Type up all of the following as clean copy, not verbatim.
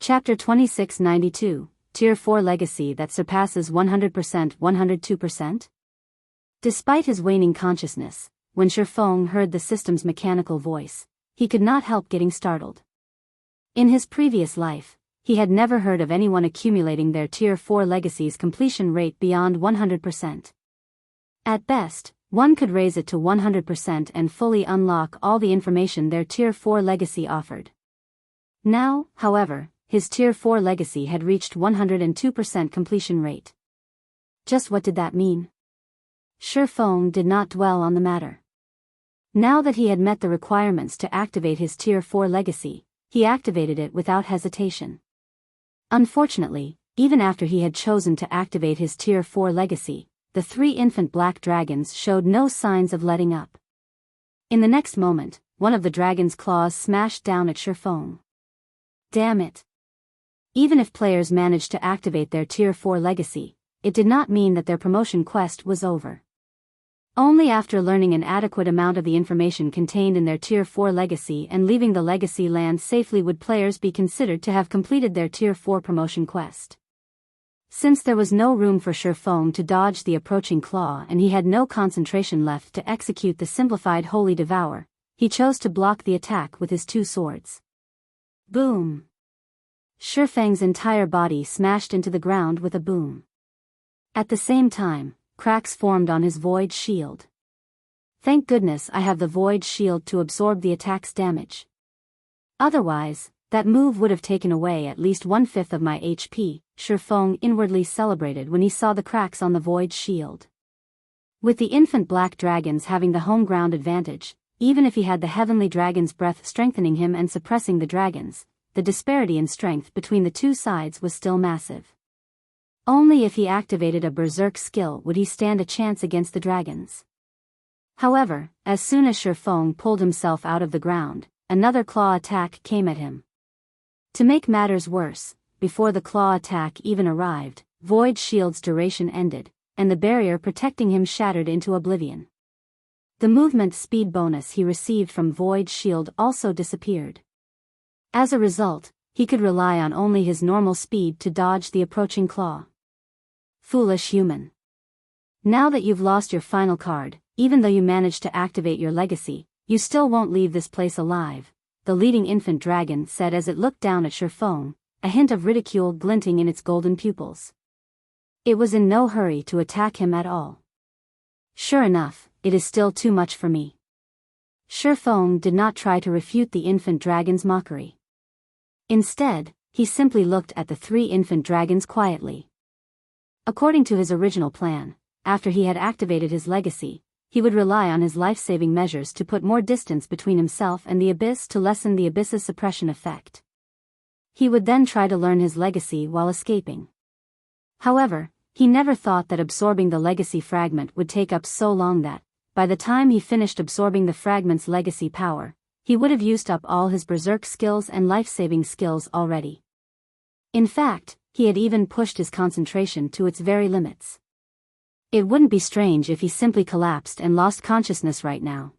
Chapter 2692, Tier 4 Legacy that surpasses 100%, 102%? Despite his waning consciousness, when Shifeng heard the system's mechanical voice, he could not help getting startled. In his previous life, he had never heard of anyone accumulating their Tier 4 Legacy's completion rate beyond 100%. At best, one could raise it to 100% and fully unlock all the information their Tier 4 Legacy offered. Now, however, his Tier 4 Legacy had reached 102% completion rate. Just what did that mean? Shifeng did not dwell on the matter. Now that he had met the requirements to activate his Tier 4 Legacy, he activated it without hesitation. Unfortunately, even after he had chosen to activate his Tier 4 Legacy, the 3 infant black dragons showed no signs of letting up. In the next moment, one of the dragon's claws smashed down at Shifeng. Damn it! Even if players managed to activate their Tier 4 Legacy, it did not mean that their promotion quest was over. Only after learning an adequate amount of the information contained in their Tier 4 Legacy and leaving the Legacy land safely would players be considered to have completed their Tier 4 promotion quest. Since there was no room for Shifeng to dodge the approaching claw and he had no concentration left to execute the simplified Holy Devour, he chose to block the attack with his 2 swords. Boom! Shifeng's entire body smashed into the ground with a boom. At the same time, cracks formed on his void shield. Thank goodness I have the void shield to absorb the attack's damage. Otherwise, that move would have taken away at least 1/5 of my HP, Shifeng inwardly celebrated when he saw the cracks on the void shield. With the infant black dragons having the home ground advantage, even if he had the heavenly dragon's breath strengthening him and suppressing the dragons, the disparity in strength between the 2 sides was still massive. Only if he activated a berserk skill would he stand a chance against the dragons. However, as soon as Shifeng pulled himself out of the ground, another claw attack came at him. To make matters worse, before the claw attack even arrived, Void Shield's duration ended, and the barrier protecting him shattered into oblivion. The movement speed bonus he received from Void Shield also disappeared. As a result, he could rely on only his normal speed to dodge the approaching claw. Foolish human. Now that you've lost your final card, even though you managed to activate your legacy, you still won't leave this place alive, the leading infant dragon said as it looked down at Shifeng, a hint of ridicule glinting in its golden pupils. It was in no hurry to attack him at all. Sure enough, it is still too much for me. Shifeng did not try to refute the infant dragon's mockery. Instead, he simply looked at the 3 infant dragons quietly. According to his original plan, after he had activated his legacy, he would rely on his life-saving measures to put more distance between himself and the abyss to lessen the abyss's suppression effect. He would then try to learn his legacy while escaping. However, he never thought that absorbing the legacy fragment would take up so long that, by the time he finished absorbing the fragment's legacy power, he would have used up all his berserk skills and life-saving skills already. In fact, he had even pushed his concentration to its very limits. It wouldn't be strange if he simply collapsed and lost consciousness right now.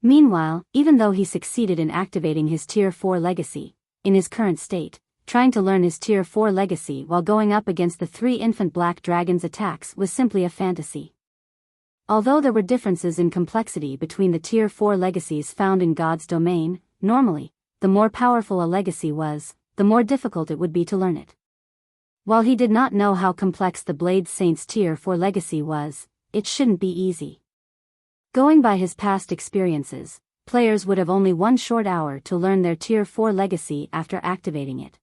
Meanwhile, even though he succeeded in activating his Tier 4 legacy, in his current state, trying to learn his Tier 4 legacy while going up against the 3 infant black dragons' attacks was simply a fantasy. Although there were differences in complexity between the Tier 4 legacies found in God's domain, normally, the more powerful a legacy was, the more difficult it would be to learn it. While he did not know how complex the Blade Saint's Tier 4 legacy was, it shouldn't be easy. Going by his past experiences, players would have only 1 short hour to learn their Tier 4 legacy after activating it.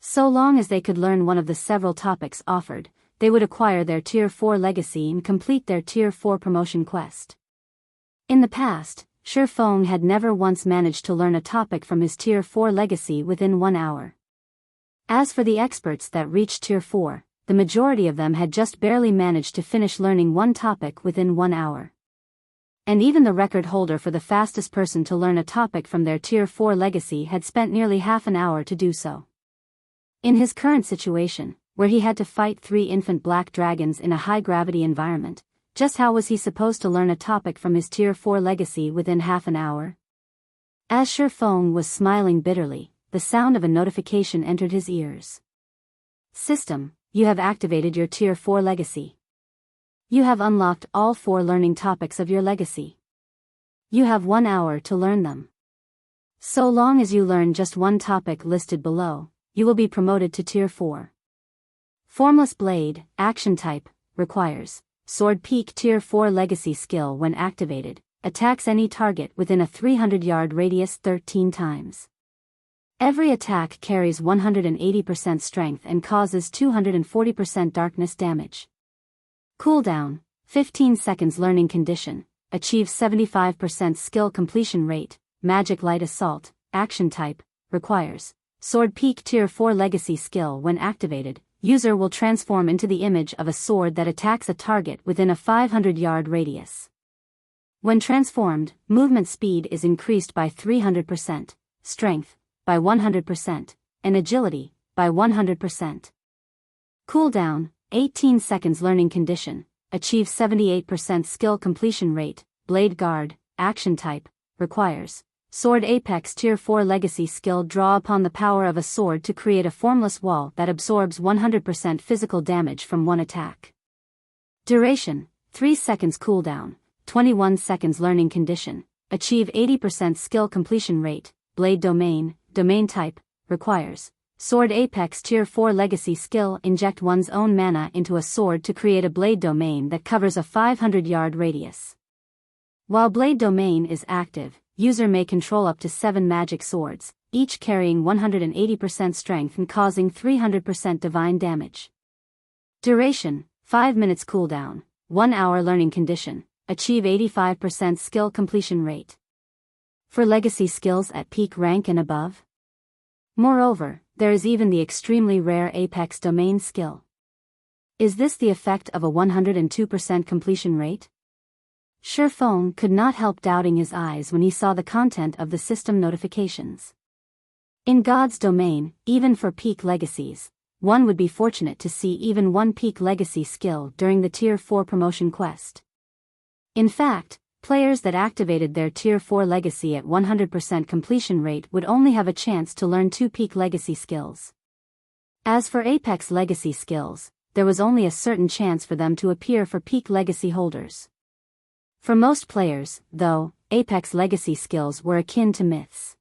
So long as they could learn one of the several topics offered, they would acquire their Tier 4 legacy and complete their Tier 4 promotion quest. In the past, Shifeng had never once managed to learn a topic from his Tier 4 legacy within 1 hour. As for the experts that reached Tier 4, the majority of them had just barely managed to finish learning one topic within 1 hour. And even the record holder for the fastest person to learn a topic from their Tier 4 legacy had spent nearly half an hour to do so. In his current situation, where he had to fight 3 infant black dragons in a high-gravity environment, just how was he supposed to learn a topic from his Tier 4 legacy within half an hour? As Shifeng was smiling bitterly, the sound of a notification entered his ears. System, you have activated your Tier 4 legacy. You have unlocked all 4 learning topics of your legacy. You have 1 hour to learn them. So long as you learn just one topic listed below, you will be promoted to Tier 4. Formless Blade, Action Type, requires Sword Peak Tier 4 Legacy Skill when activated, attacks any target within a 300-yard radius 13 times. Every attack carries 180% strength and causes 240% darkness damage. Cooldown, 15 seconds learning condition, achieves 75% skill completion rate, Magic Light Assault, Action Type, requires Sword Peak Tier 4 Legacy Skill when activated, user will transform into the image of a sword that attacks a target within a 500-yard radius. When transformed, movement speed is increased by 300%, strength by 100%, and agility by 100%. Cooldown, 18 seconds learning condition, achieves 78% skill completion rate, Blade Guard, Action Type, requires Sword Apex Tier 4 Legacy Skill. Draw upon the power of a sword to create a formless wall that absorbs 100% physical damage from one attack. Duration, 3 seconds cooldown, 21 seconds learning condition, achieve 80% skill completion rate, Blade Domain, Domain Type, requires Sword Apex Tier 4 Legacy Skill. Inject one's own mana into a sword to create a blade domain that covers a 500-yard radius. While Blade Domain is active, user may control up to 7 magic swords, each carrying 180% strength and causing 300% divine damage. Duration, 5 minutes cooldown, 1 hour learning condition, achieve 85% skill completion rate. For legacy skills at peak rank and above. Moreover, there is even the extremely rare Apex Domain skill. Is this the effect of a 102% completion rate? Surefone could not help doubting his eyes when he saw the content of the system notifications. In God's domain, even for peak legacies, one would be fortunate to see even one peak legacy skill during the Tier 4 promotion quest. In fact, players that activated their Tier 4 legacy at 100% completion rate would only have a chance to learn 2 peak legacy skills. As for Apex legacy skills, there was only a certain chance for them to appear for peak legacy holders. For most players, though, Apex legacy skills were akin to myths.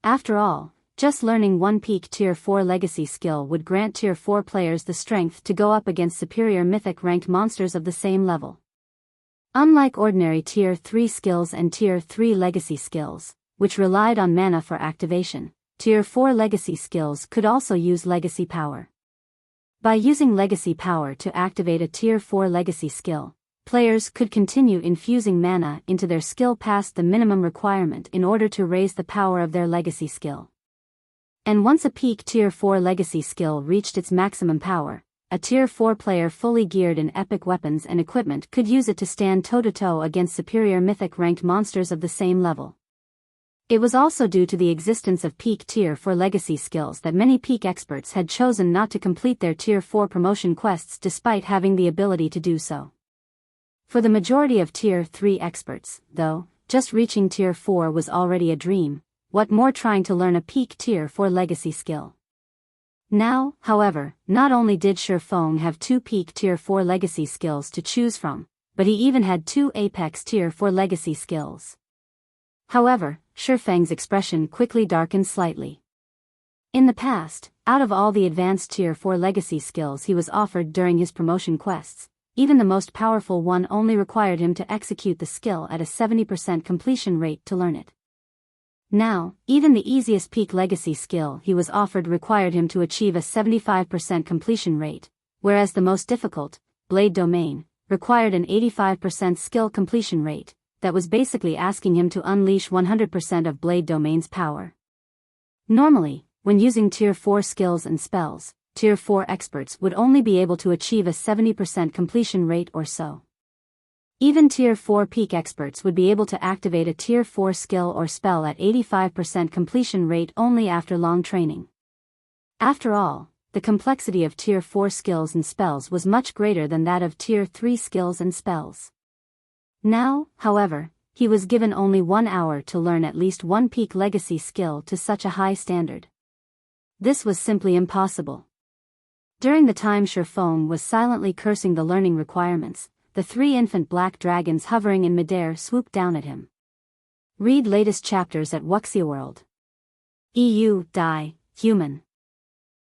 After all, just learning one peak Tier 4 legacy skill would grant Tier 4 players the strength to go up against superior mythic ranked monsters of the same level. Unlike ordinary Tier 3 skills and Tier 3 legacy skills, which relied on mana for activation, Tier 4 legacy skills could also use legacy power. By using legacy power to activate a Tier 4 legacy skill, players could continue infusing mana into their skill past the minimum requirement in order to raise the power of their legacy skill. And once a peak Tier 4 legacy skill reached its maximum power, a Tier 4 player fully geared in epic weapons and equipment could use it to stand toe-to-toe against superior mythic ranked monsters of the same level. It was also due to the existence of peak Tier 4 legacy skills that many peak experts had chosen not to complete their Tier 4 promotion quests despite having the ability to do so. For the majority of Tier 3 experts, though, just reaching Tier 4 was already a dream, what more trying to learn a peak Tier 4 legacy skill. Now, however, not only did Surefone have 2 peak Tier 4 legacy skills to choose from, but he even had 2 Apex Tier 4 legacy skills. However, Surefang's expression quickly darkened slightly. In the past, out of all the advanced Tier 4 legacy skills he was offered during his promotion quests, even the most powerful one only required him to execute the skill at a 70% completion rate to learn it. Now, even the easiest peak legacy skill he was offered required him to achieve a 75% completion rate, whereas the most difficult, Blade Domain, required an 85% skill completion rate, that was basically asking him to unleash 100% of Blade Domain's power. Normally, when using Tier 4 skills and spells, Tier 4 experts would only be able to achieve a 70% completion rate or so. Even Tier 4 peak experts would be able to activate a Tier 4 skill or spell at 85% completion rate only after long training. After all, the complexity of Tier 4 skills and spells was much greater than that of Tier 3 skills and spells. Now, however, he was given only 1 hour to learn at least one peak legacy skill to such a high standard. This was simply impossible. During the time Shifeng was silently cursing the learning requirements, the 3 infant black dragons hovering in midair swooped down at him. Read latest chapters at Wuxia World. EU, die, human.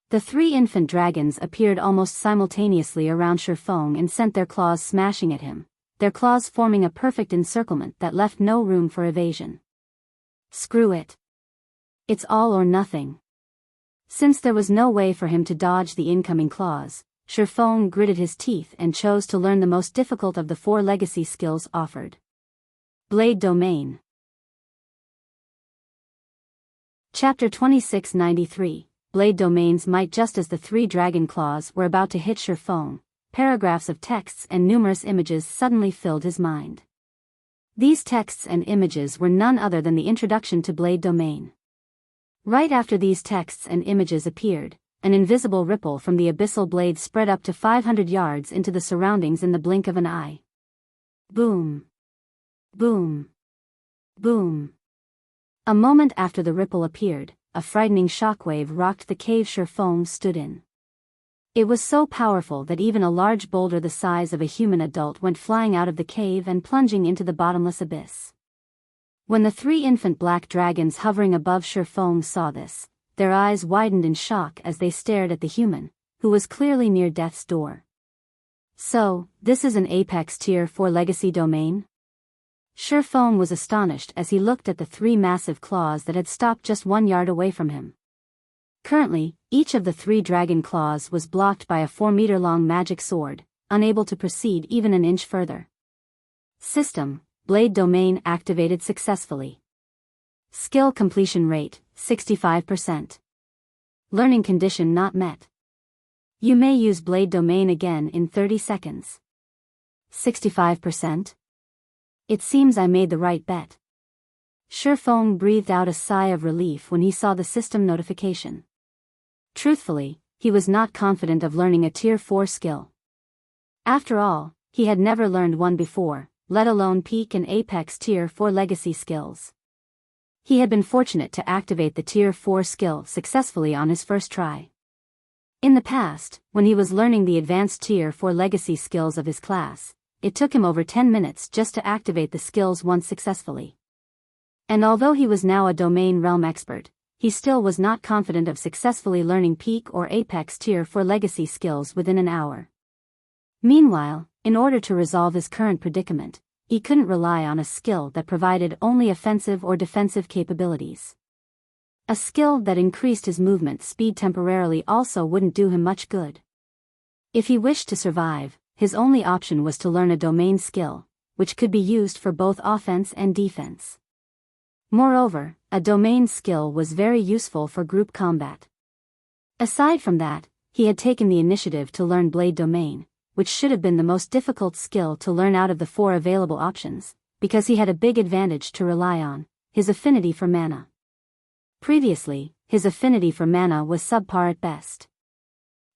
The 3 infant dragons appeared almost simultaneously around Shifeng and sent their claws smashing at him, their claws forming a perfect encirclement that left no room for evasion. Screw it. It's all or nothing. Since there was no way for him to dodge the incoming claws, Shifeng gritted his teeth and chose to learn the most difficult of the 4 legacy skills offered. Blade Domain. Chapter 2693, Blade Domains Might. Just as the 3 dragon claws were about to hit Shifeng, paragraphs of texts and numerous images suddenly filled his mind. These texts and images were none other than the introduction to Blade Domain. Right after these texts and images appeared, an invisible ripple from the abyssal blade spread up to 500 yards into the surroundings in the blink of an eye. Boom. Boom. Boom. A moment after the ripple appeared, a frightening shockwave rocked the cave Shifeng stood in. It was so powerful that even a large boulder the size of a human adult went flying out of the cave and plunging into the bottomless abyss. When the 3 infant black dragons hovering above Shifeng saw this, their eyes widened in shock as they stared at the human, who was clearly near death's door. So, this is an Apex Tier 4 legacy domain? Shifeng was astonished as he looked at the 3 massive claws that had stopped just 1 yard away from him. Currently, each of the 3 dragon claws was blocked by a 4-meter-long magic sword, unable to proceed even an inch further. System, Blade Domain activated successfully. Skill completion rate, 65%. Learning condition not met. You may use Blade Domain again in 30 seconds. 65%? It seems I made the right bet. Shifeng breathed out a sigh of relief when he saw the system notification. Truthfully, he was not confident of learning a Tier 4 skill. After all, he had never learned one before, let alone peak and Apex Tier 4 legacy skills. He had been fortunate to activate the Tier 4 skill successfully on his first try. In the past, when he was learning the advanced Tier 4 legacy skills of his class, it took him over 10 minutes just to activate the skills once successfully. And although he was now a domain realm expert, he still was not confident of successfully learning peak or Apex Tier 4 legacy skills within an hour. Meanwhile, in order to resolve his current predicament, he couldn't rely on a skill that provided only offensive or defensive capabilities. A skill that increased his movement speed temporarily also wouldn't do him much good. If he wished to survive, his only option was to learn a domain skill, which could be used for both offense and defense. Moreover, a domain skill was very useful for group combat. Aside from that, he had taken the initiative to learn Blade Domain, which should have been the most difficult skill to learn out of the 4 available options, because he had a big advantage to rely on, his affinity for mana. Previously, his affinity for mana was subpar at best.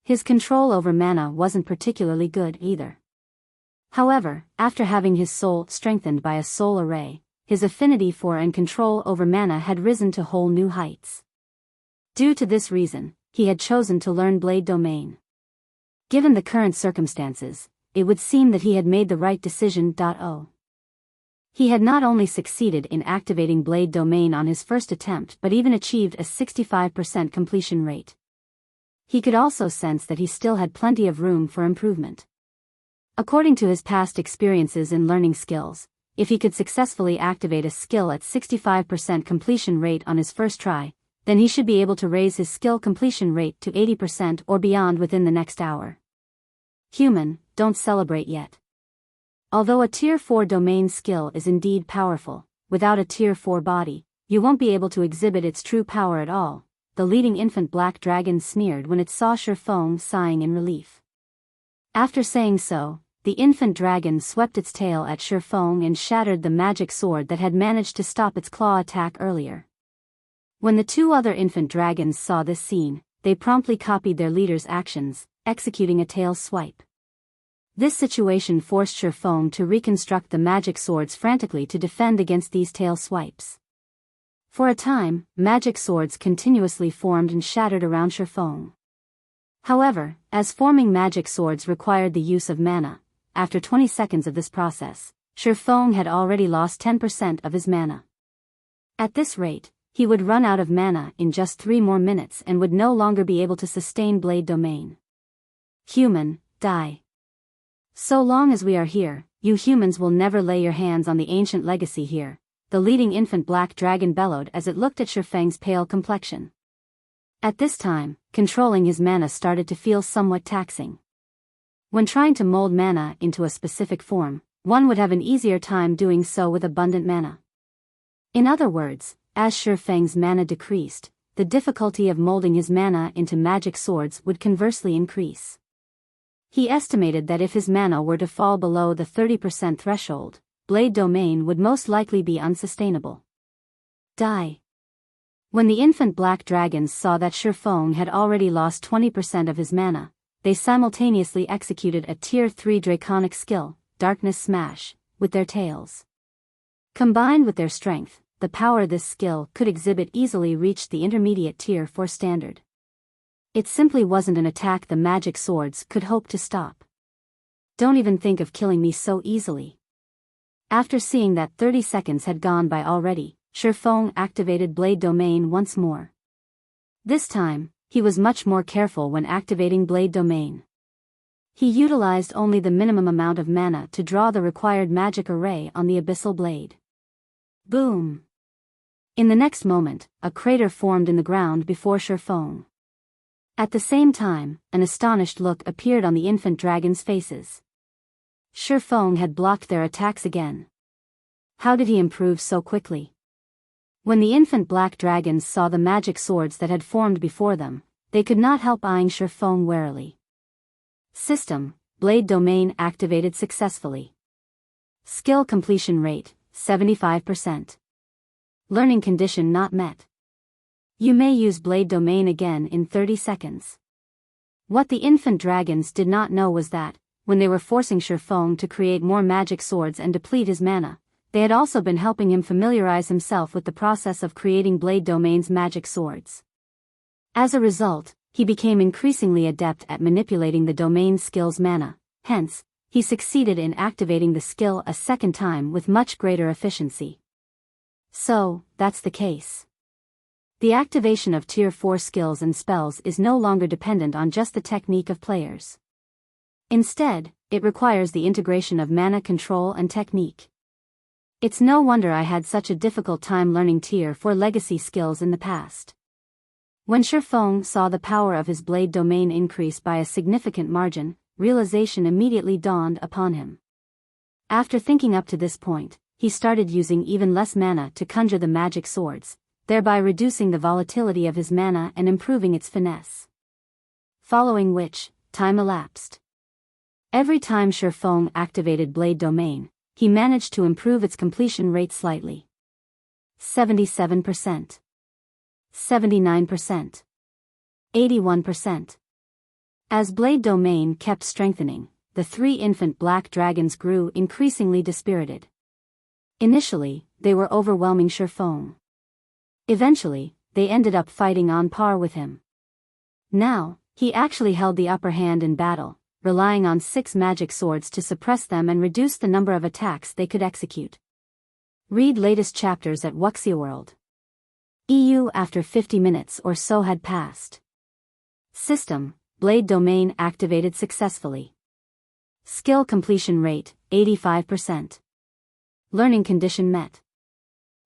His control over mana wasn't particularly good either. However, after having his soul strengthened by a soul array, his affinity for and control over mana had risen to whole new heights. Due to this reason, he had chosen to learn Blade Domain. Given the current circumstances, it would seem that he had made the right decision. He had not only succeeded in activating Blade Domain on his first attempt but even achieved a 65% completion rate. He could also sense that he still had plenty of room for improvement. According to his past experiences in learning skills, if he could successfully activate a skill at 65% completion rate on his first try, then he should be able to raise his skill completion rate to 80% or beyond within the next hour. Human, don't celebrate yet. Although a Tier 4 domain skill is indeed powerful, without a Tier 4 body, you won't be able to exhibit its true power at all, the leading infant black dragon sneered when it saw Shifeng sighing in relief. After saying so, the infant dragon swept its tail at Shifeng and shattered the magic sword that had managed to stop its claw attack earlier. When the 2 other infant dragons saw this scene, they promptly copied their leader's actions, executing a tail swipe. This situation forced Shifeng to reconstruct the magic swords frantically to defend against these tail swipes. For a time, magic swords continuously formed and shattered around Shifeng. However, as forming magic swords required the use of mana, after 20 seconds of this process, Shifeng had already lost 10% of his mana. At this rate, he would run out of mana in just 3 more minutes and would no longer be able to sustain Blade Domain. Human, die. So long as we are here, you humans will never lay your hands on the ancient legacy here, the leading infant black dragon bellowed as it looked at Shifeng's pale complexion. At this time, controlling his mana started to feel somewhat taxing. When trying to mold mana into a specific form, one would have an easier time doing so with abundant mana. In other words, as Shifeng's mana decreased, the difficulty of molding his mana into magic swords would conversely increase. He estimated that if his mana were to fall below the 30% threshold, Blade Domain would most likely be unsustainable. Die. When the infant black dragons saw that Shifeng had already lost 20% of his mana, they simultaneously executed a Tier 3 draconic skill, Darkness Smash, with their tails. Combined with their strength, the power this skill could exhibit easily reached the intermediate Tier 4 standard. It simply wasn't an attack the magic swords could hope to stop. Don't even think of killing me so easily. After seeing that 30 seconds had gone by already, Shifeng activated Blade Domain once more. This time, he was much more careful when activating Blade Domain. He utilized only the minimum amount of mana to draw the required magic array on the abyssal blade. Boom! In the next moment, a crater formed in the ground before Shifeng. At the same time, an astonished look appeared on the infant dragons' faces. Shifeng had blocked their attacks again. How did he improve so quickly? When the infant black dragons saw the magic swords that had formed before them, they could not help eyeing Shifeng warily. System, Blade Domain activated successfully. Skill completion rate, 75%. Learning condition not met. You may use Blade Domain again in 30 seconds. What the infant dragons did not know was that, when they were forcing Shifeng to create more magic swords and deplete his mana, they had also been helping him familiarize himself with the process of creating Blade Domain's magic swords. As a result, he became increasingly adept at manipulating the domain skill's mana, hence, he succeeded in activating the skill a second time with much greater efficiency. So, that's the case. The activation of Tier 4 skills and spells is no longer dependent on just the technique of players. Instead, it requires the integration of mana control and technique. It's no wonder I had such a difficult time learning Tier 4 legacy skills in the past. When Shifeng saw the power of his Blade Domain increase by a significant margin, realization immediately dawned upon him. After thinking up to this point, he started using even less mana to conjure the magic swords, thereby reducing the volatility of his mana and improving its finesse. Following which, time elapsed. Every time Shifeng activated Blade Domain, he managed to improve its completion rate slightly. 77%. 79%. 81%. As Blade Domain kept strengthening, the 3 infant black dragons grew increasingly dispirited. Initially, they were overwhelming Shifeng. Eventually, they ended up fighting on par with him. Now, he actually held the upper hand in battle, relying on 6 magic swords to suppress them and reduce the number of attacks they could execute. Read latest chapters at Wuxia World. EU after 50 minutes or so had passed. System, Blade Domain activated successfully. Skill completion rate, 85%. Learning condition met.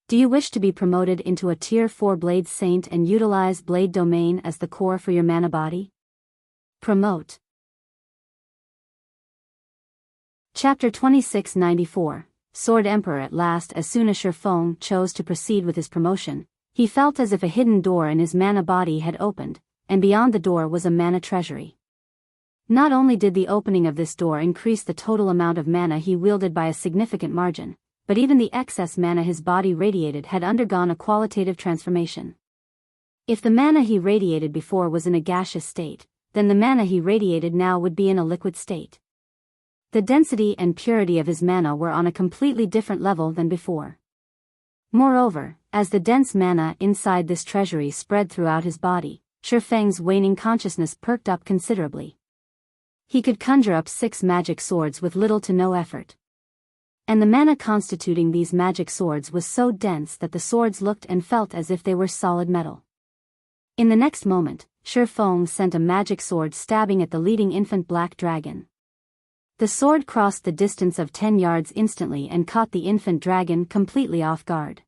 Do you wish to be promoted into a Tier 4 Blade Saint and utilize Blade Domain as the core for your mana body? Promote. Chapter 2694, Sword Emperor. At last, as soon as Shifeng chose to proceed with his promotion, he felt as if a hidden door in his mana body had opened, and beyond the door was a mana treasury. Not only did the opening of this door increase the total amount of mana he wielded by a significant margin, but even the excess mana his body radiated had undergone a qualitative transformation. If the mana he radiated before was in a gaseous state, then the mana he radiated now would be in a liquid state. The density and purity of his mana were on a completely different level than before. Moreover, as the dense mana inside this treasury spread throughout his body, Shifeng's waning consciousness perked up considerably. He could conjure up 6 magic swords with little to no effort. And the mana constituting these magic swords was so dense that the swords looked and felt as if they were solid metal. In the next moment, Shifeng sent a magic sword stabbing at the leading infant black dragon. The sword crossed the distance of 10 yards instantly and caught the infant dragon completely off guard.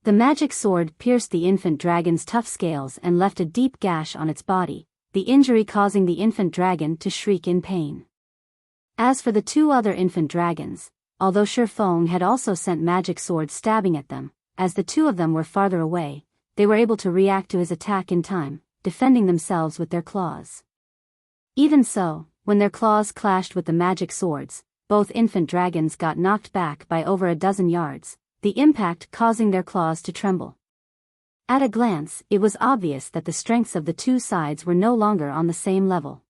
The magic sword pierced the infant dragon's tough scales and left a deep gash on its body, the injury causing the infant dragon to shriek in pain. As for the 2 other infant dragons, although Shifeng had also sent magic swords stabbing at them, as the 2 of them were farther away, they were able to react to his attack in time, defending themselves with their claws. Even so, when their claws clashed with the magic swords, both infant dragons got knocked back by over a dozen yards, the impact causing their claws to tremble. At a glance, it was obvious that the strengths of the 2 sides were no longer on the same level.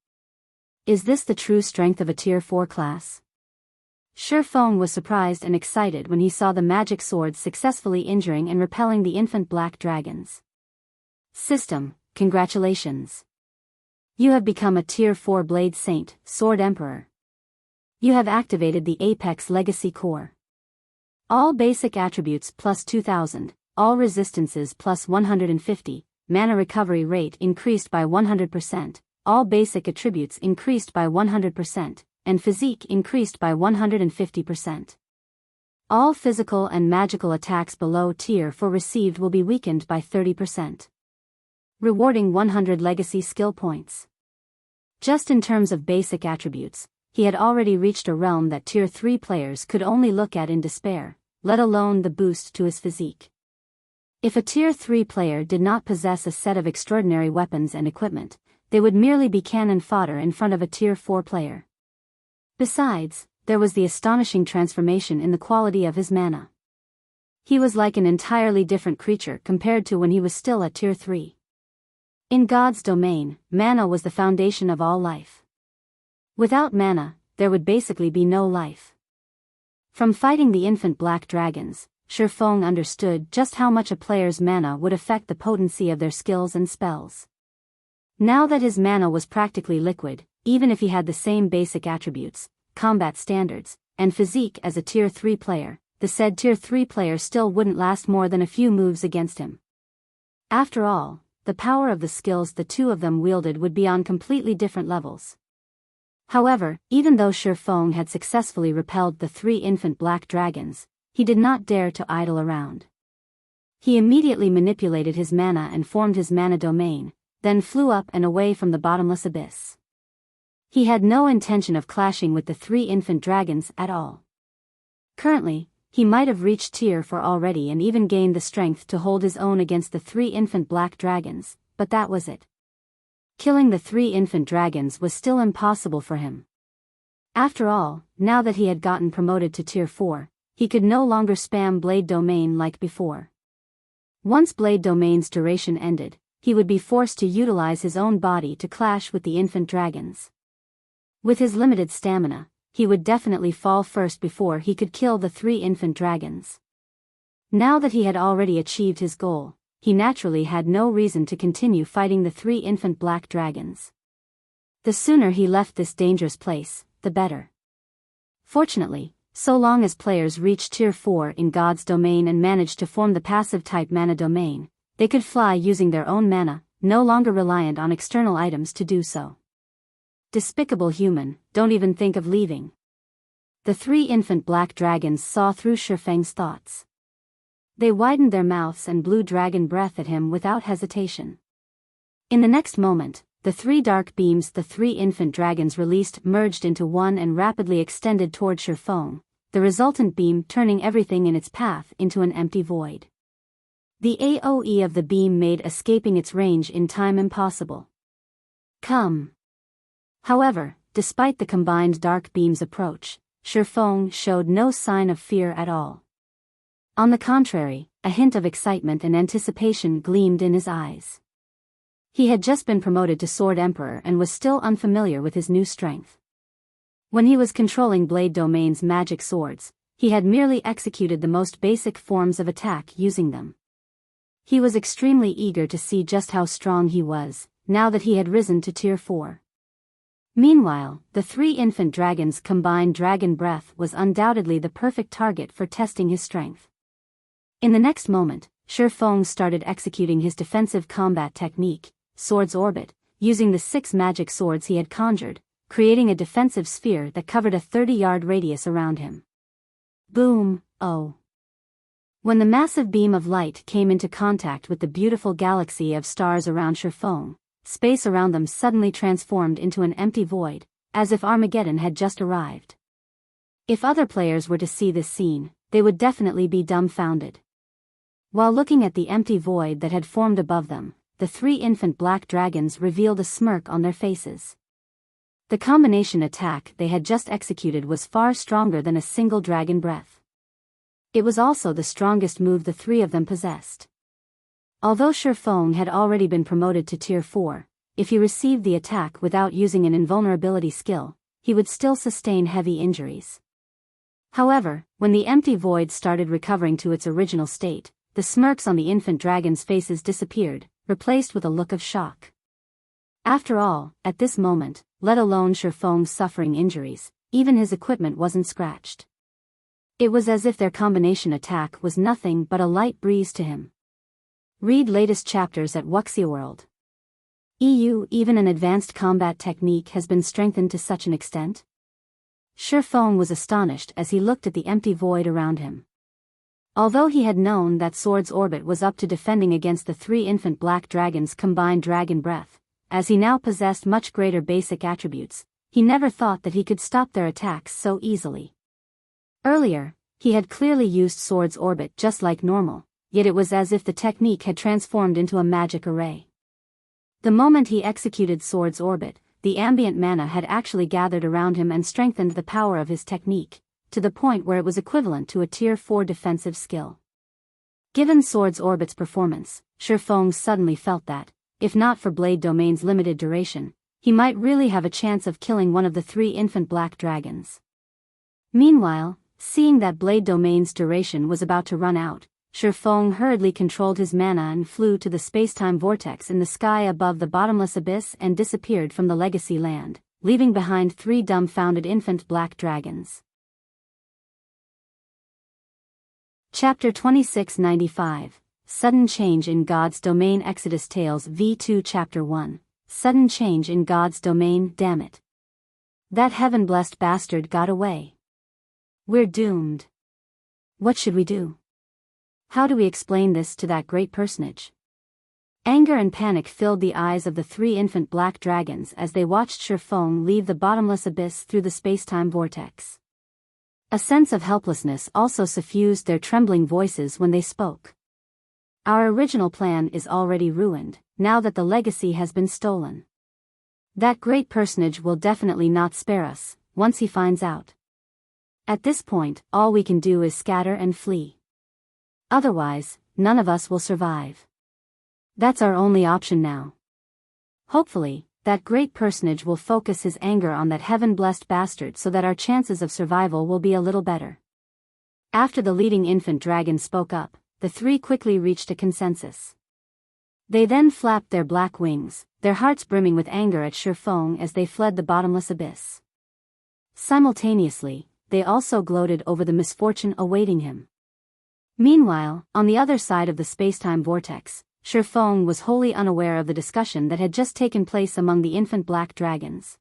Is this the true strength of a Tier 4 class? Shifeng was surprised and excited when he saw the magic swords successfully injuring and repelling the infant black dragons. System, congratulations. You have become a Tier 4 Blade Saint, Sword Emperor. You have activated the Apex Legacy Core. All basic attributes plus 2000, all resistances plus 150, mana recovery rate increased by 100%, all basic attributes increased by 100%, and physique increased by 150%. All physical and magical attacks below Tier 4 received will be weakened by 30%. Rewarding 100 legacy skill points. Just in terms of basic attributes, he had already reached a realm that Tier 3 players could only look at in despair, let alone the boost to his physique. If a Tier 3 player did not possess a set of extraordinary weapons and equipment, they would merely be cannon fodder in front of a Tier 4 player. Besides, there was the astonishing transformation in the quality of his mana. He was like an entirely different creature compared to when he was still at Tier 3. In God's domain, mana was the foundation of all life. Without mana, there would basically be no life. From fighting the infant black dragons, Shifeng understood just how much a player's mana would affect the potency of their skills and spells. Now that his mana was practically liquid, even if he had the same basic attributes, combat standards, and physique as a Tier 3 player, the said Tier 3 player still wouldn't last more than a few moves against him. After all, the power of the skills the 2 of them wielded would be on completely different levels. However, even though Shifeng had successfully repelled the 3 infant black dragons, he did not dare to idle around. He immediately manipulated his mana and formed his mana domain, then flew up and away from the bottomless abyss. He had no intention of clashing with the 3 infant dragons at all. Currently, he might have reached Tier 4 already and even gained the strength to hold his own against the 3 infant black dragons, but that was it. Killing the 3 infant dragons was still impossible for him. After all, now that he had gotten promoted to Tier 4, he could no longer spam Blade Domain like before. Once Blade Domain's duration ended, he would be forced to utilize his own body to clash with the infant dragons. With his limited stamina, he would definitely fall first before he could kill the 3 infant dragons. Now that he had already achieved his goal, he naturally had no reason to continue fighting the 3 infant black dragons. The sooner he left this dangerous place, the better. Fortunately, so long as players reached Tier 4 in God's domain and managed to form the passive type mana domain, they could fly using their own mana, no longer reliant on external items to do so. Despicable human, don't even think of leaving. The 3 infant black dragons saw through Shifeng's thoughts. They widened their mouths and blew dragon breath at him without hesitation. In the next moment, the 3 dark beams the 3 infant dragons released merged into one and rapidly extended toward Shifeng, the resultant beam turning everything in its path into an empty void. The AoE of the beam made escaping its range in time impossible. Come. However, despite the combined dark beam's approach, Shifeng showed no sign of fear at all. On the contrary, a hint of excitement and anticipation gleamed in his eyes. He had just been promoted to Sword Emperor and was still unfamiliar with his new strength. When he was controlling Blade Domain's magic swords, he had merely executed the most basic forms of attack using them. He was extremely eager to see just how strong he was, now that he had risen to Tier 4. Meanwhile, the 3 infant dragons' combined dragon breath was undoubtedly the perfect target for testing his strength. In the next moment, Shifeng started executing his defensive combat technique, Sword's Orbit, using the 6 magic swords he had conjured, creating a defensive sphere that covered a 30-yard radius around him. Boom, oh. When the massive beam of light came into contact with the beautiful galaxy of stars around Shifeng, space around them suddenly transformed into an empty void, as if Armageddon had just arrived. If other players were to see this scene, they would definitely be dumbfounded. While looking at the empty void that had formed above them, the 3 infant black dragons revealed a smirk on their faces. The combination attack they had just executed was far stronger than a single dragon breath. It was also the strongest move the 3 of them possessed. Although Shifeng had already been promoted to Tier 4, if he received the attack without using an invulnerability skill, he would still sustain heavy injuries. However, when the empty void started recovering to its original state, the smirks on the infant dragons' faces disappeared, replaced with a look of shock. After all, at this moment, let alone Shifeng suffering injuries, even his equipment wasn't scratched. It was as if their combination attack was nothing but a light breeze to him. Read latest chapters at Wuxia World. Even an advanced combat technique has been strengthened to such an extent? Shifeng was astonished as he looked at the empty void around him. Although he had known that Sword's Orbit was up to defending against the 3 infant black dragons' combined dragon breath, as he now possessed much greater basic attributes, he never thought that he could stop their attacks so easily. Earlier, he had clearly used Sword's Orbit just like normal, yet it was as if the technique had transformed into a magic array. The moment he executed Sword's Orbit, the ambient mana had actually gathered around him and strengthened the power of his technique, to the point where it was equivalent to a Tier 4 defensive skill. Given Sword's Orbit's performance, Shifeng suddenly felt that, if not for Blade Domain's limited duration, he might really have a chance of killing one of the 3 infant black dragons. Meanwhile, seeing that Blade Domain's duration was about to run out, Shifeng hurriedly controlled his mana and flew to the spacetime vortex in the sky above the bottomless abyss and disappeared from the legacy land, leaving behind 3 dumbfounded infant black dragons. Chapter 2695, Sudden Change in God's Domain. Exodus Tales V2 Chapter 1, Sudden Change in God's Domain. Damn it. That heaven-blessed bastard got away. We're doomed. What should we do? How do we explain this to that great personage? Anger and panic filled the eyes of the 3 infant black dragons as they watched Shifeng leave the bottomless abyss through the spacetime vortex. A sense of helplessness also suffused their trembling voices when they spoke. Our original plan is already ruined, now that the legacy has been stolen. That great personage will definitely not spare us, once he finds out. At this point, all we can do is scatter and flee. Otherwise, none of us will survive. That's our only option now. Hopefully, that great personage will focus his anger on that heaven-blessed bastard so that our chances of survival will be a little better. After the leading infant dragon spoke up, the 3 quickly reached a consensus. They then flapped their black wings, their hearts brimming with anger at Shifeng as they fled the bottomless abyss. Simultaneously, they also gloated over the misfortune awaiting him. Meanwhile, on the other side of the spacetime vortex, Shifeng was wholly unaware of the discussion that had just taken place among the infant black dragons.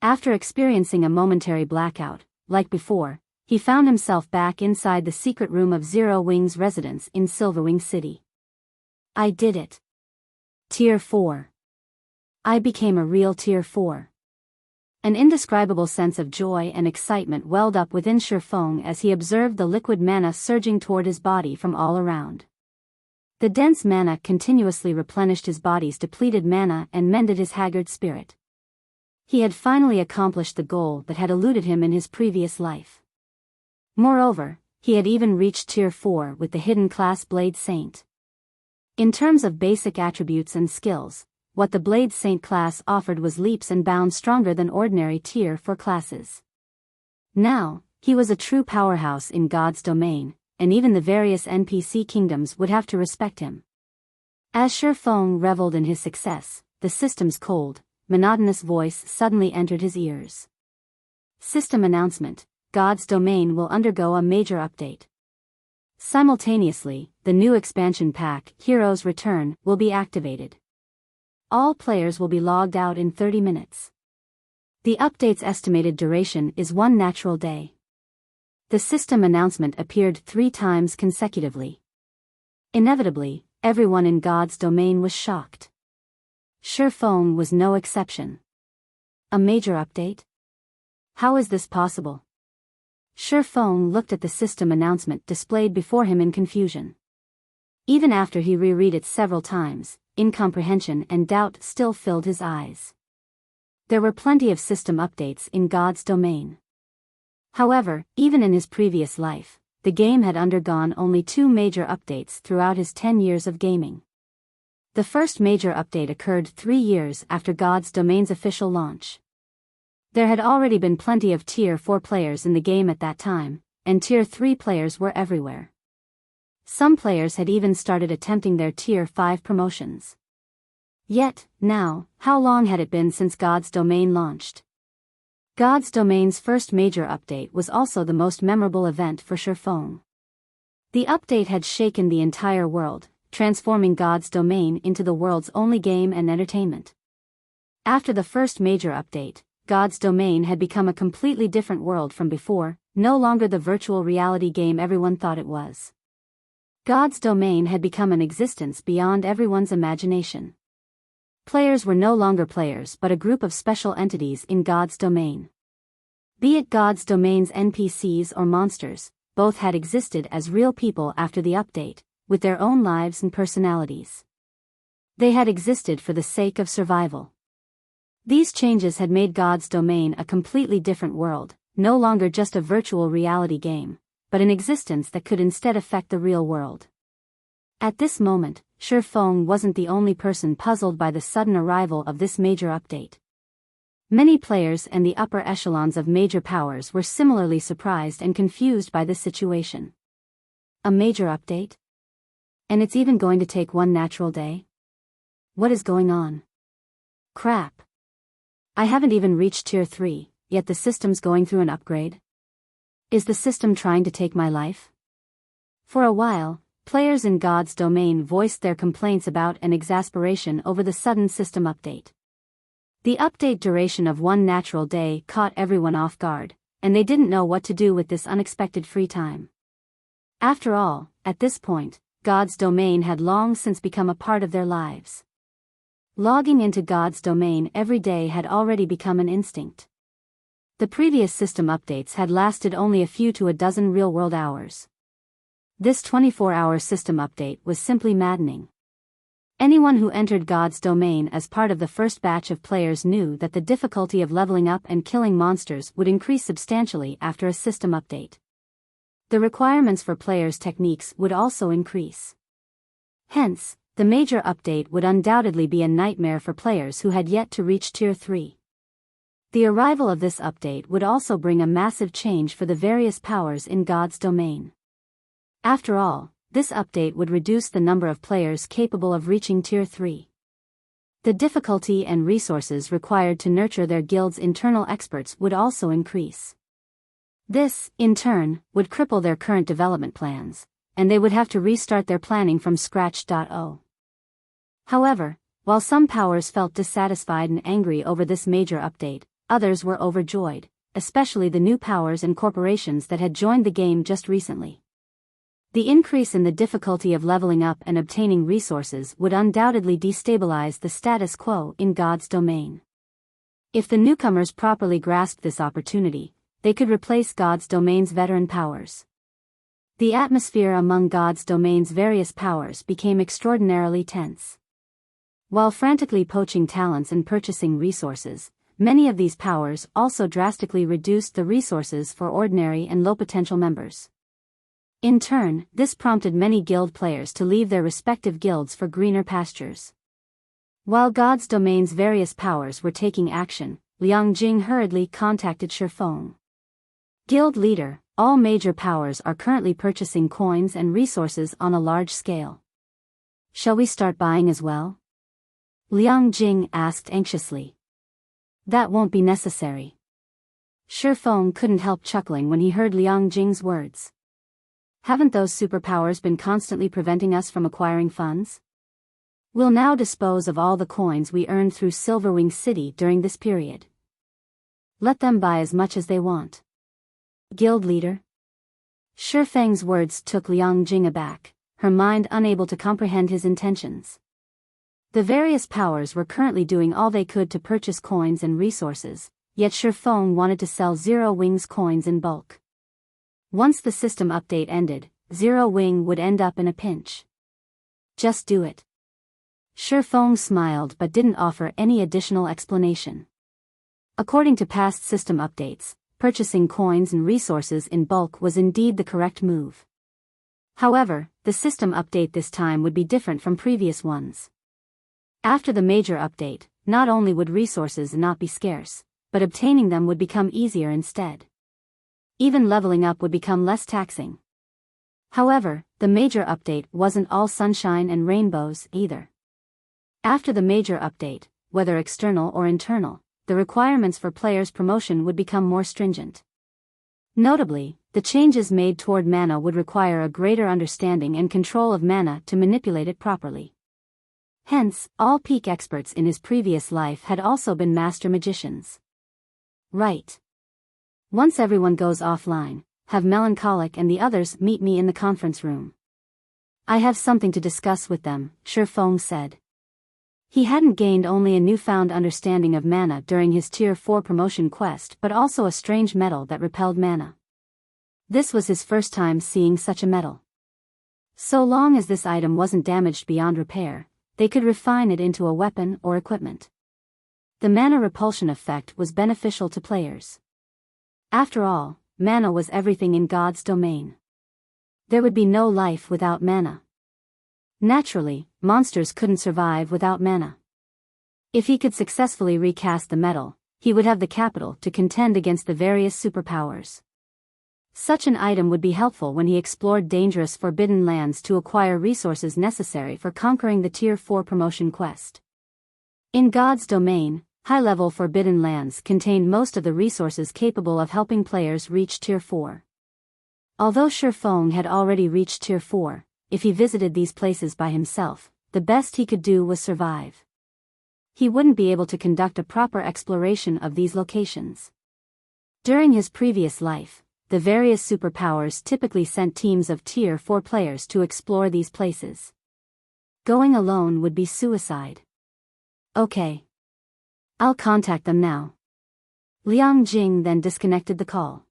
After experiencing a momentary blackout, like before, he found himself back inside the secret room of Zero Wing's residence in Silverwing City. I did it. Tier 4. I became a real Tier 4. An indescribable sense of joy and excitement welled up within Shifeng as he observed the liquid mana surging toward his body from all around. The dense mana continuously replenished his body's depleted mana and mended his haggard spirit. He had finally accomplished the goal that had eluded him in his previous life. Moreover, he had even reached Tier 4 with the hidden class Blade Saint. In terms of basic attributes and skills, what the Blade Saint class offered was leaps and bounds stronger than ordinary Tier 4 classes. Now, he was a true powerhouse in God's domain, and even the various NPC kingdoms would have to respect him. As Shifeng reveled in his success, the system's cold, monotonous voice suddenly entered his ears. System announcement: God's domain will undergo a major update. Simultaneously, the new expansion pack, Heroes Return, will be activated. All players will be logged out in 30 minutes. The update's estimated duration is 1 natural day. The system announcement appeared 3 times consecutively. Inevitably, everyone in God's domain was shocked. Shifeng was no exception. A major update? How is this possible? Shifeng looked at the system announcement displayed before him in confusion. Even after he reread it several times, incomprehension and doubt still filled his eyes. There were plenty of system updates in God's domain. However, even in his previous life, the game had undergone only 2 major updates throughout his 10 years of gaming. The first major update occurred 3 years after God's domain's official launch. There had already been plenty of Tier 4 players in the game at that time, and Tier 3 players were everywhere. Some players had even started attempting their Tier 5 promotions. Yet, now, how long had it been since God's domain launched? God's domain's first major update was also the most memorable event for Shifeng. The update had shaken the entire world, transforming God's domain into the world's only game and entertainment. After the first major update, God's domain had become a completely different world from before, no longer the virtual reality game everyone thought it was. God's domain had become an existence beyond everyone's imagination. Players were no longer players but a group of special entities in God's domain. Be it God's domain's NPCs or monsters, both had existed as real people after the update, with their own lives and personalities. They had existed for the sake of survival. These changes had made God's domain a completely different world, no longer just a virtual reality game, but an existence that could instead affect the real world. At this moment, Shifeng wasn't the only person puzzled by the sudden arrival of this major update. Many players and the upper echelons of major powers were similarly surprised and confused by this situation. A major update? And it's even going to take 1 natural day? What is going on? Crap. I haven't even reached Tier 3, yet the system's going through an upgrade? Is the system trying to take my life? For a while, players in God's domain voiced their complaints about and exasperation over the sudden system update. The update duration of 1 natural day caught everyone off guard, and they didn't know what to do with this unexpected free time. After all, at this point, God's domain had long since become a part of their lives. Logging into God's domain every day had already become an instinct. The previous system updates had lasted only a few to a dozen real-world hours. This 24-hour system update was simply maddening. Anyone who entered God's domain as part of the first batch of players knew that the difficulty of leveling up and killing monsters would increase substantially after a system update. The requirements for players' techniques would also increase. Hence, the major update would undoubtedly be a nightmare for players who had yet to reach Tier 3. The arrival of this update would also bring a massive change for the various powers in God's domain. After all, this update would reduce the number of players capable of reaching Tier 3. The difficulty and resources required to nurture their guild's internal experts would also increase. This, in turn, would cripple their current development plans, and they would have to restart their planning from scratch. However, while some powers felt dissatisfied and angry over this major update, others were overjoyed, especially the new powers and corporations that had joined the game just recently. The increase in the difficulty of leveling up and obtaining resources would undoubtedly destabilize the status quo in God's domain. If the newcomers properly grasped this opportunity, they could replace God's domain's veteran powers. The atmosphere among God's domain's various powers became extraordinarily tense. While frantically poaching talents and purchasing resources, many of these powers also drastically reduced the resources for ordinary and low-potential members. In turn, this prompted many guild players to leave their respective guilds for greener pastures. While God's domain's various powers were taking action, Liang Jing hurriedly contacted Shifeng. Guild leader, all major powers are currently purchasing coins and resources on a large scale. Shall we start buying as well? Liang Jing asked anxiously. That won't be necessary. Shifeng couldn't help chuckling when he heard Liang Jing's words. Haven't those superpowers been constantly preventing us from acquiring funds? We'll now dispose of all the coins we earned through Silverwing City during this period. Let them buy as much as they want. Guild leader? Shifeng's words took Liang Jing aback, her mind unable to comprehend his intentions. The various powers were currently doing all they could to purchase coins and resources, yet Shifeng wanted to sell Zero Wing's coins in bulk. Once the system update ended, Zero Wing would end up in a pinch. Just do it. Shifeng smiled but didn't offer any additional explanation. According to past system updates, purchasing coins and resources in bulk was indeed the correct move. However, the system update this time would be different from previous ones. After the major update, not only would resources not be scarce, but obtaining them would become easier instead. Even leveling up would become less taxing. However, the major update wasn't all sunshine and rainbows either. After the major update, whether external or internal, the requirements for players' promotion would become more stringent. Notably, the changes made toward mana would require a greater understanding and control of mana to manipulate it properly. Hence, all peak experts in his previous life had also been master magicians. Right. Once everyone goes offline, have Melancholic and the others meet me in the conference room. I have something to discuss with them, Shifeng said. He hadn't gained only a newfound understanding of mana during his Tier 4 promotion quest but also a strange metal that repelled mana. This was his first time seeing such a metal. So long as this item wasn't damaged beyond repair, they could refine it into a weapon or equipment. The mana repulsion effect was beneficial to players. After all, mana was everything in God's domain. There would be no life without mana. Naturally, monsters couldn't survive without mana. If he could successfully recast the metal, he would have the capital to contend against the various superpowers. Such an item would be helpful when he explored dangerous forbidden lands to acquire resources necessary for conquering the Tier 4 promotion quest. In God's domain, high-level forbidden lands contained most of the resources capable of helping players reach Tier 4. Although Shifeng had already reached Tier 4, if he visited these places by himself, the best he could do was survive. He wouldn't be able to conduct a proper exploration of these locations. During his previous life, the various superpowers typically sent teams of Tier 4 players to explore these places. Going alone would be suicide. Okay. I'll contact them now. Liang Jing then disconnected the call.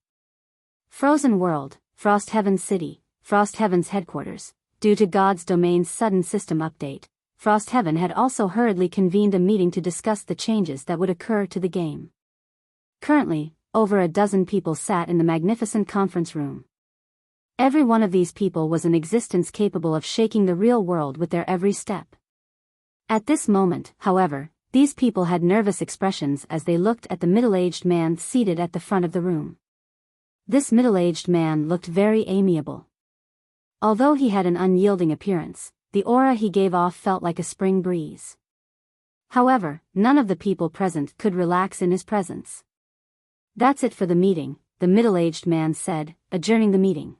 Frozen World, Frost Heaven City, Frost Heaven's headquarters. Due to God's domain's sudden system update, Frost Heaven had also hurriedly convened a meeting to discuss the changes that would occur to the game. Currently, over a dozen people sat in the magnificent conference room. Every one of these people was an existence capable of shaking the real world with their every step. At this moment, however, these people had nervous expressions as they looked at the middle-aged man seated at the front of the room. This middle-aged man looked very amiable. Although he had an unyielding appearance, the aura he gave off felt like a spring breeze. However, none of the people present could relax in his presence. That's it for the meeting, the middle-aged man said, adjourning the meeting.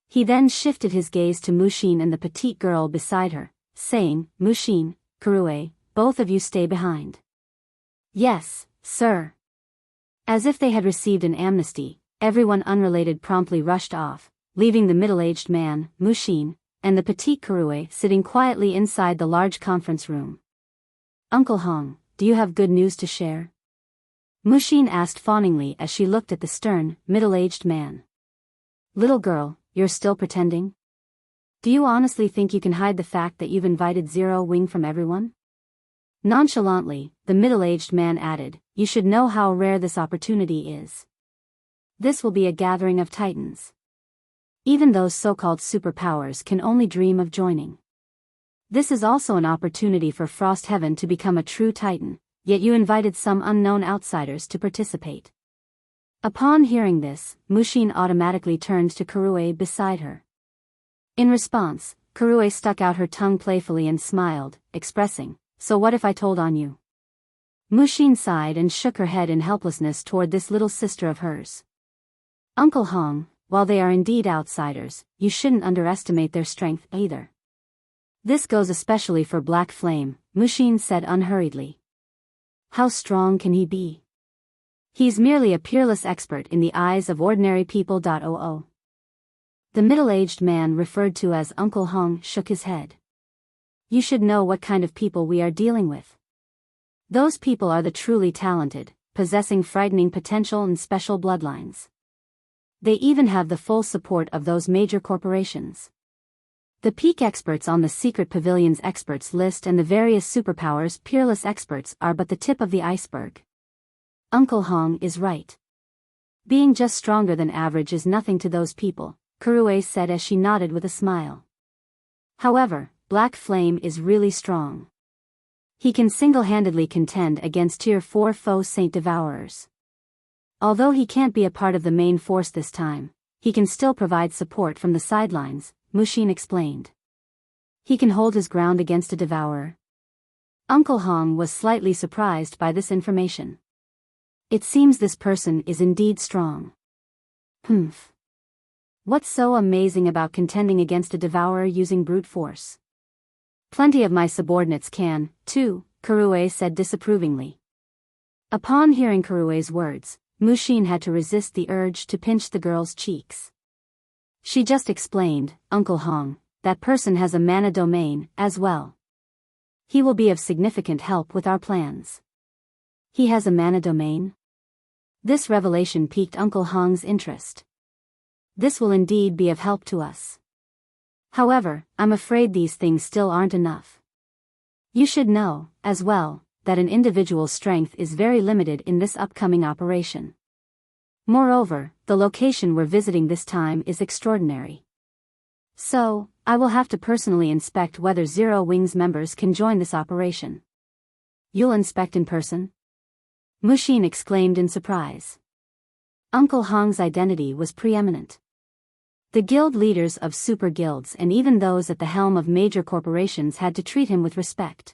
He then shifted his gaze to Mushin and the petite girl beside her, saying, Mushin, Kurue, both of you stay behind. Yes, sir. As if they had received an amnesty, everyone unrelated promptly rushed off, leaving the middle-aged man, Mushin, and the petite Kurue sitting quietly inside the large conference room. Uncle Hong, do you have good news to share? Mushin asked fawningly as she looked at the stern, middle-aged man. Little girl, you're still pretending? Do you honestly think you can hide the fact that you've invited Zero Wing from everyone? Nonchalantly, the middle-aged man added, you should know how rare this opportunity is. This will be a gathering of titans. Even those so-called superpowers can only dream of joining. This is also an opportunity for Frost Heaven to become a true titan, yet you invited some unknown outsiders to participate. Upon hearing this, Mushin automatically turned to Kurue beside her. In response, Kurue stuck out her tongue playfully and smiled, expressing, "So what if I told on you?" Mushin sighed and shook her head in helplessness toward this little sister of hers. "Uncle Hong, while they are indeed outsiders, you shouldn't underestimate their strength either. This goes especially for Black Flame," Mushin said unhurriedly. "How strong can he be? He's merely a peerless expert in the eyes of ordinary people. The middle-aged man referred to as Uncle Hong shook his head. "You should know what kind of people we are dealing with. Those people are the truly talented, possessing frightening potential and special bloodlines. They even have the full support of those major corporations. The peak experts on the secret pavilion's experts list and the various superpowers peerless experts are but the tip of the iceberg. Uncle Hong is right. Being just stronger than average is nothing to those people," Kurue said as she nodded with a smile. "However, Black Flame is really strong. He can single-handedly contend against Tier 4 foe Saint Devourers. Although he can't be a part of the main force this time, he can still provide support from the sidelines," Mushin explained. "He can hold his ground against a devourer?" Uncle Hong was slightly surprised by this information. "It seems this person is indeed strong." "Humph. What's so amazing about contending against a devourer using brute force?" "Plenty of my subordinates can, too," Kurue said disapprovingly. Upon hearing Kurue's words, Mushin had to resist the urge to pinch the girl's cheeks. She just explained, "Uncle Hong, that person has a mana domain, as well. He will be of significant help with our plans." "He has a mana domain?" This revelation piqued Uncle Hong's interest. "This will indeed be of help to us. However, I'm afraid these things still aren't enough. You should know, as well, that an individual's strength is very limited in this upcoming operation. Moreover, the location we're visiting this time is extraordinary. So, I will have to personally inspect whether Zero Wings members can join this operation." "You'll inspect in person?" Mushin exclaimed in surprise. Uncle Hong's identity was preeminent. The guild leaders of super guilds and even those at the helm of major corporations had to treat him with respect.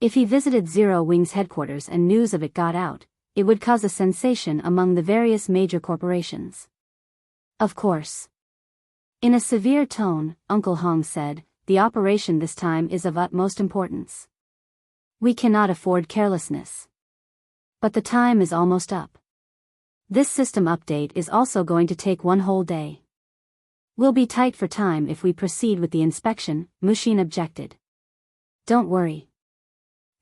If he visited Zero Wings headquarters and news of it got out, it would cause a sensation among the various major corporations. "Of course." In a severe tone, Uncle Hong said, "The operation this time is of utmost importance. We cannot afford carelessness. But the time is almost up. This system update is also going to take one whole day. We'll be tight for time if we proceed with the inspection," Mushin objected. "Don't worry.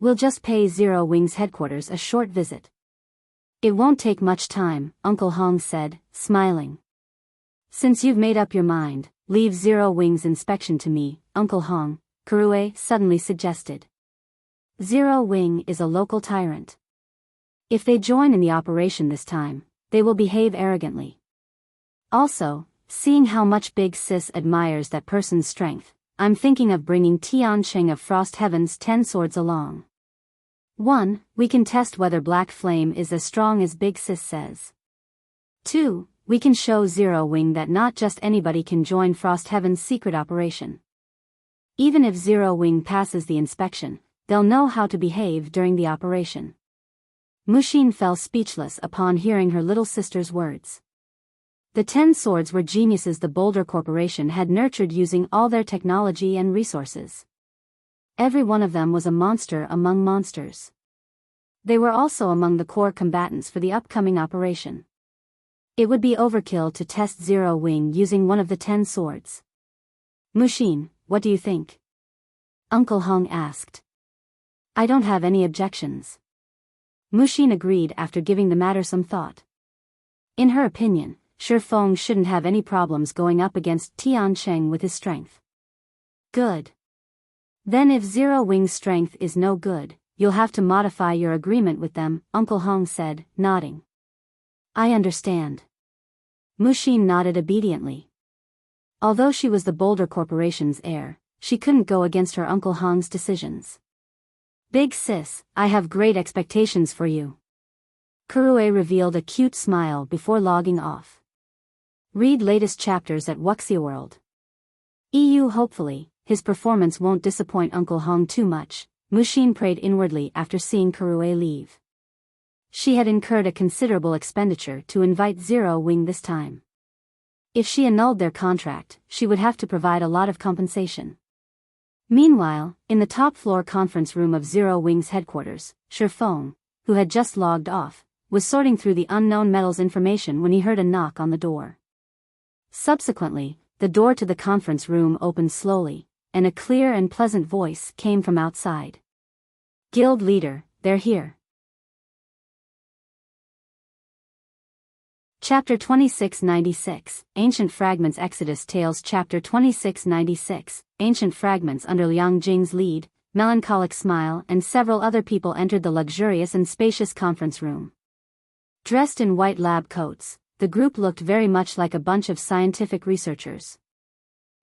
We'll just pay Zero Wings headquarters a short visit. It won't take much time," Uncle Hong said, smiling. "Since you've made up your mind, leave Zero Wings inspection to me, Uncle Hong," Kurue suddenly suggested. "Zero Wing is a local tyrant. If they join in the operation this time, they will behave arrogantly. Also, seeing how much Big Sis admires that person's strength, I'm thinking of bringing Tian Cheng of Frost Heaven's 10 Swords along. 1. We can test whether Black Flame is as strong as Big Sis says. 2. We can show Zero Wing that not just anybody can join Frost Heaven's secret operation. Even if Zero Wing passes the inspection, they'll know how to behave during the operation." Mushin fell speechless upon hearing her little sister's words. The 10 Swords were geniuses the Boulder Corporation had nurtured using all their technology and resources. Every one of them was a monster among monsters. They were also among the core combatants for the upcoming operation. It would be overkill to test Zero Wing using one of the 10 Swords. "Mushin, what do you think?" Uncle Hong asked. "I don't have any objections." Mushin agreed after giving the matter some thought. In her opinion, Shifeng shouldn't have any problems going up against Tian Cheng with his strength. "Good. Then if Zero Wing's strength is no good, you'll have to modify your agreement with them," Uncle Hong said, nodding. "I understand." Mushin nodded obediently. Although she was the Boulder Corporation's heir, she couldn't go against her Uncle Hong's decisions. Big sis, I have great expectations for you. Kurue revealed a cute smile before logging off. Read latest chapters at Wuxia World. EU. Hopefully, his performance won't disappoint Uncle Hong too much, Mushin prayed inwardly after seeing Kurue leave. She had incurred a considerable expenditure to invite Zero Wing this time. If she annulled their contract, she would have to provide a lot of compensation. Meanwhile, in the top-floor conference room of Zero Wing's headquarters, Shifeng, who had just logged off, was sorting through the unknown metals information when he heard a knock on the door. Subsequently, the door to the conference room opened slowly, and a clear and pleasant voice came from outside. Guild leader, they're here. Chapter 2696, Ancient Fragments. Exodus Tales. Chapter 2696, Ancient Fragments. Under Liang Jing's lead, Melancholic Smile and several other people entered the luxurious and spacious conference room. Dressed in white lab coats, the group looked very much like a bunch of scientific researchers.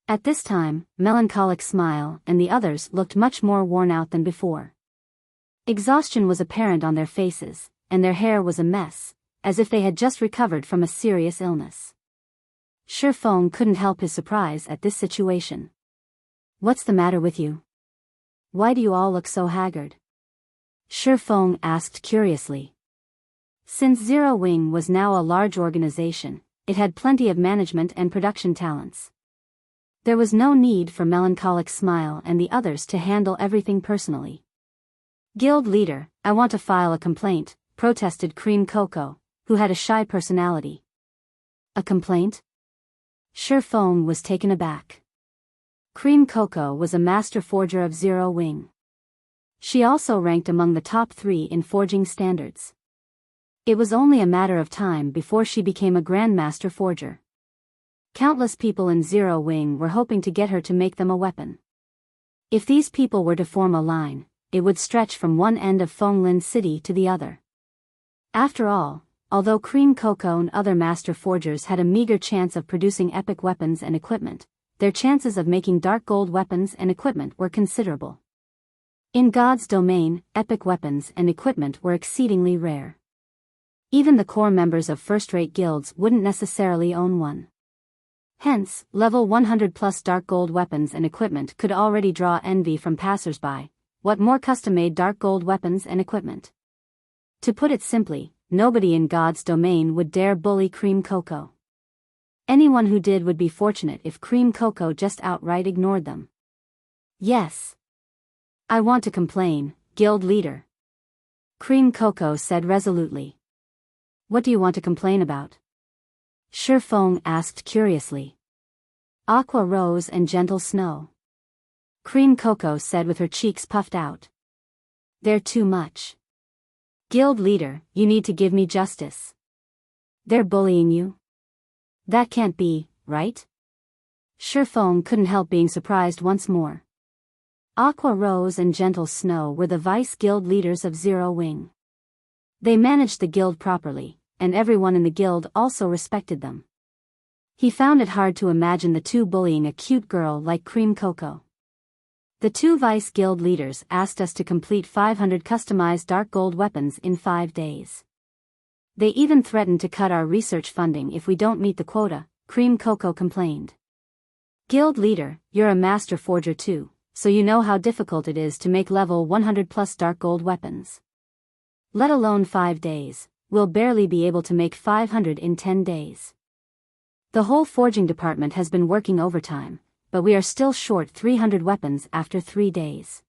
At this time, Melancholic Smile and the others looked much more worn out than before. Exhaustion was apparent on their faces, and their hair was a mess, as if they had just recovered from a serious illness. Shifeng couldn't help his surprise at this situation. What's the matter with you? Why do you all look so haggard? Shifeng asked curiously. Since Zero Wing was now a large organization, it had plenty of management and production talents. There was no need for Melancholic Smile and the others to handle everything personally. Guild leader, I want to file a complaint, protested Cream Cocoa, who had a shy personality. A complaint? Shifeng was taken aback. Cream Cocoa was a master forger of Zero Wing. She also ranked among the top 3 in forging standards. It was only a matter of time before she became a grandmaster forger. Countless people in Zero Wing were hoping to get her to make them a weapon. If these people were to form a line, it would stretch from one end of Fenglin City to the other. After all, although Cream Cocoa and other master forgers had a meager chance of producing epic weapons and equipment, their chances of making dark gold weapons and equipment were considerable. In God's domain, epic weapons and equipment were exceedingly rare. Even the core members of first-rate guilds wouldn't necessarily own one. Hence, level 100 plus dark gold weapons and equipment could already draw envy from passers-by. What more custom-made dark gold weapons and equipment? To put it simply, nobody in God's domain would dare bully Cream Cocoa. Anyone who did would be fortunate if Cream Cocoa just outright ignored them. Yes. I want to complain, guild leader. Cream Cocoa said resolutely. What do you want to complain about? Shifeng asked curiously. Aqua Rose and Gentle Snow. Cream Cocoa said with her cheeks puffed out. They're too much. Guild leader, you need to give me justice. They're bullying you? That can't be, right? Shifeng couldn't help being surprised once more. Aqua Rose and Gentle Snow were the vice guild leaders of Zero Wing. They managed the guild properly, and everyone in the guild also respected them. He found it hard to imagine the two bullying a cute girl like Cream Cocoa. The two vice guild leaders asked us to complete 500 customized dark gold weapons in 5 days. They even threatened to cut our research funding if we don't meet the quota, Cream Cocoa complained. Guild leader, you're a master forger too, so you know how difficult it is to make level 100 plus dark gold weapons. Let alone 5 days, we'll barely be able to make 500 in 10 days. The whole forging department has been working overtime, but we are still short 300 weapons after 3 days.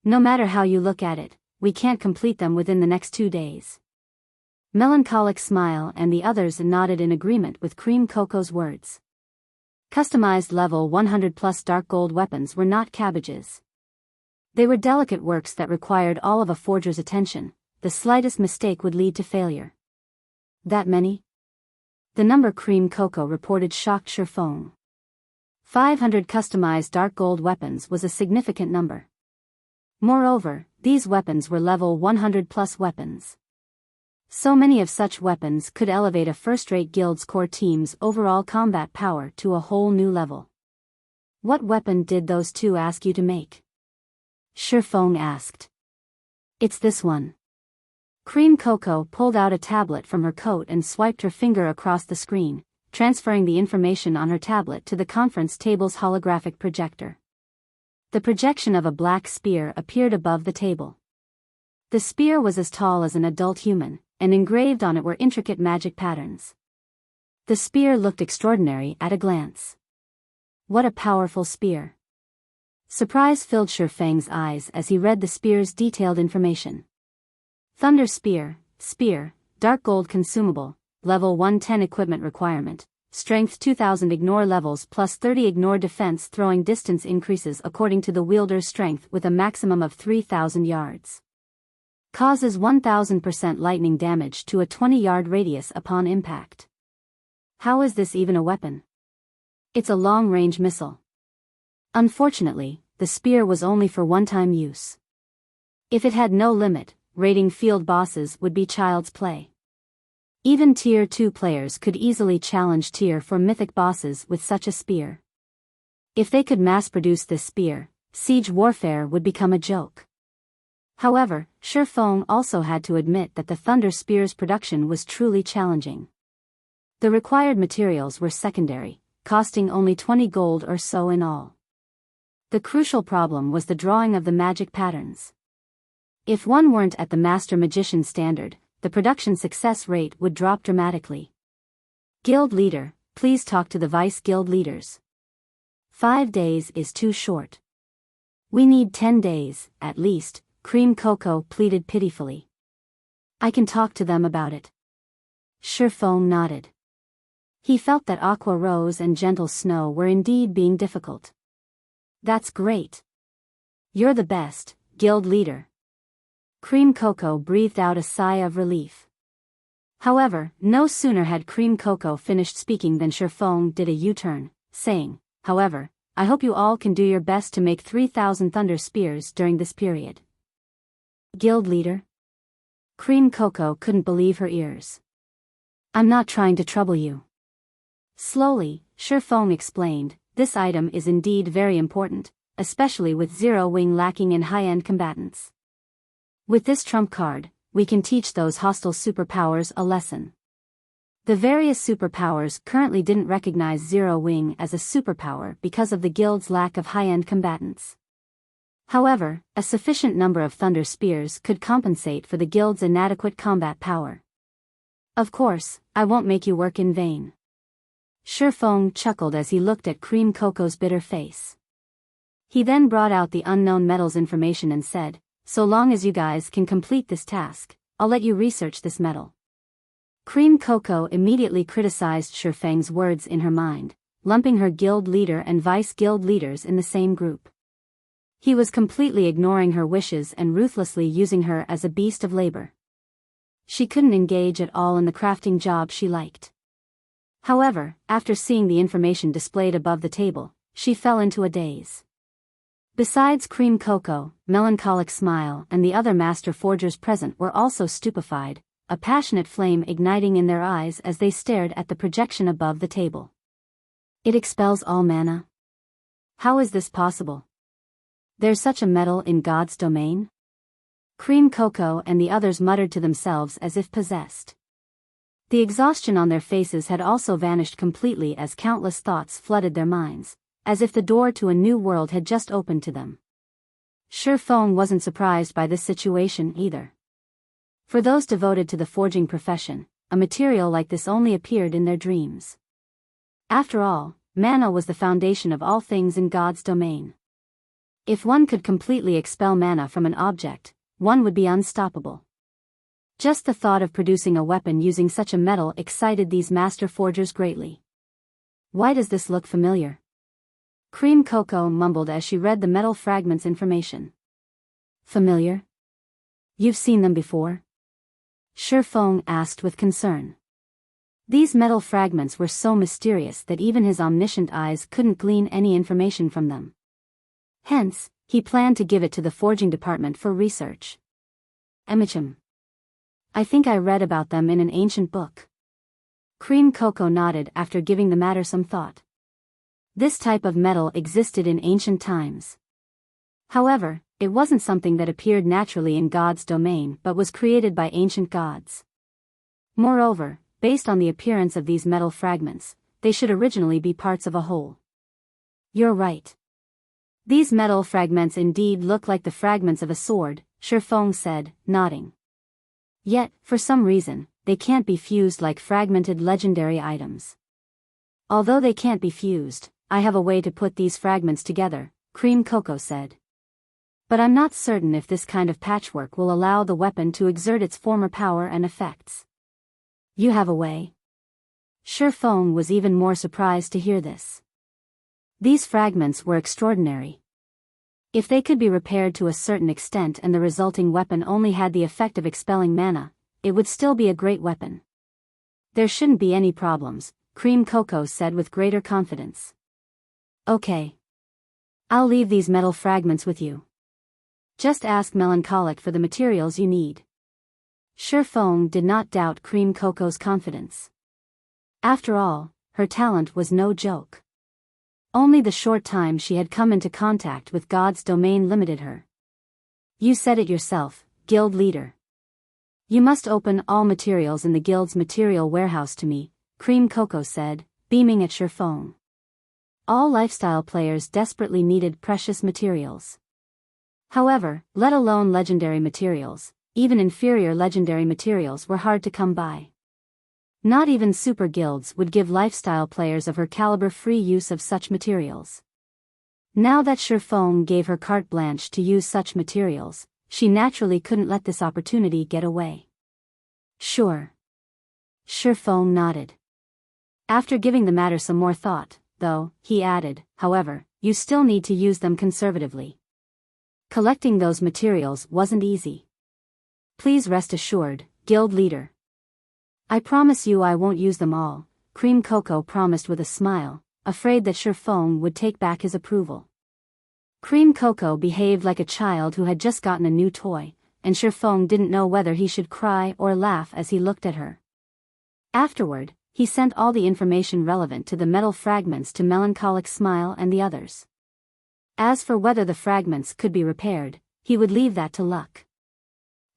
No matter how you look at it, we can't complete them within the next 2 days. Melancholic Smile and the others nodded in agreement with Cream Cocoa's words. Customized level 100 plus dark gold weapons were not cabbages. They were delicate works that required all of a forger's attention. The slightest mistake would lead to failure. That many? The number Cream Cocoa reported shocked Shifeng. 500 customized dark gold weapons was a significant number. Moreover, these weapons were level 100 plus weapons. So many of such weapons could elevate a first-rate guild's core team's overall combat power to a whole new level. What weapon did those two ask you to make? Shifeng asked. It's this one. Cream Cocoa pulled out a tablet from her coat and swiped her finger across the screen, transferring the information on her tablet to the conference table's holographic projector. The projection of a black spear appeared above the table. The spear was as tall as an adult human, and engraved on it were intricate magic patterns. The spear looked extraordinary at a glance. What a powerful spear! Surprise filled Shifeng's eyes as he read the spear's detailed information. Thunder Spear, dark gold consumable, level 110 equipment requirement, strength 2000 ignore levels plus 30 ignore defense throwing distance increases according to the wielder's strength with a maximum of 3000 yards. Causes 1000% lightning damage to a 20-yard radius upon impact. How is this even a weapon? It's a long-range missile. Unfortunately, the spear was only for one-time use. If it had no limit, raiding field bosses would be child's play. Even Tier 2 players could easily challenge Tier 4 mythic bosses with such a spear. If they could mass-produce this spear, siege warfare would become a joke. However, Shifeng also had to admit that the Thunder Spear's production was truly challenging. The required materials were secondary, costing only 20 gold or so in all. The crucial problem was the drawing of the magic patterns. If one weren't at the Master Magician standard, the production success rate would drop dramatically. Guild Leader, please talk to the Vice Guild Leaders. 5 days is too short. We need 10 days, at least, Cream Cocoa pleaded pitifully. I can talk to them about it. Shifeng nodded. He felt that Aqua Rose and Gentle Snow were indeed being difficult. That's great. You're the best, Guild Leader. Cream Cocoa breathed out a sigh of relief. However, no sooner had Cream Cocoa finished speaking than Shifeng did a U-turn, saying, however, I hope you all can do your best to make 3000 Thunder Spears during this period. Guild Leader? Cream Cocoa couldn't believe her ears. I'm not trying to trouble you. Slowly, Shifeng explained, this item is indeed very important, especially with Zero Wing lacking in high-end combatants. With this trump card, we can teach those hostile superpowers a lesson. The various superpowers currently didn't recognize Zero Wing as a superpower because of the guild's lack of high-end combatants. However, a sufficient number of Thunder Spears could compensate for the guild's inadequate combat power. Of course, I won't make you work in vain. Shifeng chuckled as he looked at Cream Cocoa's bitter face. He then brought out the unknown metals information and said, so long as you guys can complete this task, I'll let you research this metal. Cream Cocoa immediately criticized Shifeng's words in her mind, lumping her guild leader and vice guild leaders in the same group. He was completely ignoring her wishes and ruthlessly using her as a beast of labor. She couldn't engage at all in the crafting job she liked. However, after seeing the information displayed above the table, she fell into a daze. Besides Cream Cocoa, Melancholic Smile and the other master forgers present were also stupefied, a passionate flame igniting in their eyes as they stared at the projection above the table. It expels all mana? How is this possible? There's such a metal in God's domain? Cream Cocoa and the others muttered to themselves as if possessed. The exhaustion on their faces had also vanished completely as countless thoughts flooded their minds, as if the door to a new world had just opened to them. Shifeng wasn't surprised by this situation either. For those devoted to the forging profession, a material like this only appeared in their dreams. After all, mana was the foundation of all things in God's domain. If one could completely expel mana from an object, one would be unstoppable. Just the thought of producing a weapon using such a metal excited these master forgers greatly. Why does this look familiar? Cream Cocoa mumbled as she read the metal fragments information. Familiar? You've seen them before? Shifeng asked with concern. These metal fragments were so mysterious that even his omniscient eyes couldn't glean any information from them. Hence, he planned to give it to the forging department for research. Emichim. I think I read about them in an ancient book. Cream Cocoa nodded after giving the matter some thought. This type of metal existed in ancient times. However, it wasn't something that appeared naturally in God's domain but was created by ancient gods. Moreover, based on the appearance of these metal fragments, they should originally be parts of a whole. You're right. These metal fragments indeed look like the fragments of a sword, Shifeng said, nodding. Yet, for some reason, they can't be fused like fragmented legendary items. Although they can't be fused, I have a way to put these fragments together, Cream Cocoa said. But I'm not certain if this kind of patchwork will allow the weapon to exert its former power and effects. You have a way? Shifeng was even more surprised to hear this. These fragments were extraordinary. If they could be repaired to a certain extent and the resulting weapon only had the effect of expelling mana, it would still be a great weapon. There shouldn't be any problems, Cream Cocoa said with greater confidence. Okay. I'll leave these metal fragments with you. Just ask Melancholic for the materials you need. Shifeng did not doubt Cream Cocoa's confidence. After all, her talent was no joke. Only the short time she had come into contact with God's domain limited her. You said it yourself, guild leader. You must open all materials in the guild's material warehouse to me, Cream Cocoa said, beaming at Shifeng. All lifestyle players desperately needed precious materials. However, let alone legendary materials, even inferior legendary materials were hard to come by. Not even super guilds would give lifestyle players of her caliber free use of such materials. Now that Shifeng gave her carte blanche to use such materials, she naturally couldn't let this opportunity get away. Sure. Shifeng nodded. After giving the matter some more thought, though, he added, however, you still need to use them conservatively. Collecting those materials wasn't easy. Please rest assured, guild leader. I promise you I won't use them all, Cream Cocoa promised with a smile, afraid that Shifeng would take back his approval. Cream Cocoa behaved like a child who had just gotten a new toy, and Shifeng didn't know whether he should cry or laugh as he looked at her. Afterward, he sent all the information relevant to the metal fragments to Melancholic Smile and the others. As for whether the fragments could be repaired, he would leave that to luck.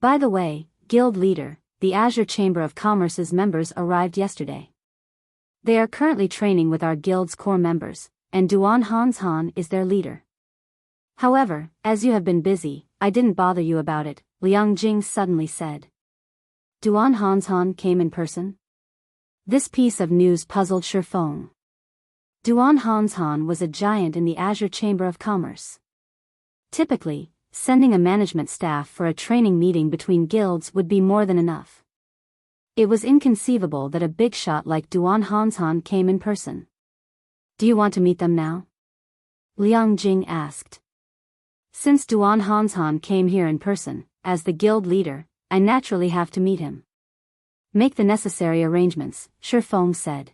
By the way, guild leader, the Azure Chamber of Commerce's members arrived yesterday. They are currently training with our guild's core members, and Duan Hanshan is their leader. However, as you have been busy, I didn't bother you about it, Liang Jing suddenly said. Duan Hanshan came in person? This piece of news puzzled Shifeng. Duan Hanshan was a giant in the Azure Chamber of Commerce. Typically, sending a management staff for a training meeting between guilds would be more than enough. It was inconceivable that a big shot like Duan Hanshan came in person. Do you want to meet them now? Liang Jing asked. Since Duan Hanshan came here in person, as the guild leader, I naturally have to meet him. Make the necessary arrangements, Shifeng said.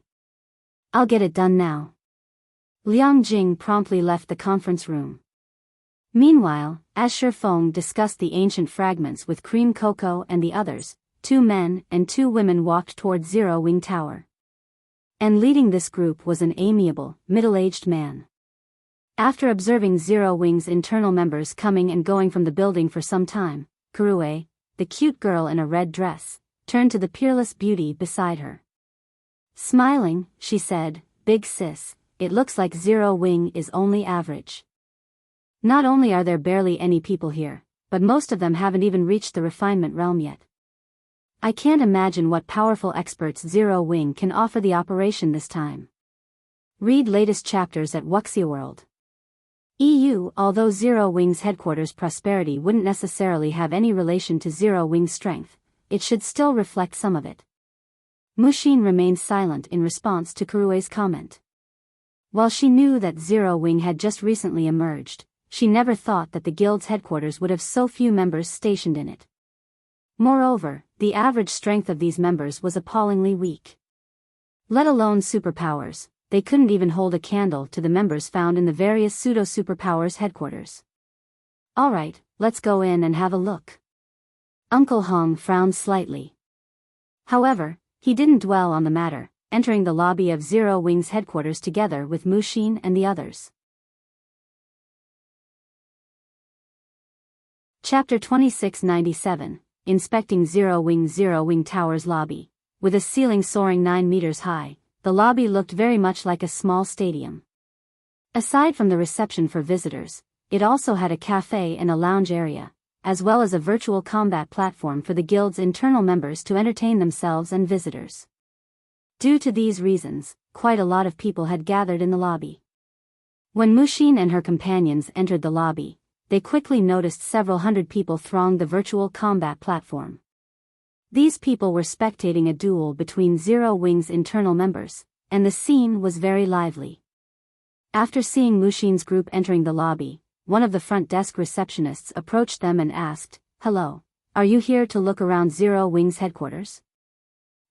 I'll get it done now. Liang Jing promptly left the conference room. Meanwhile, as Shifeng discussed the ancient fragments with Cream Cocoa and the others, 2 men and 2 women walked toward Zero Wing Tower. And leading this group was an amiable, middle-aged man. After observing Zero Wing's internal members coming and going from the building for some time, Kurue, the cute girl in a red dress, turned to the peerless beauty beside her. Smiling, she said, "Big sis, it looks like Zero Wing is only average. Not only are there barely any people here, but most of them haven't even reached the refinement realm yet. I can't imagine what powerful experts Zero Wing can offer the operation this time." Read latest chapters at Wuxia World. EU. Although Zero Wing's headquarters prosperity wouldn't necessarily have any relation to Zero Wing's strength, it should still reflect some of it. Mushin remained silent in response to Kurue's comment. While she knew that Zero Wing had just recently emerged, she never thought that the guild's headquarters would have so few members stationed in it. Moreover, the average strength of these members was appallingly weak. Let alone superpowers, they couldn't even hold a candle to the members found in the various pseudo-superpowers headquarters. Alright, let's go in and have a look. Uncle Hong frowned slightly. However, he didn't dwell on the matter, entering the lobby of Zero Wing's headquarters together with Mushin and the others. Chapter 2697, Inspecting Zero Wing Tower's lobby. With a ceiling soaring 9 meters high, the lobby looked very much like a small stadium. Aside from the reception for visitors, it also had a cafe and a lounge area, as well as a virtual combat platform for the guild's internal members to entertain themselves and visitors. Due to these reasons, quite a lot of people had gathered in the lobby. When Mushin and her companions entered the lobby, they quickly noticed several hundred people thronged the virtual combat platform. These people were spectating a duel between Zero Wing's internal members, and the scene was very lively. After seeing Mushin's group entering the lobby, one of the front desk receptionists approached them and asked, "Hello, are you here to look around Zero Wing's headquarters?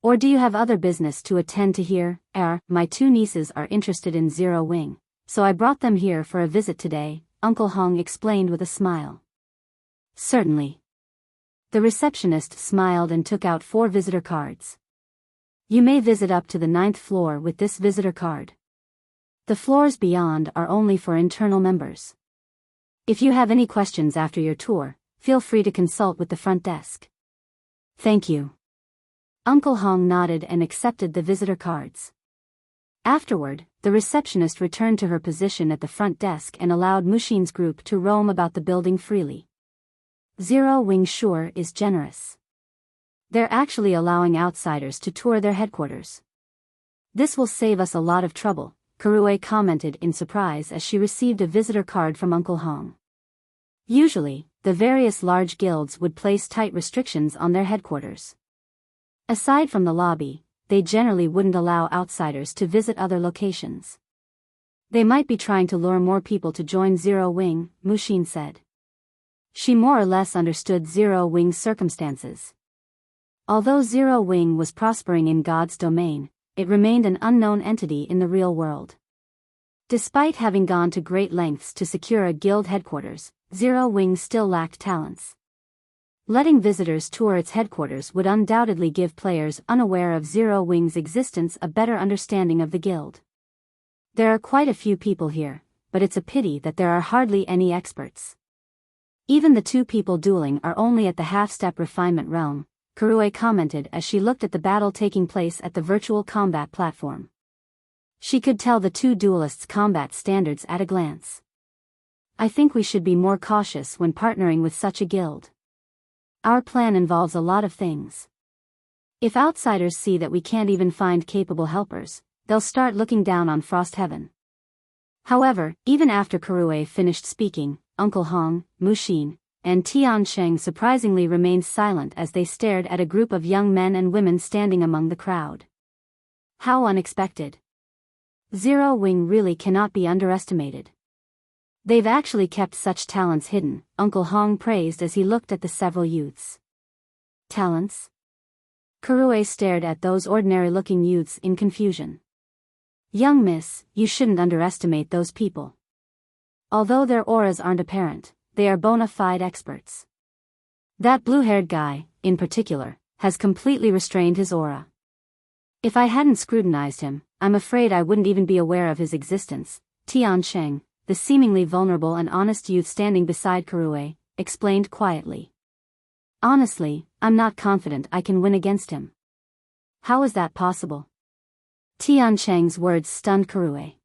Or do you have other business to attend to here?" My 2 nieces are interested in Zero Wing, so I brought them here for a visit today," Uncle Hong explained with a smile. "Certainly." The receptionist smiled and took out 4 visitor cards. "You may visit up to the 9th floor with this visitor card. The floors beyond are only for internal members. If you have any questions after your tour, feel free to consult with the front desk." "Thank you." Uncle Hong nodded and accepted the visitor cards. Afterward, the receptionist returned to her position at the front desk and allowed Mushin's group to roam about the building freely. Zero Wing sure is generous. They're actually allowing outsiders to tour their headquarters. "This will save us a lot of trouble," Kurue commented in surprise as she received a visitor card from Uncle Hong. Usually, the various large guilds would place tight restrictions on their headquarters. Aside from the lobby, they generally wouldn't allow outsiders to visit other locations. "They might be trying to lure more people to join Zero Wing," Mushin said. She more or less understood Zero Wing's circumstances. Although Zero Wing was prospering in God's domain, it remained an unknown entity in the real world. Despite having gone to great lengths to secure a guild headquarters, Zero Wing still lacked talents. Letting visitors tour its headquarters would undoubtedly give players unaware of Zero Wing's existence a better understanding of the guild. "There are quite a few people here, but it's a pity that there are hardly any experts. Even the 2 people dueling are only at the half-step refinement realm," Kurue commented as she looked at the battle taking place at the virtual combat platform. She could tell the 2 duelists' combat standards at a glance. "I think we should be more cautious when partnering with such a guild. Our plan involves a lot of things. If outsiders see that we can't even find capable helpers, they'll start looking down on Frost Heaven." However, even after Kurue finished speaking, Uncle Hong, Mushin, and Tiansheng surprisingly remained silent as they stared at a group of young men and women standing among the crowd. How unexpected. Zero Wing really cannot be underestimated. "They've actually kept such talents hidden," Uncle Hong praised as he looked at the several youths. "Talents?" Kurue stared at those ordinary-looking youths in confusion. "Young miss, you shouldn't underestimate those people. Although their auras aren't apparent, they are bona fide experts. That blue-haired guy, in particular, has completely restrained his aura. If I hadn't scrutinized him, I'm afraid I wouldn't even be aware of his existence," Tiansheng, the seemingly vulnerable and honest youth standing beside Kurue, explained quietly. "Honestly, I'm not confident I can win against him." "How is that possible?" Tiansheng's words stunned Kurue.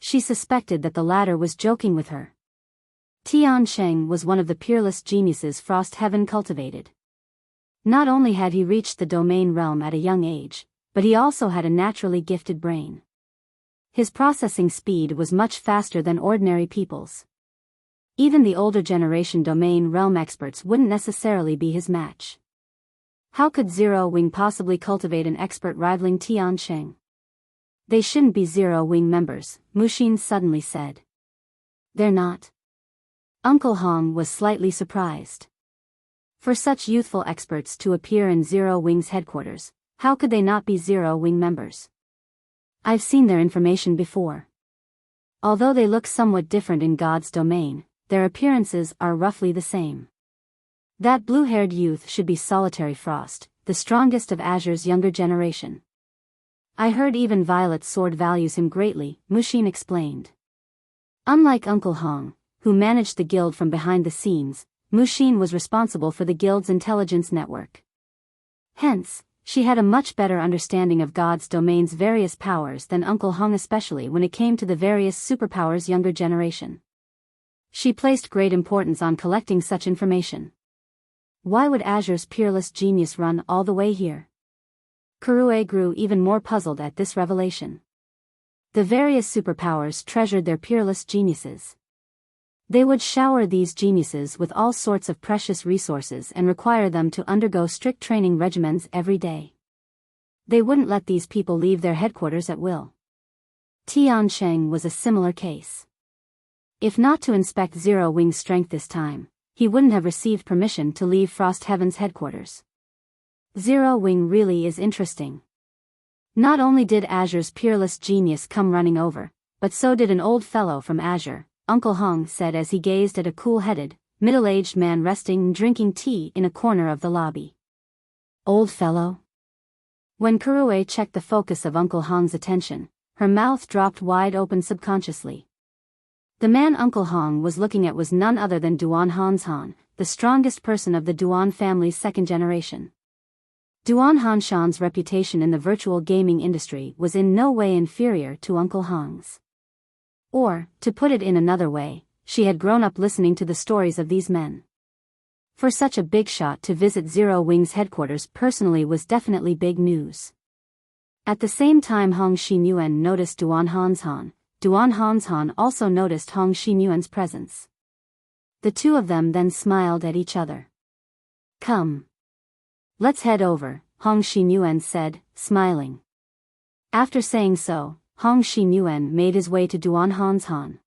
She suspected that the latter was joking with her. Tiansheng was one of the peerless geniuses Frost Heaven cultivated. Not only had he reached the domain realm at a young age, but he also had a naturally gifted brain. His processing speed was much faster than ordinary people's. Even the older generation domain realm experts wouldn't necessarily be his match. How could Zero Wing possibly cultivate an expert rivaling Tiansheng? "They shouldn't be Zero Wing members," Mushin suddenly said. "They're not?" Uncle Hong was slightly surprised. For such youthful experts to appear in Zero Wing's headquarters, how could they not be Zero Wing members? "I've seen their information before. Although they look somewhat different in God's domain, their appearances are roughly the same. That blue-haired youth should be Solitary Frost, the strongest of Azure's younger generation. I heard even Violet's sword values him greatly, Mushin explained. Unlike Uncle Hong, who managed the guild from behind the scenes, Mushin was responsible for the guild's intelligence network. Hence, she had a much better understanding of God's domain's various powers than Uncle Hong, especially when it came to the various superpowers' younger generation. She placed great importance on collecting such information. Why would Azure's peerless genius run all the way here? Kurue grew even more puzzled at this revelation. The various superpowers treasured their peerless geniuses. They would shower these geniuses with all sorts of precious resources and require them to undergo strict training regimens every day. They wouldn't let these people leave their headquarters at will. Tiancheng was a similar case. If not to inspect Zero Wing's strength this time, he wouldn't have received permission to leave Frost Heaven's headquarters. Zero Wing really is interesting. Not only did Azure's peerless genius come running over, but so did an old fellow from Azure, Uncle Hong said as he gazed at a cool-headed, middle-aged man resting and drinking tea in a corner of the lobby. Old fellow? When Kurue checked the focus of Uncle Hong's attention, her mouth dropped wide open subconsciously. The man Uncle Hong was looking at was none other than Duan Hanshan, the strongest person of the Duan family's second generation. Duan Hanshan's reputation in the virtual gaming industry was in no way inferior to Uncle Hong's. Or, to put it in another way, she had grown up listening to the stories of these men. For such a big shot to visit Zero Wing's headquarters personally was definitely big news. At the same time Hong Xinyuan noticed Duan Hanshan, Duan Hanshan also noticed Hong Xinyuan's presence. The two of them then smiled at each other. Come. Let's head over, Hong Xinyuan said, smiling. After saying so, Hong Xinyuan made his way to Duan Hanshan.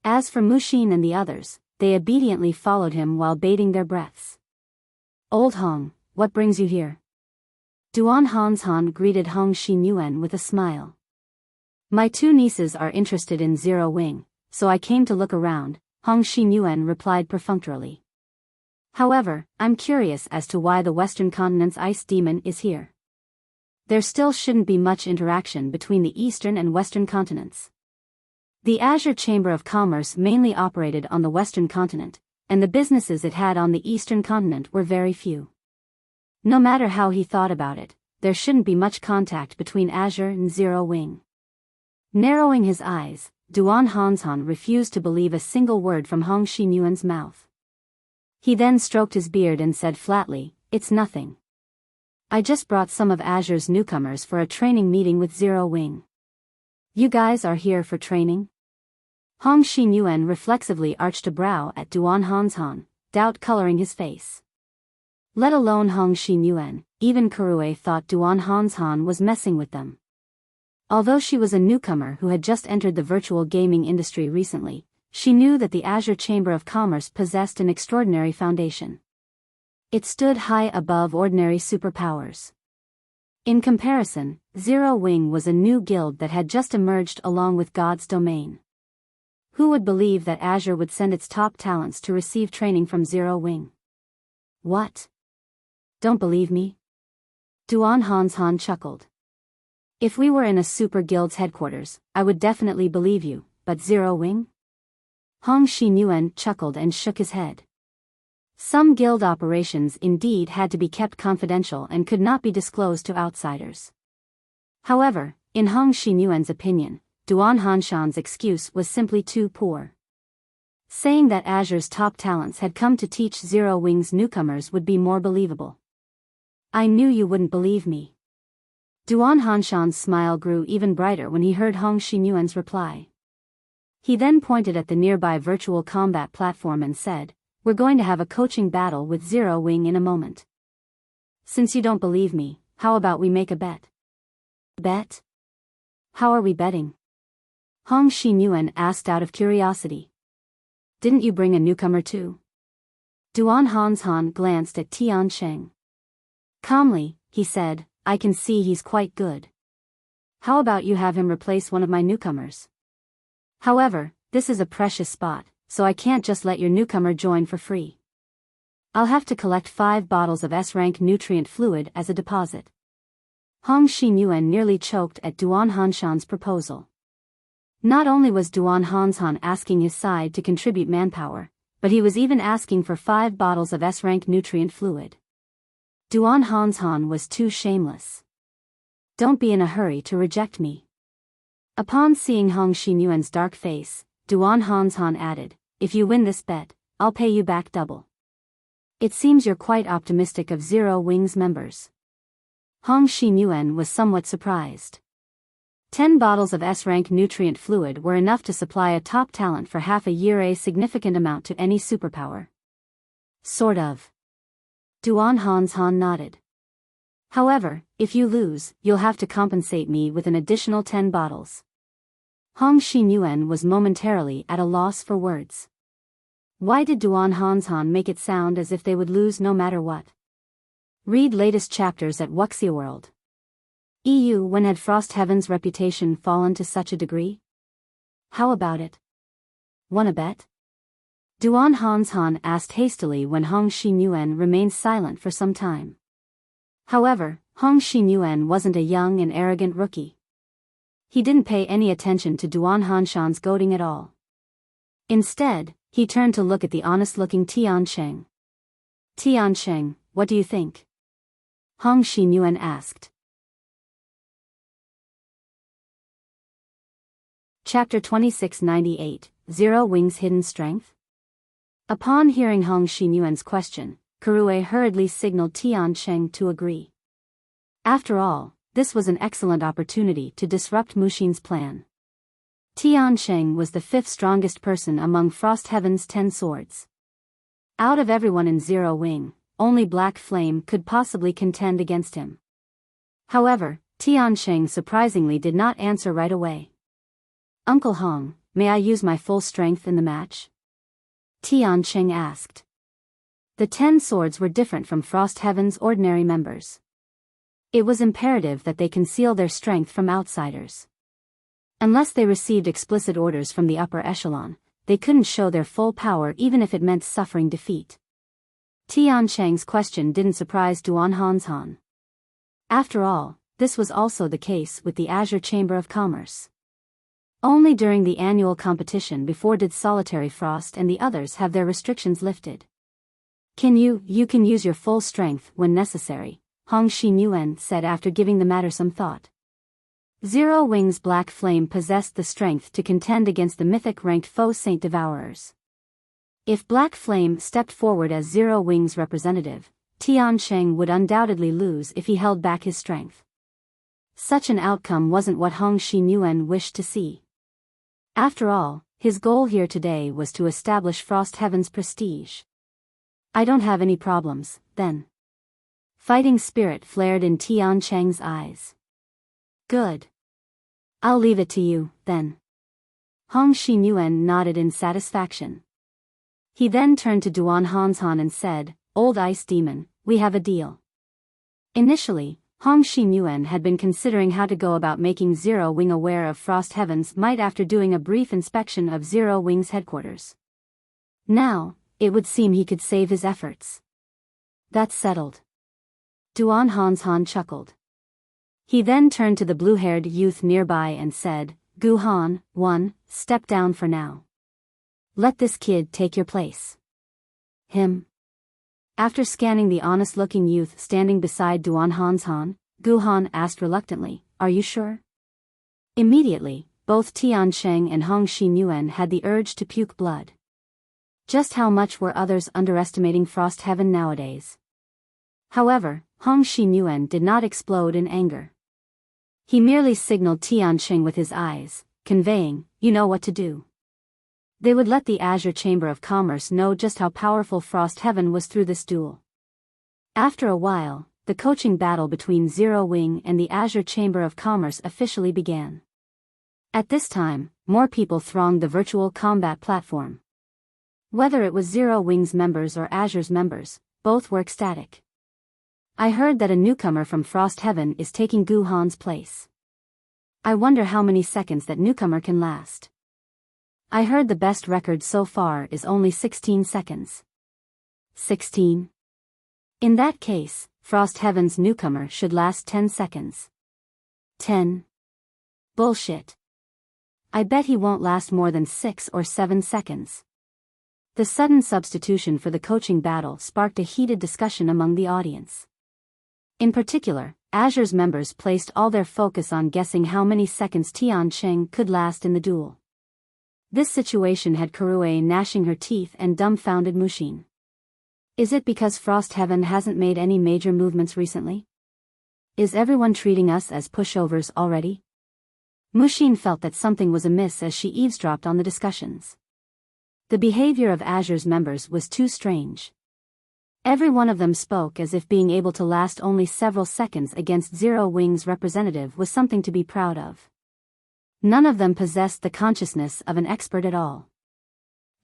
As for Mushin and the others, they obediently followed him while bating their breaths. Old Hong, what brings you here? Duan Hanshan greeted Hong Xinyuan with a smile. My two nieces are interested in Zero Wing, so I came to look around, Hong Xinyuan replied perfunctorily. However, I'm curious as to why the Western Continent's ice demon is here. There still shouldn't be much interaction between the Eastern and Western continents. The Azure Chamber of Commerce mainly operated on the Western continent, and the businesses it had on the Eastern continent were very few. No matter how he thought about it, there shouldn't be much contact between Azure and Zero Wing. Narrowing his eyes, Duan Hanshan refused to believe a single word from Hong Xinyuan's mouth. He then stroked his beard and said flatly, "It's nothing. I just brought some of Azure's newcomers for a training meeting with Zero Wing." You guys are here for training? Hong Xinyuan reflexively arched a brow at Duan Hanshan, doubt coloring his face. Let alone Hong Xinyuan, even Kurue thought Duan Hanshan was messing with them. Although she was a newcomer who had just entered the virtual gaming industry recently, she knew that the Azure Chamber of Commerce possessed an extraordinary foundation. It stood high above ordinary superpowers. In comparison, Zero Wing was a new guild that had just emerged along with God's domain. Who would believe that Azure would send its top talents to receive training from Zero Wing? What? Don't believe me? Duan Hanshan chuckled. If we were in a super guild's headquarters, I would definitely believe you, but Zero Wing? Hong Xinyuan chuckled and shook his head. Some guild operations indeed had to be kept confidential and could not be disclosed to outsiders. However, in Hong Xinyuan's opinion, Duan Hanshan's excuse was simply too poor. Saying that Azure's top talents had come to teach Zero Wing's newcomers would be more believable. I knew you wouldn't believe me. Duan Hanshan's smile grew even brighter when he heard Hong Xinyuan's reply. He then pointed at the nearby virtual combat platform and said, "We're going to have a coaching battle with Zero Wing in a moment. Since you don't believe me, how about we make a bet?" Bet? How are we betting? Hong Xinyuan asked out of curiosity. Didn't you bring a newcomer too? Duan Hanshan glanced at Tiancheng. Calmly, he said, I can see he's quite good. How about you have him replace one of my newcomers? However, this is a precious spot, so I can't just let your newcomer join for free. I'll have to collect 5 bottles of S-rank nutrient fluid as a deposit. Hong Xinyuan nearly choked at Duan Hanshan's proposal. Not only was Duan Hanshan asking his side to contribute manpower, but he was even asking for 5 bottles of S-rank nutrient fluid. Duan Hanshan was too shameless. Don't be in a hurry to reject me. Upon seeing Hong Xinyuan's dark face, Duan Hanshan added, if you win this bet, I'll pay you back double. It seems you're quite optimistic of Zero Wings members. Hong Xinyuan was somewhat surprised. 10 bottles of S-rank nutrient fluid were enough to supply a top talent for half a year, a significant amount to any superpower. Sort of. Duan Hanshan nodded. However, if you lose, you'll have to compensate me with an additional 10 bottles. Hong Xinyuan was momentarily at a loss for words. Why did Duan Hanshan make it sound as if they would lose no matter what? Read latest chapters at Wuxia World. EU. When had Frost Heaven's reputation fallen to such a degree? How about it? Wanna bet? Duan Hanshan asked hastily when Hong Xinyuan remained silent for some time. However, Hong Xinyuan wasn't a young and arrogant rookie. He didn't pay any attention to Duan Hanshan's goading at all. Instead, he turned to look at the honest-looking Tiancheng. Tiancheng, what do you think? Hong Xinyuan asked. Chapter 2698, Zero Wings' Hidden Strength? Upon hearing Hong Xinyuan's question, Kurue hurriedly signaled Tiancheng to agree. After all, this was an excellent opportunity to disrupt Muxin's plan. Tiancheng was the 5th strongest person among Frost Heaven's 10 swords. Out of everyone in Zero Wing, only Black Flame could possibly contend against him. However, Tiancheng surprisingly did not answer right away. Uncle Hong, may I use my full strength in the match? Tiancheng asked. The 10 swords were different from Frost Heaven's ordinary members. It was imperative that they conceal their strength from outsiders. Unless they received explicit orders from the upper echelon, they couldn't show their full power even if it meant suffering defeat. Tiancheng's question didn't surprise Duan Hanshan. After all, this was also the case with the Azure Chamber of Commerce. Only during the annual competition before did Solitary Frost and the others have their restrictions lifted. You can use your full strength when necessary, Hong Xinyuan said after giving the matter some thought. Zero Wings Black Flame possessed the strength to contend against the mythic-ranked foe Saint Devourers. If Black Flame stepped forward as Zero Wings representative, Tiancheng would undoubtedly lose if he held back his strength. Such an outcome wasn't what Hong Xinyuan wished to see. After all, his goal here today was to establish Frost Heaven's prestige. I don't have any problems, then. Fighting spirit flared in Tiancheng's eyes. Good. I'll leave it to you, then. Hong Xinyuan nodded in satisfaction. He then turned to Duan Hanshan and said, Old Ice Demon, we have a deal. Initially, Hong Xinyuan had been considering how to go about making Zero Wing aware of Frost Heaven's might after doing a brief inspection of Zero Wing's headquarters. Now, it would seem he could save his efforts. That's settled. Duan Hanshan chuckled. He then turned to the blue-haired youth nearby and said, Gu Han, 1, step down for now. Let this kid take your place. Him? After scanning the honest-looking youth standing beside Duan Hanshan, Gu Han asked reluctantly, Are you sure? Immediately, both Tiancheng and Hong Xinyuan had the urge to puke blood. Just how much were others underestimating Frost Heaven nowadays? However, Hong Xinyuan did not explode in anger. He merely signaled Tiancheng with his eyes, conveying, You know what to do. They would let the Azure Chamber of Commerce know just how powerful Frost Heaven was through this duel. After a while, the coaching battle between Zero Wing and the Azure Chamber of Commerce officially began. At this time, more people thronged the virtual combat platform. Whether it was Zero Wing's members or Azure's members, both were ecstatic. I heard that a newcomer from Frost Heaven is taking Gu Han's place. I wonder how many seconds that newcomer can last. I heard the best record so far is only 16 seconds. 16? In that case, Frost Heaven's newcomer should last 10 seconds. 10. Bullshit. I bet he won't last more than 6 or 7 seconds. The sudden substitution for the coaching battle sparked a heated discussion among the audience. In particular, Azure's members placed all their focus on guessing how many seconds Tiancheng could last in the duel. This situation had Kurue gnashing her teeth and dumbfounded Mushin. Is it because Frost Heaven hasn't made any major movements recently? Is everyone treating us as pushovers already? Mushin felt that something was amiss as she eavesdropped on the discussions. The behavior of Azure's members was too strange. Every one of them spoke as if being able to last only several seconds against Zero Wing's representative was something to be proud of. None of them possessed the consciousness of an expert at all.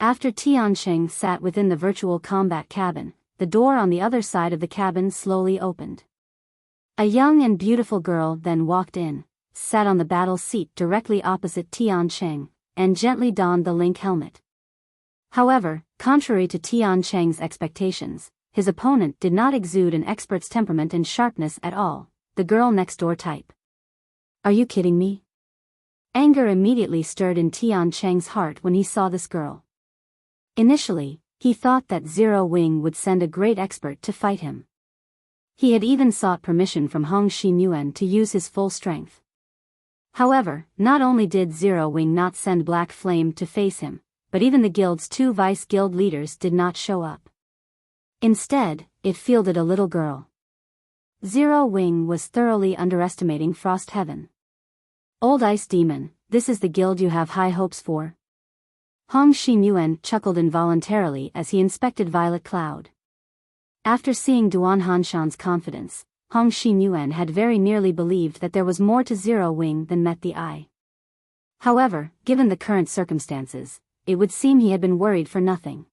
After Tiancheng sat within the virtual combat cabin, the door on the other side of the cabin slowly opened. A young and beautiful girl then walked in, sat on the battle seat directly opposite Tiancheng, and gently donned the Link helmet. However, contrary to Tiancheng's expectations, his opponent did not exude an expert's temperament and sharpness at all, the girl next door type. Are you kidding me? Anger immediately stirred in Tiancheng's heart when he saw this girl. Initially, he thought that Zero Wing would send a great expert to fight him. He had even sought permission from Hong Xinyuan to use his full strength. However, not only did Zero Wing not send Black Flame to face him, but even the guild's 2 vice-guild leaders did not show up. Instead, it fielded a little girl. Zero Wing was thoroughly underestimating Frost Heaven. Old Ice Demon, this is the guild you have high hopes for? Hong Xinyuan chuckled involuntarily as he inspected Violet Cloud. After seeing Duan Hanshan's confidence, Hong Xinyuan had very nearly believed that there was more to Zero Wing than met the eye. However, given the current circumstances, it would seem he had been worried for nothing.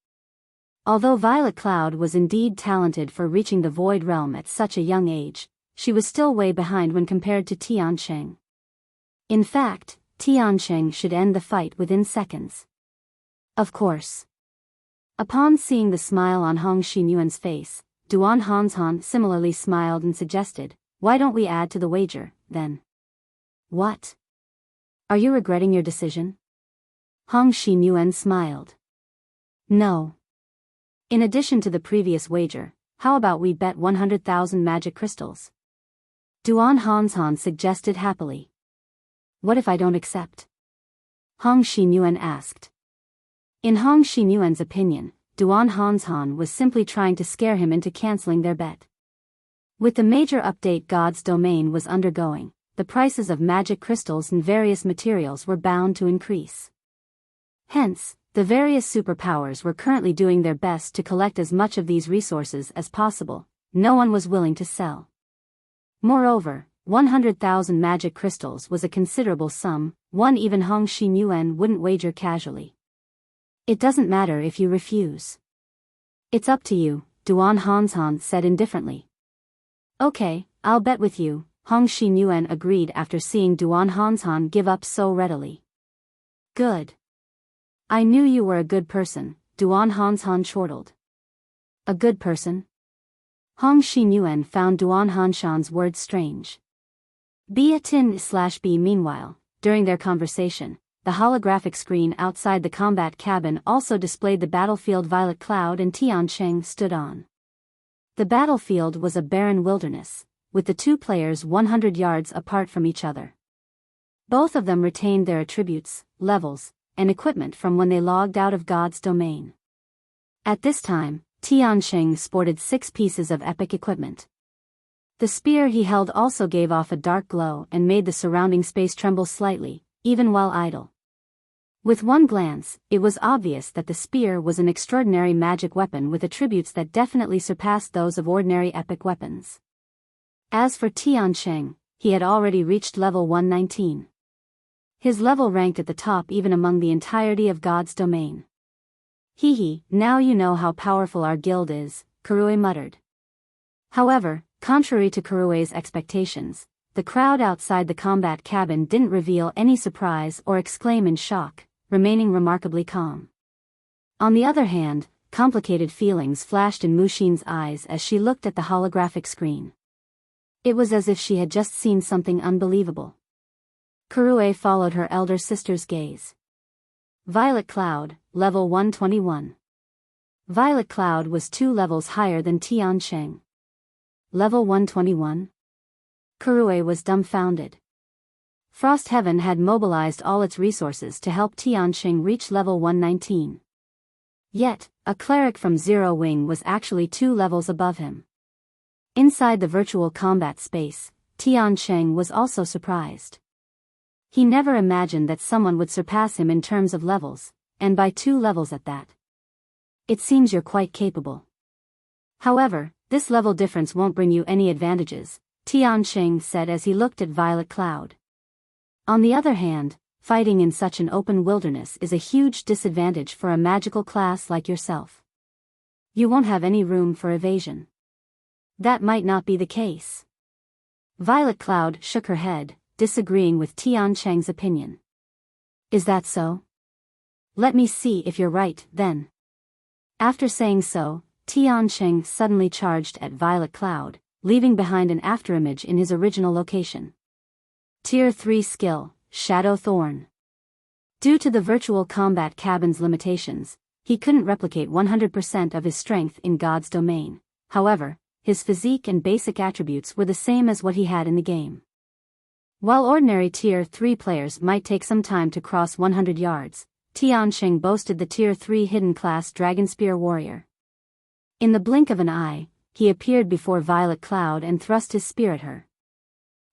Although Violet Cloud was indeed talented for reaching the Void Realm at such a young age, she was still way behind when compared to Tiancheng. In fact, Tiancheng should end the fight within seconds. Of course. Upon seeing the smile on Hong Xinyuan's face, Duan Hanshan similarly smiled and suggested, why don't we add to the wager, then? What? Are you regretting your decision? Hong Xinyuan smiled. No. In addition to the previous wager, how about we bet 100,000 magic crystals? Duan Hanshan suggested happily. What if I don't accept? Hong Xinyuan asked. In Hong Xinyuan's opinion, Duan Hanshan was simply trying to scare him into canceling their bet. With the major update God's domain was undergoing, the prices of magic crystals and various materials were bound to increase. Hence, the various superpowers were currently doing their best to collect as much of these resources as possible. No one was willing to sell. Moreover, 100,000 magic crystals was a considerable sum, one even Hong Xinyuan wouldn't wager casually. It doesn't matter if you refuse. It's up to you, Duan Hanshan said indifferently. Okay, I'll bet with you, Hong Xinyuan agreed after seeing Duan Hanshan give up so readily. Good. I knew you were a good person, Duan Hanshan chortled. A good person? Hong Xinyuan found Duan Hanshan's words strange. B meanwhile, during their conversation, the holographic screen outside the combat cabin also displayed the battlefield Violet Cloud and Tiancheng stood on. The battlefield was a barren wilderness, with the two players 100 yards apart from each other. Both of them retained their attributes, levels, and equipment from when they logged out of God's domain. At this time, Tiancheng sported 6 pieces of epic equipment. The spear he held also gave off a dark glow and made the surrounding space tremble slightly, even while idle. With one glance, it was obvious that the spear was an extraordinary magic weapon with attributes that definitely surpassed those of ordinary epic weapons. As for Tiancheng, he had already reached level 119. His level ranked at the top even among the entirety of God's domain. Hee, now you know how powerful our guild is, Kurue muttered. However, contrary to Kurue's expectations, the crowd outside the combat cabin didn't reveal any surprise or exclaim in shock, remaining remarkably calm. On the other hand, complicated feelings flashed in Muxin's eyes as she looked at the holographic screen. It was as if she had just seen something unbelievable. Kurue followed her elder sister's gaze. Violet Cloud, level 121. Violet Cloud was 2 levels higher than Tiancheng. Level 121? Kurue was dumbfounded. Frost Heaven had mobilized all its resources to help Tiancheng reach level 119. Yet, a cleric from Zero Wing was actually 2 levels above him. Inside the virtual combat space, Tiancheng was also surprised. He never imagined that someone would surpass him in terms of levels, and by 2 levels at that. It seems you're quite capable. However, this level difference won't bring you any advantages, Tiancheng said as he looked at Violet Cloud. On the other hand, fighting in such an open wilderness is a huge disadvantage for a magical class like yourself. You won't have any room for evasion. That might not be the case. Violet Cloud shook her head, disagreeing with Tiancheng's opinion. Is that so? Let me see if you're right, then. After saying so, Tiancheng suddenly charged at Violet Cloud, leaving behind an afterimage in his original location. Tier 3 skill, Shadow Thorn. Due to the virtual combat cabin's limitations, he couldn't replicate 100% of his strength in God's domain. However, his physique and basic attributes were the same as what he had in the game. While ordinary Tier 3 players might take some time to cross 100 yards, Tiancheng boasted the Tier 3 hidden class Dragon Spear Warrior. In the blink of an eye, he appeared before Violet Cloud and thrust his spear at her.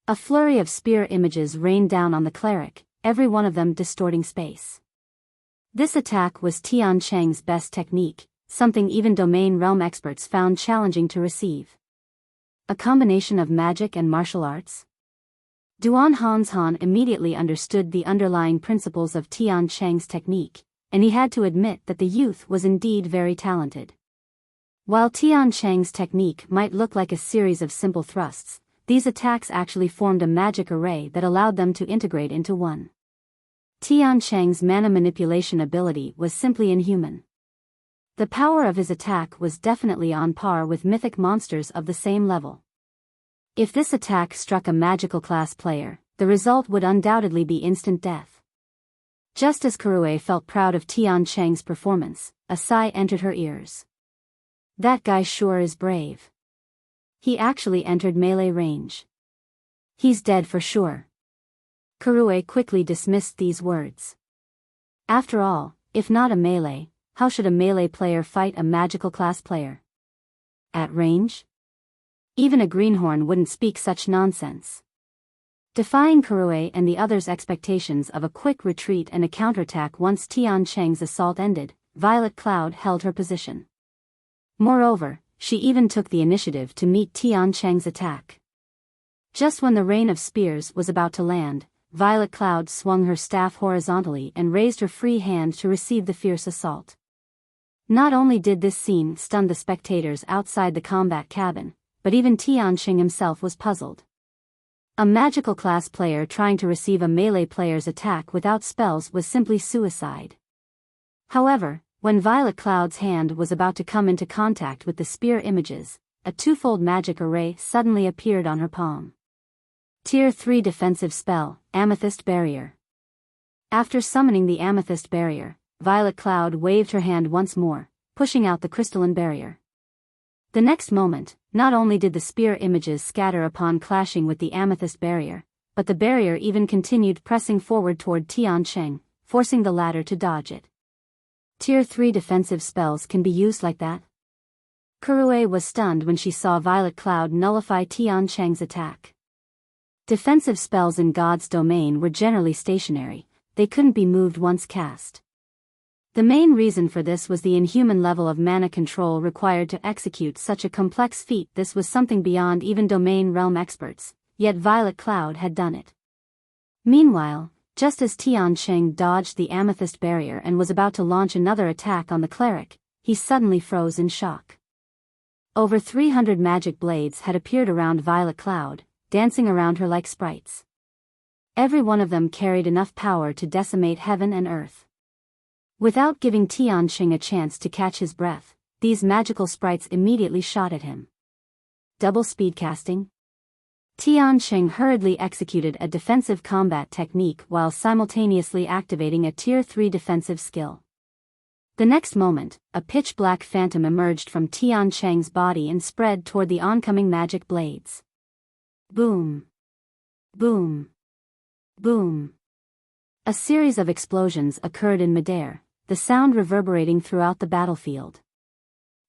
A flurry of spear images rained down on the cleric, every one of them distorting space. This attack was Tiancheng's best technique, something even domain realm experts found challenging to receive. A combination of magic and martial arts? Duan Hanshan immediately understood the underlying principles of Tiancheng's technique, and he had to admit that the youth was indeed very talented. While Tiancheng's technique might look like a series of simple thrusts, these attacks actually formed a magic array that allowed them to integrate into one. Tiancheng's mana manipulation ability was simply inhuman. The power of his attack was definitely on par with mythic monsters of the same level. If this attack struck a magical class player, the result would undoubtedly be instant death. Just as Kurue felt proud of Tiancheng's performance, a sigh entered her ears. That guy sure is brave. He actually entered melee range. He's dead for sure. Kurue quickly dismissed these words. After all, if not a melee, how should a melee player fight a magical class player? At range? Even a greenhorn wouldn't speak such nonsense. Defying Kurue and the others' expectations of a quick retreat and a counterattack once Tiancheng's assault ended, Violet Cloud held her position. Moreover, she even took the initiative to meet Tiancheng's attack. Just when the rain of spears was about to land, Violet Cloud swung her staff horizontally and raised her free hand to receive the fierce assault. Not only did this scene stun the spectators outside the combat cabin, but even Tiancheng himself was puzzled. A magical class player trying to receive a melee player's attack without spells was simply suicide. However, when Violet Cloud's hand was about to come into contact with the spear images, a twofold magic array suddenly appeared on her palm. Tier 3 defensive spell, Amethyst Barrier. After summoning the Amethyst Barrier, Violet Cloud waved her hand once more, pushing out the crystalline barrier. The next moment, not only did the spear images scatter upon clashing with the Amethyst Barrier, but the barrier even continued pressing forward toward Tiancheng, forcing the latter to dodge it. Tier 3 defensive spells can be used like that? Kurue was stunned when she saw Violet Cloud nullify Tiancheng's attack. Defensive spells in God's domain were generally stationary, they couldn't be moved once cast. The main reason for this was the inhuman level of mana control required to execute such a complex feat. This was something beyond even domain realm experts, yet Violet Cloud had done it. Meanwhile, just as Tiancheng dodged the Amethyst Barrier and was about to launch another attack on the cleric, he suddenly froze in shock. Over 300 magic blades had appeared around Violet Cloud, dancing around her like sprites. Every one of them carried enough power to decimate heaven and earth. Without giving Tianqing a chance to catch his breath, these magical sprites immediately shot at him. Double speed casting? Tianqing hurriedly executed a defensive combat technique while simultaneously activating a Tier 3 defensive skill. The next moment, a pitch-black phantom emerged from Tianqing's body and spread toward the oncoming magic blades. Boom! Boom! Boom! A series of explosions occurred in midair, the sound reverberating throughout the battlefield.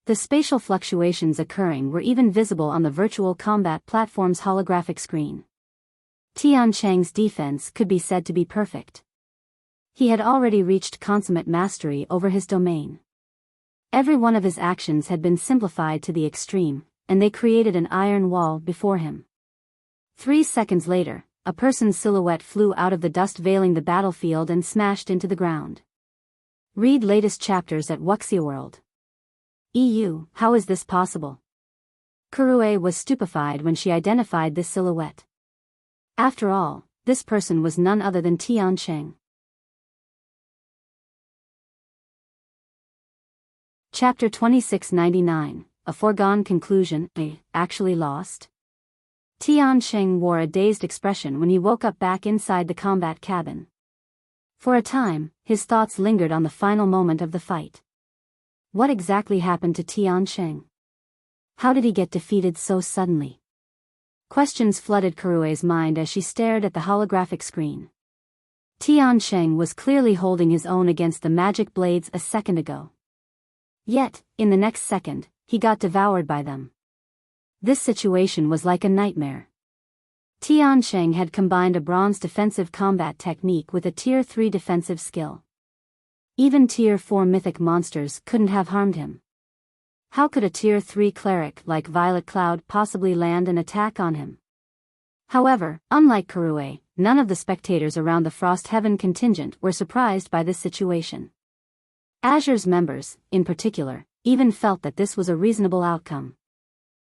The spatial fluctuations occurring were even visible on the virtual combat platform's holographic screen. Tianqing's defense could be said to be perfect. He had already reached consummate mastery over his domain. Every one of his actions had been simplified to the extreme, and they created an iron wall before him. 3 seconds later, a person's silhouette flew out of the dust veiling the battlefield and smashed into the ground. Read latest chapters at Wuxia World. EU, how is this possible? Kurue was stupefied when she identified this silhouette. After all, this person was none other than Tianqing. Chapter 2699, A Foregone Conclusion, Actually Lost? Tianqing wore a dazed expression when he woke up back inside the combat cabin. For a time, his thoughts lingered on the final moment of the fight. What exactly happened to Tianqing? How did he get defeated so suddenly? Questions flooded Kurue's mind as she stared at the holographic screen. Tianqing was clearly holding his own against the magic blades a second ago. Yet, in the next second, he got devoured by them. This situation was like a nightmare. Tianqing had combined a bronze defensive combat technique with a Tier 3 defensive skill. Even Tier 4 mythic monsters couldn't have harmed him. How could a Tier 3 cleric like Violet Cloud possibly land an attack on him? However, unlike Kurue, none of the spectators around the Frost Heaven contingent were surprised by this situation. Azure's members, in particular, even felt that this was a reasonable outcome.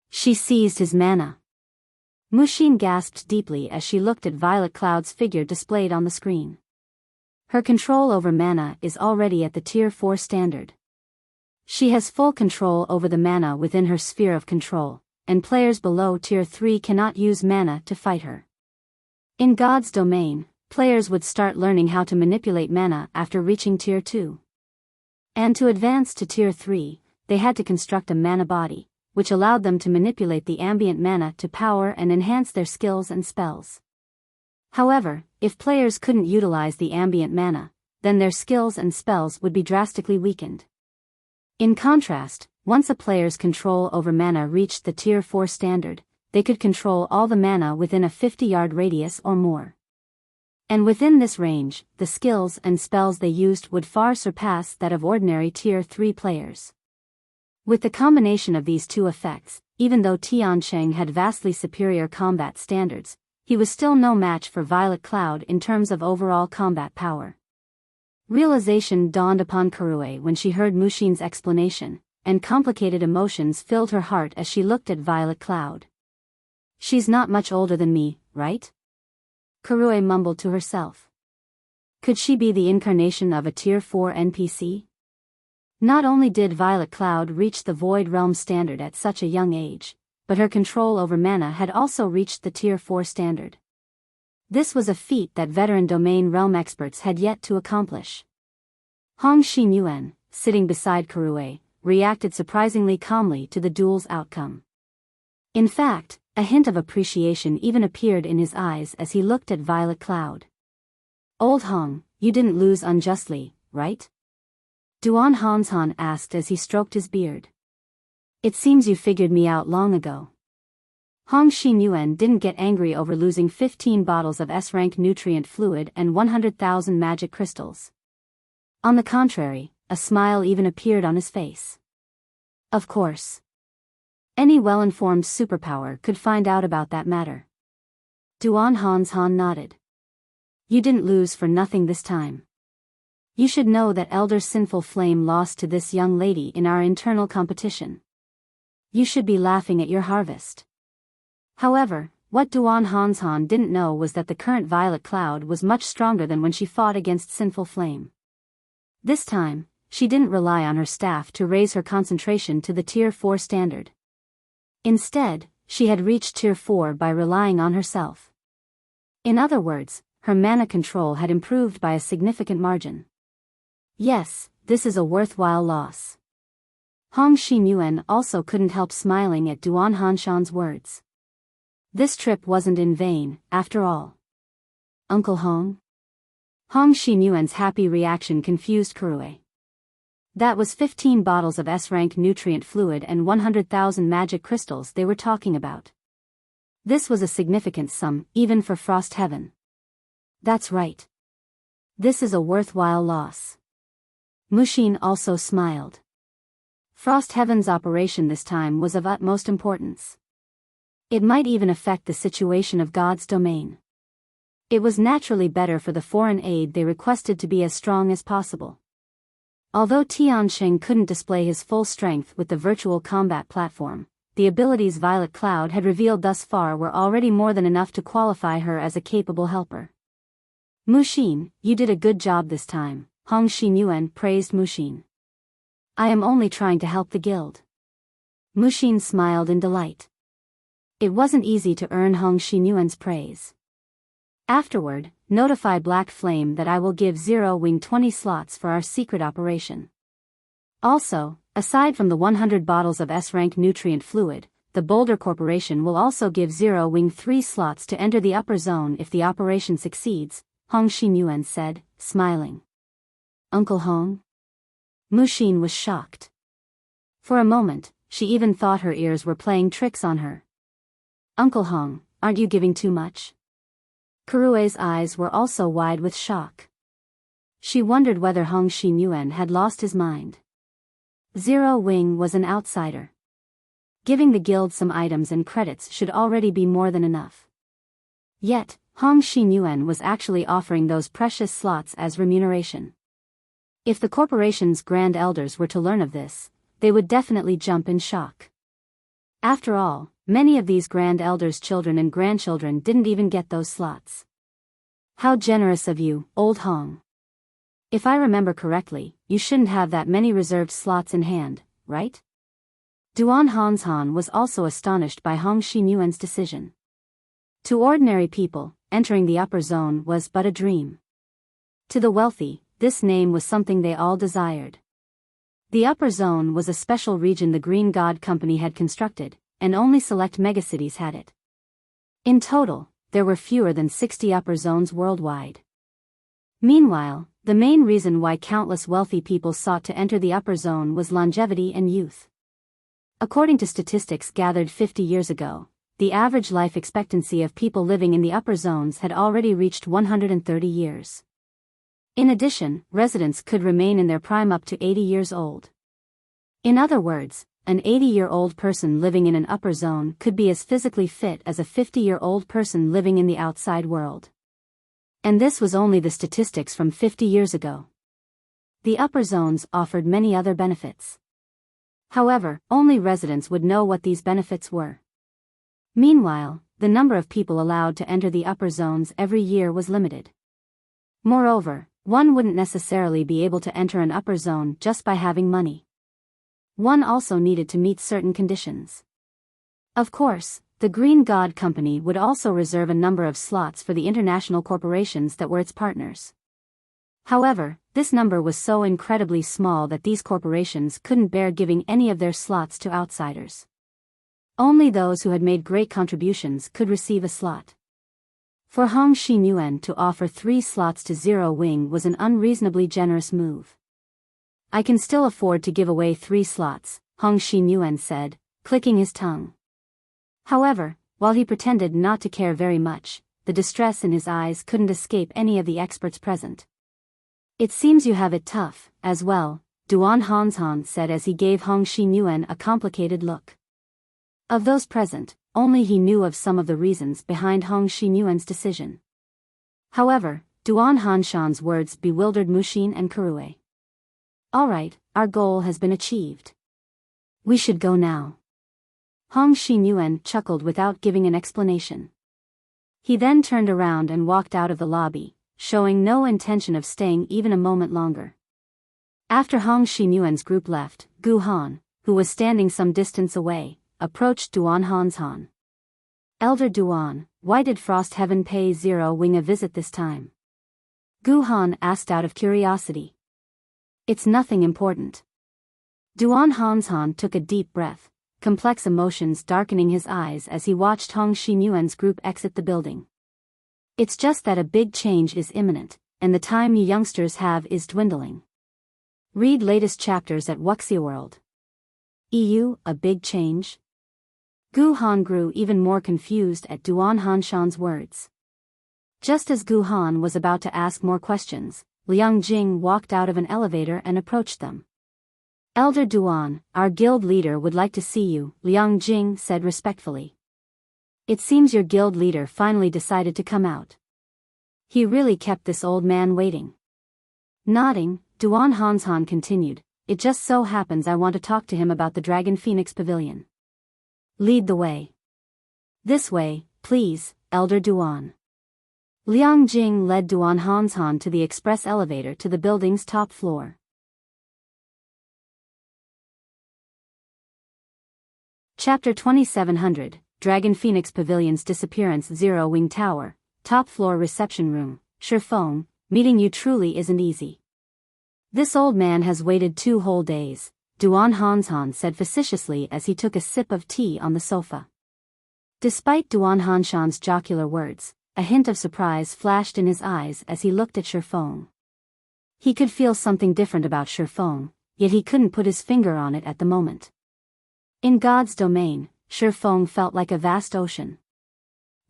She seized his mana. Mushin gasped deeply as she looked at Violet Cloud's figure displayed on the screen. Her control over mana is already at the Tier 4 standard. She has full control over the mana within her sphere of control, and players below Tier 3 cannot use mana to fight her. In God's domain, players would start learning how to manipulate mana after reaching Tier 2. And to advance to Tier 3, they had to construct a mana body, which allowed them to manipulate the ambient mana to power and enhance their skills and spells. However, if players couldn't utilize the ambient mana, then their skills and spells would be drastically weakened. In contrast, once a player's control over mana reached the Tier 4 standard, they could control all the mana within a 50-yard radius or more. And within this range, the skills and spells they used would far surpass that of ordinary Tier 3 players. With the combination of these two effects, even though Tianqing had vastly superior combat standards, he was still no match for Violet Cloud in terms of overall combat power. Realization dawned upon Kurue when she heard Mushin's explanation, and complicated emotions filled her heart as she looked at Violet Cloud. She's not much older than me, right? Kurue mumbled to herself. Could she be the incarnation of a Tier 4 NPC? Not only did Violet Cloud reach the Void Realm standard at such a young age, but her control over mana had also reached the Tier 4 standard. This was a feat that veteran domain realm experts had yet to accomplish. Hong Xinyuan, sitting beside Kurue, reacted surprisingly calmly to the duel's outcome. In fact, a hint of appreciation even appeared in his eyes as he looked at Violet Cloud. Old Hong, you didn't lose unjustly, right? Duan Hanshan asked as he stroked his beard. It seems you figured me out long ago. Hong Xinyuan didn't get angry over losing 15 bottles of S-rank nutrient fluid and 100,000 magic crystals. On the contrary, a smile even appeared on his face. Of course. Any well-informed superpower could find out about that matter. Duan Hanshan nodded. You didn't lose for nothing this time. You should know that Elder Sinful Flame lost to this young lady in our internal competition. You should be laughing at your harvest. However, what Duan Hanshan didn't know was that the current Violet Cloud was much stronger than when she fought against Sinful Flame. This time, she didn't rely on her staff to raise her concentration to the Tier 4 standard. Instead, she had reached Tier 4 by relying on herself. In other words, her mana control had improved by a significant margin. Yes, this is a worthwhile loss. Hong Xinyuan also couldn't help smiling at Duan Hanshan's words. This trip wasn't in vain, after all. Uncle Hong? Hong Xinyuan's happy reaction confused Kurue. That was 15 bottles of S-rank nutrient fluid and 100,000 magic crystals they were talking about. This was a significant sum, even for Frost Heaven. That's right. This is a worthwhile loss. Mushin also smiled. Frost Heaven's operation this time was of utmost importance. It might even affect the situation of God's domain. It was naturally better for the foreign aid they requested to be as strong as possible. Although Tianxing couldn't display his full strength with the virtual combat platform, the abilities Violet Cloud had revealed thus far were already more than enough to qualify her as a capable helper. Mushin, you did a good job this time, Hong Xinyuan praised Mushin. I am only trying to help the guild. Mushin smiled in delight. It wasn't easy to earn Hong Xinyuan's praise. Afterward, notify Black Flame that I will give Zero Wing 20 slots for our secret operation. Also, aside from the 100 bottles of S-rank nutrient fluid, the Boulder Corporation will also give Zero Wing 3 slots to enter the upper zone if the operation succeeds, Hong Xinyuan said, smiling. Uncle Hong? Mushin was shocked. For a moment, she even thought her ears were playing tricks on her. Uncle Hong, aren't you giving too much? Kurue's eyes were also wide with shock. She wondered whether Hong Xinyuan had lost his mind. Zero Wing was an outsider. Giving the guild some items and credits should already be more than enough. Yet, Hong Xinyuan was actually offering those precious slots as remuneration. If the corporation's grand elders were to learn of this, they would definitely jump in shock. After all, many of these grand elders' children and grandchildren didn't even get those slots. How generous of you, old Hong. If I remember correctly, you shouldn't have that many reserved slots in hand, right? Duan Hanshan was also astonished by Hong Xinyuan's decision. To ordinary people, entering the upper zone was but a dream. To the wealthy, this name was something they all desired. The upper zone was a special region the Green God Company had constructed, and only select megacities had it. In total, there were fewer than 60 upper zones worldwide. Meanwhile, the main reason why countless wealthy people sought to enter the upper zone was longevity and youth. According to statistics gathered 50 years ago, the average life expectancy of people living in the upper zones had already reached 130 years. In addition, residents could remain in their prime up to 80 years old. In other words, an 80-year-old person living in an upper zone could be as physically fit as a 50-year-old person living in the outside world. And this was only the statistics from 50 years ago. The upper zones offered many other benefits. However, only residents would know what these benefits were. Meanwhile, the number of people allowed to enter the upper zones every year was limited. Moreover, one wouldn't necessarily be able to enter an upper zone just by having money. One also needed to meet certain conditions. Of course, the Green God Company would also reserve a number of slots for the international corporations that were its partners. However, this number was so incredibly small that these corporations couldn't bear giving any of their slots to outsiders. Only those who had made great contributions could receive a slot. For Hong Xinyuan to offer 3 slots to Zero Wing was an unreasonably generous move. I can still afford to give away 3 slots, Hong Xinyuan said, clicking his tongue. However, while he pretended not to care very much, the distress in his eyes couldn't escape any of the experts present. It seems you have it tough, as well, Duan Hanshan said as he gave Hong Xinyuan a complicated look. Of those present, only he knew of some of the reasons behind Hong Xinyuan's decision. However, Duan Hanshan's words bewildered Mushin and Kurue. Alright, our goal has been achieved. We should go now. Hong Xinyuan chuckled without giving an explanation. He then turned around and walked out of the lobby, showing no intention of staying even a moment longer. After Hong Xinyuan's group left, Gu Han, who was standing some distance away, approached Duan Han's Han. Elder Duan, why did Frost Heaven pay Zero Wing a visit this time? Gu Han asked out of curiosity. It's nothing important. Duan Han's Han took a deep breath, complex emotions darkening his eyes as he watched Hong Xinyuan's group exit the building. It's just that a big change is imminent, and the time you youngsters have is dwindling. Read latest chapters at Wuxia World. A big change? Gu Han grew even more confused at Duan Hanshan's words. Just as Gu Han was about to ask more questions, Liang Jing walked out of an elevator and approached them. Elder Duan, our guild leader would like to see you, Liang Jing said respectfully. It seems your guild leader finally decided to come out. He really kept this old man waiting. Nodding, Duan Hanshan continued, it just so happens I want to talk to him about the Dragon Phoenix Pavilion. Lead the way. This way, please, Elder Duan. Liang Jing led Duan Hanshan to the express elevator to the building's top floor. Chapter 2700, Dragon Phoenix Pavilion's Disappearance. Zero Wing Tower, top floor reception room. Shifeng, meeting you truly isn't easy. This old man has waited 2 whole days, Duan Hanshan said facetiously as he took a sip of tea on the sofa. Despite Duan Hanshan's jocular words, a hint of surprise flashed in his eyes as he looked at Shifeng. He could feel something different about Shifeng, yet he couldn't put his finger on it at the moment. In God's domain, Shifeng felt like a vast ocean.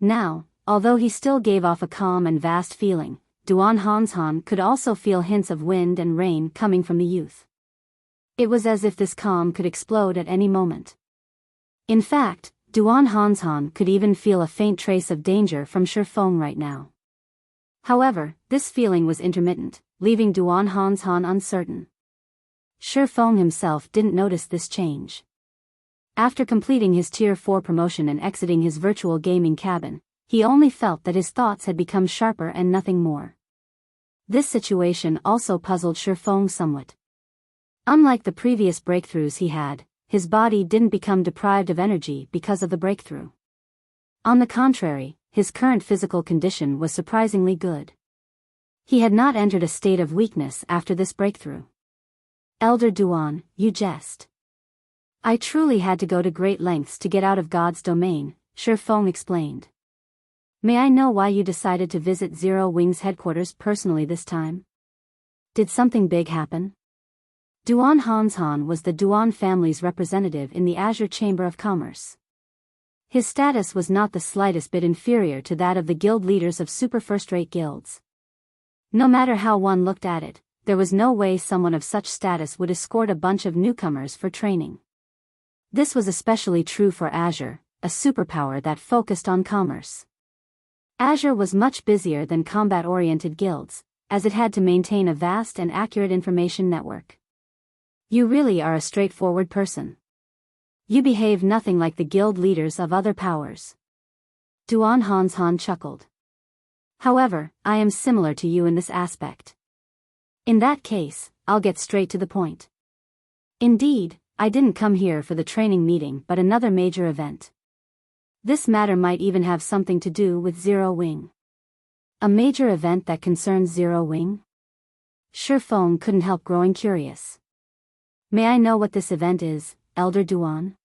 Now, although he still gave off a calm and vast feeling, Duan Hanshan could also feel hints of wind and rain coming from the youth. It was as if this calm could explode at any moment. In fact, Duan Hanshan could even feel a faint trace of danger from Shifeng right now. However, this feeling was intermittent, leaving Duan Hanshan uncertain. Shifeng himself didn't notice this change. After completing his Tier 4 promotion and exiting his virtual gaming cabin, he only felt that his thoughts had become sharper and nothing more. This situation also puzzled Shifeng somewhat. Unlike the previous breakthroughs he had, his body didn't become deprived of energy because of the breakthrough. On the contrary, his current physical condition was surprisingly good. He had not entered a state of weakness after this breakthrough. Elder Duan, you jest. I truly had to go to great lengths to get out of God's domain, Shifeng explained. May I know why you decided to visit Zero Wing's headquarters personally this time? Did something big happen? Duan Hanshan was the Duan family's representative in the Azure Chamber of Commerce. His status was not the slightest bit inferior to that of the guild leaders of super first-rate guilds. No matter how one looked at it, there was no way someone of such status would escort a bunch of newcomers for training. This was especially true for Azure, a superpower that focused on commerce. Azure was much busier than combat-oriented guilds, as it had to maintain a vast and accurate information network. You really are a straightforward person. You behave nothing like the guild leaders of other powers. Duan Hanshan chuckled. However, I am similar to you in this aspect. In that case, I'll get straight to the point. Indeed, I didn't come here for the training meeting but another major event. This matter might even have something to do with Zero Wing. A major event that concerns Zero Wing? Shifeng couldn't help growing curious. May I know what this event is, Elder Duan?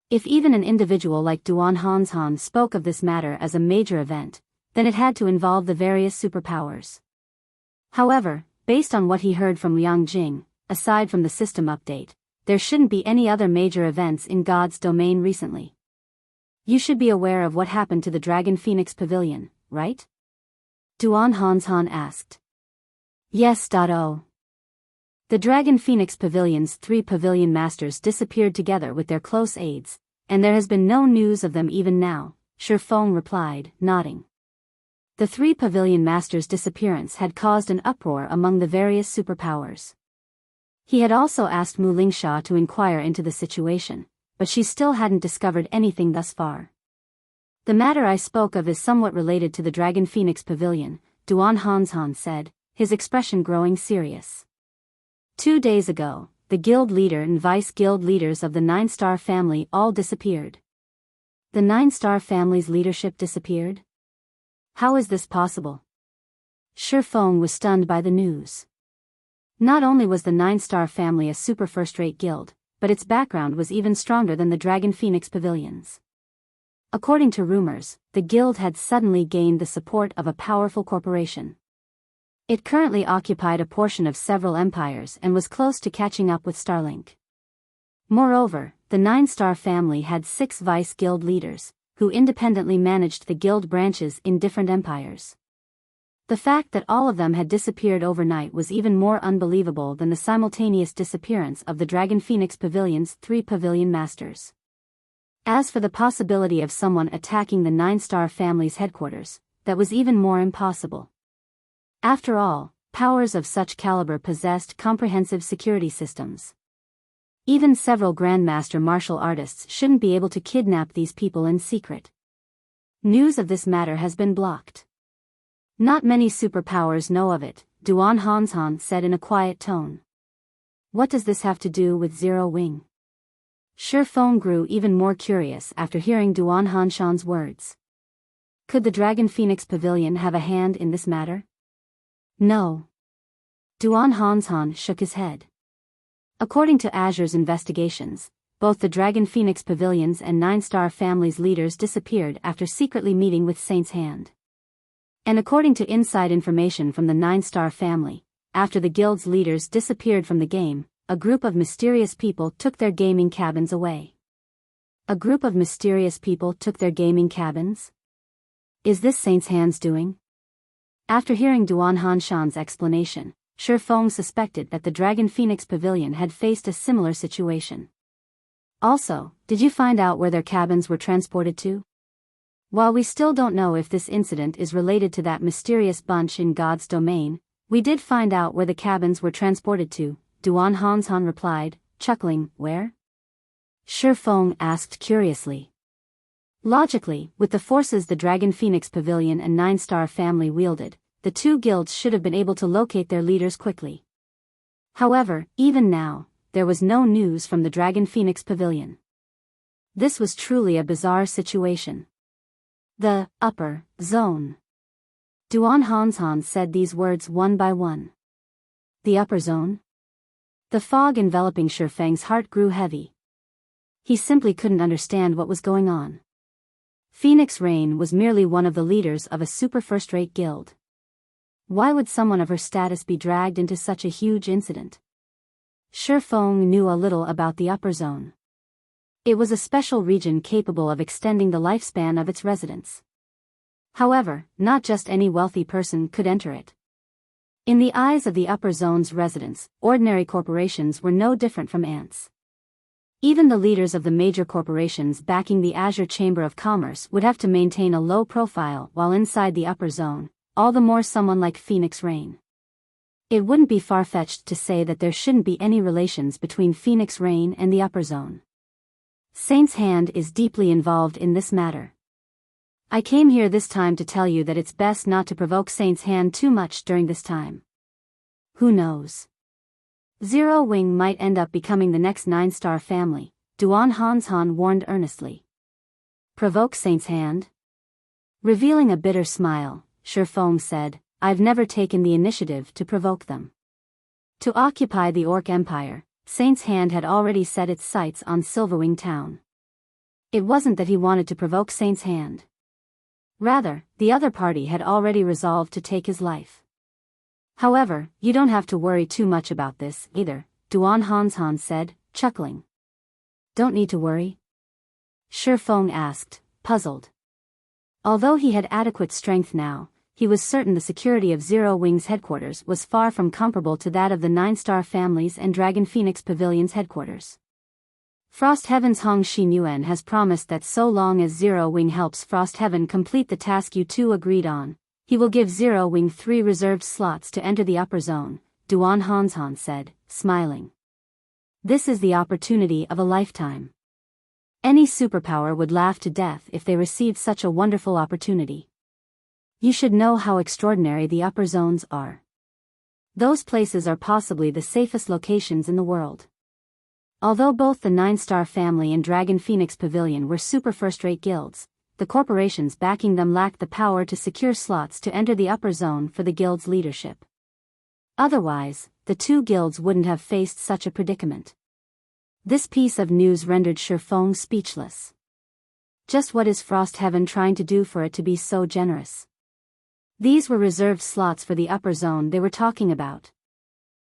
If even an individual like Duan Hanshan spoke of this matter as a major event, then it had to involve the various superpowers. However, based on what he heard from Liang Jing, aside from the system update, there shouldn't be any other major events in God's domain recently. You should be aware of what happened to the Dragon Phoenix Pavilion, right? Duan Hanshan asked. Yes. The Dragon Phoenix Pavilion's 3 pavilion masters disappeared together with their close aides, and there has been no news of them even now, Shifeng replied, nodding. The 3 pavilion masters' disappearance had caused an uproar among the various superpowers. He had also asked Mu Lingsha to inquire into the situation, but she still hadn't discovered anything thus far. The matter I spoke of is somewhat related to the Dragon Phoenix Pavilion, Duan Hanshan said, his expression growing serious. 2 days ago, the guild leader and vice-guild leaders of the 9-star family all disappeared. The 9-star family's leadership disappeared? How is this possible? Shifeng was stunned by the news. Not only was the 9-star family a super first-rate guild, but its background was even stronger than the Dragon Phoenix Pavilions. According to rumors, the guild had suddenly gained the support of a powerful corporation. It currently occupied a portion of several empires and was close to catching up with Silenc. Moreover, the 9-star family had 6 vice-guild leaders, who independently managed the guild branches in different empires. The fact that all of them had disappeared overnight was even more unbelievable than the simultaneous disappearance of the Dragon Phoenix Pavilion's 3 pavilion masters. As for the possibility of someone attacking the 9-star family's headquarters, that was even more impossible. After all, powers of such caliber possessed comprehensive security systems. Even several grandmaster martial artists shouldn't be able to kidnap these people in secret. News of this matter has been blocked. Not many superpowers know of it, Duan Hanshan said in a quiet tone. What does this have to do with Zero Wing? Shifeng grew even more curious after hearing Duan Hanshan's words. Could the Dragon Phoenix Pavilion have a hand in this matter? No. Duan Hanshan shook his head. According to Azure's investigations, both the Dragon Phoenix Pavilions and 9-star family's leaders disappeared after secretly meeting with Saint's Hand. And according to inside information from the 9-star family, after the guild's leaders disappeared from the game, a group of mysterious people took their gaming cabins away. A group of mysterious people took their gaming cabins? Is this Saint's Hand's doing? After hearing Duan Hanshan's explanation, Shifeng suspected that the Dragon Phoenix Pavilion had faced a similar situation. Also, did you find out where their cabins were transported to? While we still don't know if this incident is related to that mysterious bunch in God's domain, we did find out where the cabins were transported to, Duan Hanshan replied, chuckling. Where? Shifeng asked curiously. Logically, with the forces the Dragon Phoenix Pavilion and 9-star family wielded, the 2 guilds should have been able to locate their leaders quickly. However, even now, there was no news from the Dragon Phoenix Pavilion. This was truly a bizarre situation. The upper zone. Duan Hanshan said these words one by one. The upper zone? The fog enveloping Shifeng's heart grew heavy. He simply couldn't understand what was going on. Phoenix Rain was merely one of the leaders of a super first-rate guild. Why would someone of her status be dragged into such a huge incident? Shifeng knew a little about the upper zone. It was a special region capable of extending the lifespan of its residents. However, not just any wealthy person could enter it. In the eyes of the upper zone's residents, ordinary corporations were no different from ants. Even the leaders of the major corporations backing the Azure Chamber of Commerce would have to maintain a low profile while inside the upper zone, all the more someone like Phoenix Rain. It wouldn't be far-fetched to say that there shouldn't be any relations between Phoenix Rain and the upper zone. Saint's Hand is deeply involved in this matter. I came here this time to tell you that it's best not to provoke Saint's Hand too much during this time. Who knows? Zero Wing might end up becoming the next 9-star family, Duan Hanshan warned earnestly. Provoke Saint's Hand? Revealing a bitter smile, Shifeng said, I've never taken the initiative to provoke them. To occupy the Orc Empire, Saint's Hand had already set its sights on Silverwing Town. It wasn't that he wanted to provoke Saint's Hand. Rather, the other party had already resolved to take his life. However, you don't have to worry too much about this, either, Duan Hanshan said, chuckling. Don't need to worry? Shifeng asked, puzzled. Although he had adequate strength now, he was certain the security of Zero Wing's headquarters was far from comparable to that of the 9-star families and Dragon Phoenix Pavilion's headquarters. Frost Heaven's Hong Xinyuan has promised that so long as Zero Wing helps Frost Heaven complete the task you two agreed on, he will give Zero Wing 3 reserved slots to enter the upper zone, Duan Hanshan said, smiling. This is the opportunity of a lifetime. Any superpower would laugh to death if they received such a wonderful opportunity. You should know how extraordinary the upper zones are. Those places are possibly the safest locations in the world. Although both the 9-Star Family and Dragon Phoenix Pavilion were super first-rate guilds, the corporations backing them lacked the power to secure slots to enter the upper zone for the guild's leadership. Otherwise, the two guilds wouldn't have faced such a predicament. This piece of news rendered Shifeng speechless. Just what is Frost Heaven trying to do for it to be so generous? These were reserved slots for the upper zone they were talking about.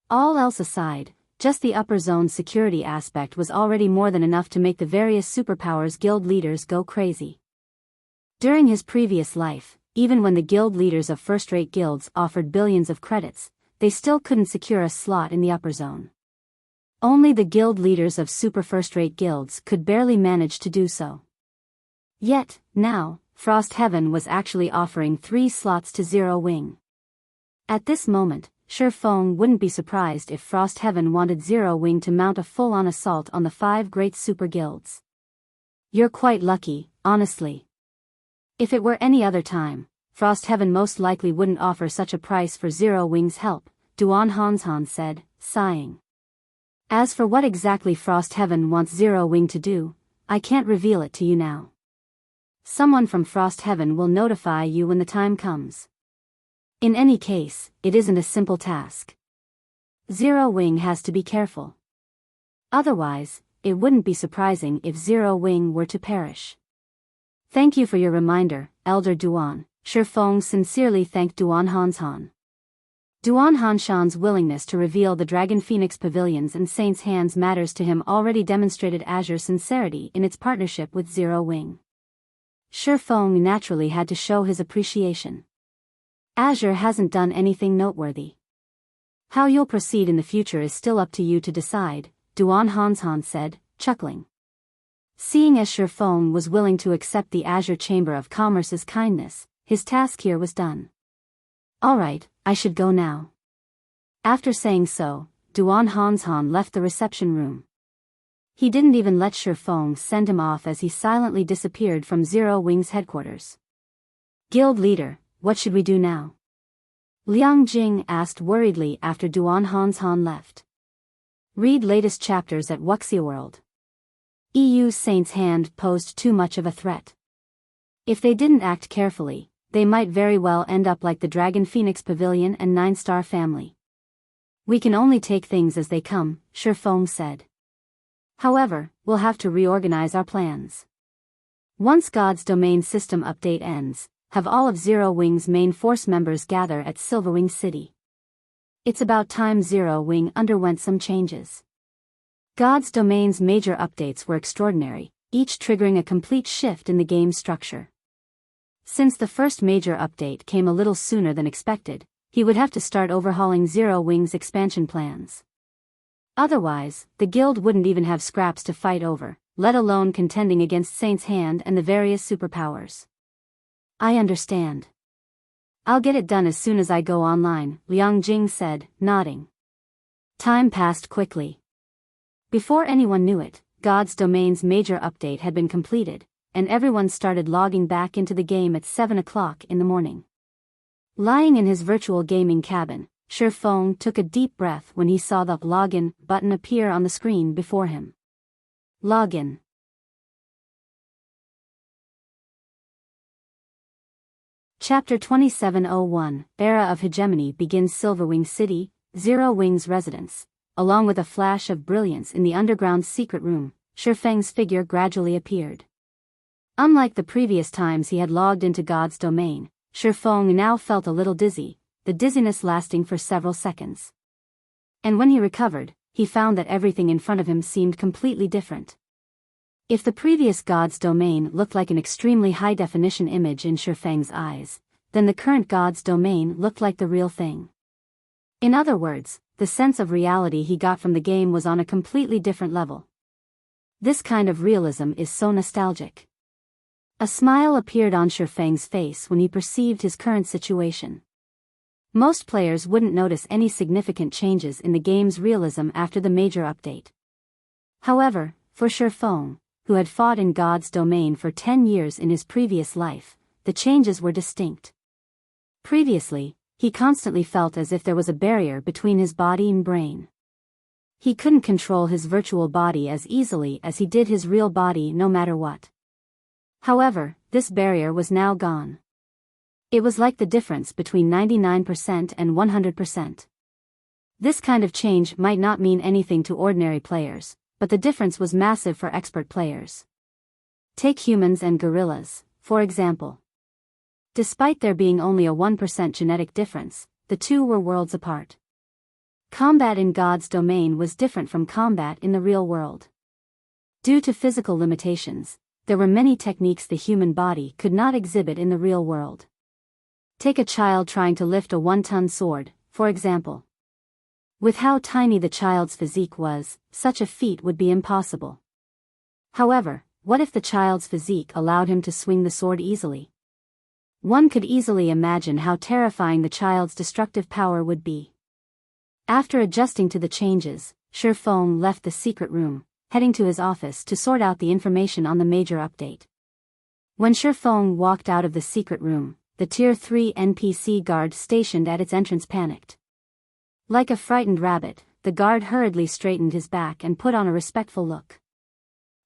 All else aside, just the upper zone security aspect was already more than enough to make the various superpowers guild leaders go crazy. During his previous life, even when the guild leaders of first-rate guilds offered billions of credits, they still couldn't secure a slot in the upper zone. Only the guild leaders of super first-rate guilds could barely manage to do so. Yet, now, Frost Heaven was actually offering 3 slots to Zero Wing. At this moment, Shifeng wouldn't be surprised if Frost Heaven wanted Zero Wing to mount a full-on assault on the 5 great super guilds. You're quite lucky, honestly. If it were any other time, Frost Heaven most likely wouldn't offer such a price for Zero Wing's help, Duan Hanshan said, sighing. As for what exactly Frost Heaven wants Zero Wing to do, I can't reveal it to you now. Someone from Frost Heaven will notify you when the time comes. In any case, it isn't a simple task. Zero Wing has to be careful. Otherwise, it wouldn't be surprising if Zero Wing were to perish. Thank you for your reminder, Elder Duan. Shifeng sincerely thanked Duan Hanshan. Duan Hanshan's willingness to reveal the Dragon Phoenix Pavilions and Saint's Hands matters to him already demonstrated Azure's sincerity in its partnership with Zero Wing. Shifeng naturally had to show his appreciation. Azure hasn't done anything noteworthy. How you'll proceed in the future is still up to you to decide, Duan Hanshan said, chuckling. Seeing as Shifeng was willing to accept the Azure Chamber of Commerce's kindness, his task here was done. Alright, I should go now. After saying so, Duan Hanshan left the reception room. He didn't even let Shifeng send him off as he silently disappeared from Zero Wing's headquarters. Guild leader, what should we do now? Liang Jing asked worriedly after Duan Hanshan left. Read latest chapters at Wuxia World. EU Saint's Hand posed too much of a threat. If they didn't act carefully, they might very well end up like the Dragon Phoenix Pavilion and 9-Star Family. We can only take things as they come, Shifeng said. However, we'll have to reorganize our plans. Once God's Domain system update ends, have all of Zero Wing's main force members gather at Silverwing City. It's about time Zero Wing underwent some changes. God's Domain's major updates were extraordinary, each triggering a complete shift in the game's structure. Since the first major update came a little sooner than expected, he would have to start overhauling Zero Wing's expansion plans. Otherwise, the guild wouldn't even have scraps to fight over, let alone contending against Saint's Hand and the various superpowers. I understand. I'll get it done as soon as I go online, Liang Jing said, nodding. Time passed quickly. Before anyone knew it, God's Domain's major update had been completed, and everyone started logging back into the game at 7 o'clock in the morning. Lying in his virtual gaming cabin, Shifeng took a deep breath when he saw the Login button appear on the screen before him. Login. Chapter 2701, Era of Hegemony begins. Silverwing City, Zero Wing's residence. Along with a flash of brilliance in the underground secret room, Shifeng's figure gradually appeared. Unlike the previous times he had logged into God's Domain, Shifeng now felt a little dizzy, the dizziness lasting for several seconds. And when he recovered, he found that everything in front of him seemed completely different. If the previous God's Domain looked like an extremely high-definition image in Shifeng's eyes, then the current God's Domain looked like the real thing. In other words, the sense of reality he got from the game was on a completely different level. This kind of realism is so nostalgic. A smile appeared on Shifeng's face when he perceived his current situation. Most players wouldn't notice any significant changes in the game's realism after the major update. However, for Shifeng, who had fought in God's Domain for 10 years in his previous life, the changes were distinct. Previously, he constantly felt as if there was a barrier between his body and brain. He couldn't control his virtual body as easily as he did his real body no matter what. However, this barrier was now gone. It was like the difference between 99% and 100%. This kind of change might not mean anything to ordinary players, but the difference was massive for expert players. Take humans and gorillas, for example. Despite there being only a 1% genetic difference, the two were worlds apart. Combat in God's domain was different from combat in the real world. Due to physical limitations, there were many techniques the human body could not exhibit in the real world. Take a child trying to lift a 1-ton sword, for example. With how tiny the child's physique was, such a feat would be impossible. However, what if the child's physique allowed him to swing the sword easily? One could easily imagine how terrifying the child's destructive power would be. After adjusting to the changes, Feng left the secret room, heading to his office to sort out the information on the major update. When Feng walked out of the secret room, the Tier 3 NPC guard stationed at its entrance panicked. Like a frightened rabbit, the guard hurriedly straightened his back and put on a respectful look.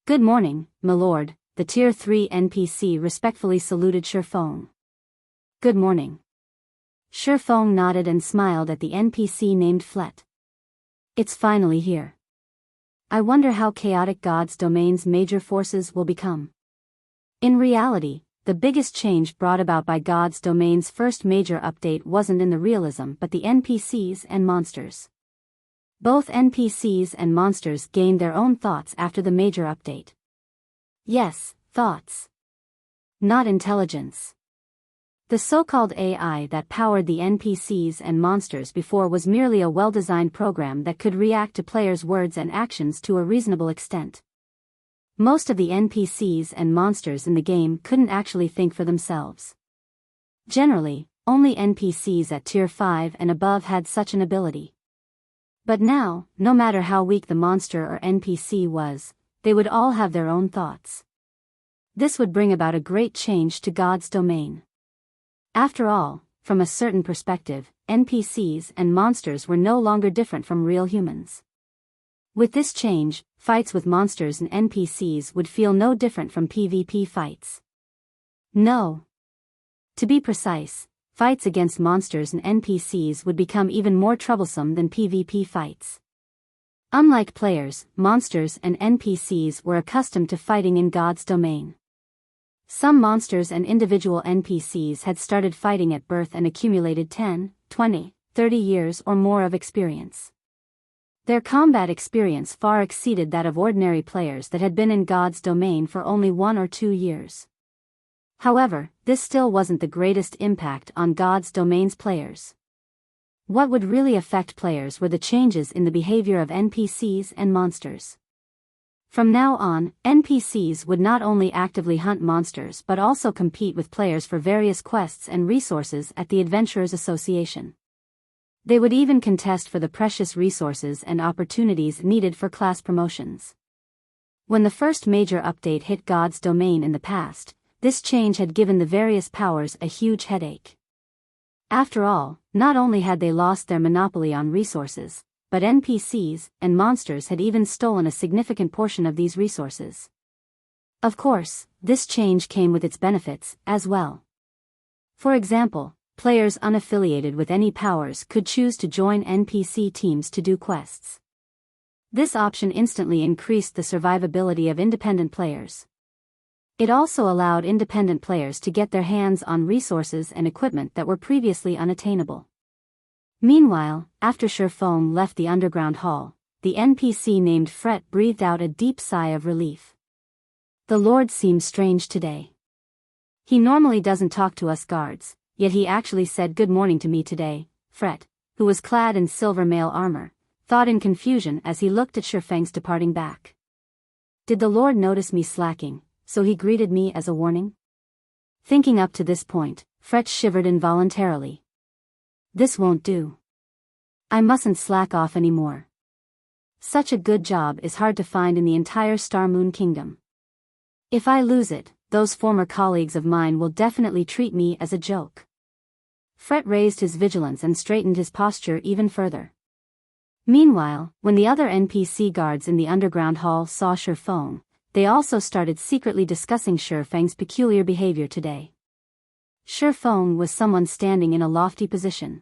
"Good morning, my lord," the Tier 3 NPC respectfully saluted Feng. "Good morning." Feng nodded and smiled at the NPC named Flet. "It's finally here. I wonder how chaotic God's domain's major forces will become." In reality, the biggest change brought about by God's domain's first major update wasn't in the realism but the NPCs and monsters. Both NPCs and monsters gained their own thoughts after the major update. Yes, thoughts. Not intelligence. The so-called AI that powered the NPCs and monsters before was merely a well-designed program that could react to players' words and actions to a reasonable extent. Most of the NPCs and monsters in the game couldn't actually think for themselves. Generally, only NPCs at Tier 5 and above had such an ability. But now, no matter how weak the monster or NPC was, they would all have their own thoughts. This would bring about a great change to God's domain. After all, from a certain perspective, NPCs and monsters were no longer different from real humans. With this change, fights with monsters and NPCs would feel no different from PvP fights. No. To be precise, fights against monsters and NPCs would become even more troublesome than PvP fights. Unlike players, monsters and NPCs were accustomed to fighting in God's domain. Some monsters and individual NPCs had started fighting at birth and accumulated 10, 20, 30 years or more of experience. Their combat experience far exceeded that of ordinary players that had been in God's domain for only 1 or 2 years. However, this still wasn't the greatest impact on God's domain's players. What would really affect players were the changes in the behavior of NPCs and monsters. From now on, NPCs would not only actively hunt monsters but also compete with players for various quests and resources at the Adventurers Association. They would even contest for the precious resources and opportunities needed for class promotions. When the first major update hit God's domain in the past, this change had given the various powers a huge headache. After all, not only had they lost their monopoly on resources, but NPCs and monsters had even stolen a significant portion of these resources. Of course, this change came with its benefits, as well. For example, players unaffiliated with any powers could choose to join NPC teams to do quests. This option instantly increased the survivability of independent players. It also allowed independent players to get their hands on resources and equipment that were previously unattainable. Meanwhile, after Feng left the underground hall, the NPC named Fret breathed out a deep sigh of relief. The Lord seems strange today. He normally doesn't talk to us guards, yet he actually said good morning to me today. Fret, who was clad in silver mail armor, thought in confusion as he looked at Feng's departing back. Did the Lord notice me slacking, so he greeted me as a warning? Thinking up to this point, Fret shivered involuntarily. This won't do. I mustn't slack off anymore. Such a good job is hard to find in the entire Star Moon Kingdom. If I lose it, those former colleagues of mine will definitely treat me as a joke. Fret raised his vigilance and straightened his posture even further. Meanwhile, when the other NPC guards in the underground hall saw Shifeng, they also started secretly discussing Shifeng's peculiar behavior today. Shifeng was someone standing in a lofty position.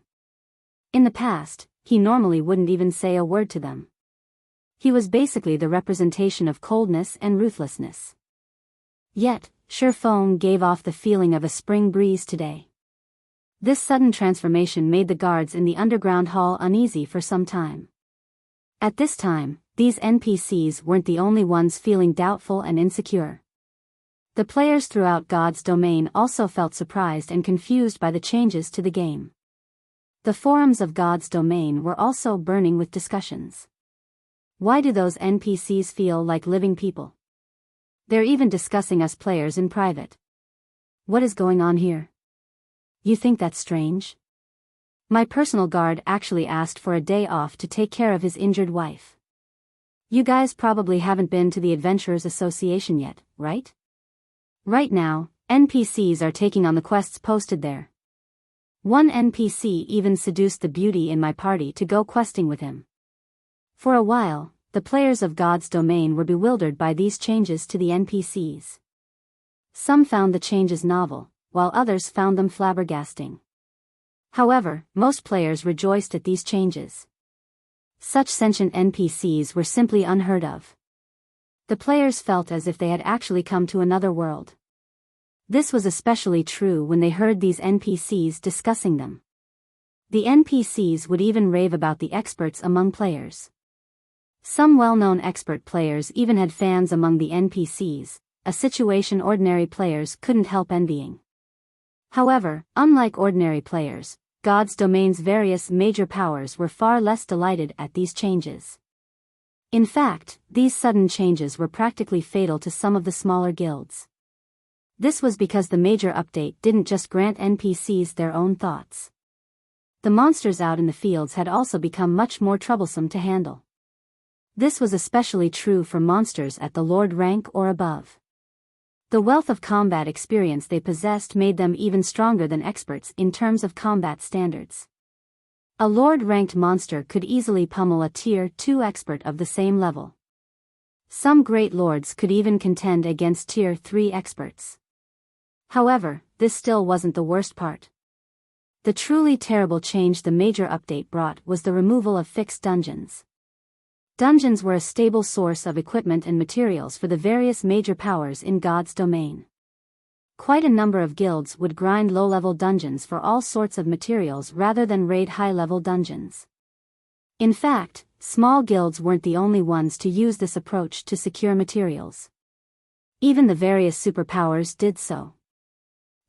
In the past, he normally wouldn't even say a word to them. He was basically the representation of coldness and ruthlessness. Yet, Shifeng gave off the feeling of a spring breeze today. This sudden transformation made the guards in the underground hall uneasy for some time. At this time, these NPCs weren't the only ones feeling doubtful and insecure. The players throughout God's domain also felt surprised and confused by the changes to the game. The forums of God's domain were also burning with discussions. Why do those NPCs feel like living people? They're even discussing us players in private. What is going on here? You think that's strange? My personal guard actually asked for a day off to take care of his injured wife. You guys probably haven't been to the Adventurers Association yet, right? Right now, NPCs are taking on the quests posted there. One NPC even seduced the beauty in my party to go questing with him. For a while, the players of God's domain were bewildered by these changes to the NPCs. Some found the changes novel, while others found them flabbergasting. However, most players rejoiced at these changes. Such sentient NPCs were simply unheard of. The players felt as if they had actually come to another world. This was especially true when they heard these NPCs discussing them. The NPCs would even rave about the experts among players. Some well-known expert players even had fans among the NPCs, a situation ordinary players couldn't help envying. However, unlike ordinary players, God's domain's various major powers were far less delighted at these changes. In fact, these sudden changes were practically fatal to some of the smaller guilds. This was because the major update didn't just grant NPCs their own thoughts. The monsters out in the fields had also become much more troublesome to handle. This was especially true for monsters at the Lord rank or above. The wealth of combat experience they possessed made them even stronger than experts in terms of combat standards. A Lord-ranked monster could easily pummel a Tier 2 expert of the same level. Some great lords could even contend against Tier 3 experts. However, this still wasn't the worst part. The truly terrible change the major update brought was the removal of fixed dungeons. Dungeons were a stable source of equipment and materials for the various major powers in God's domain. Quite a number of guilds would grind low-level dungeons for all sorts of materials rather than raid high-level dungeons. In fact, small guilds weren't the only ones to use this approach to secure materials. Even the various superpowers did so.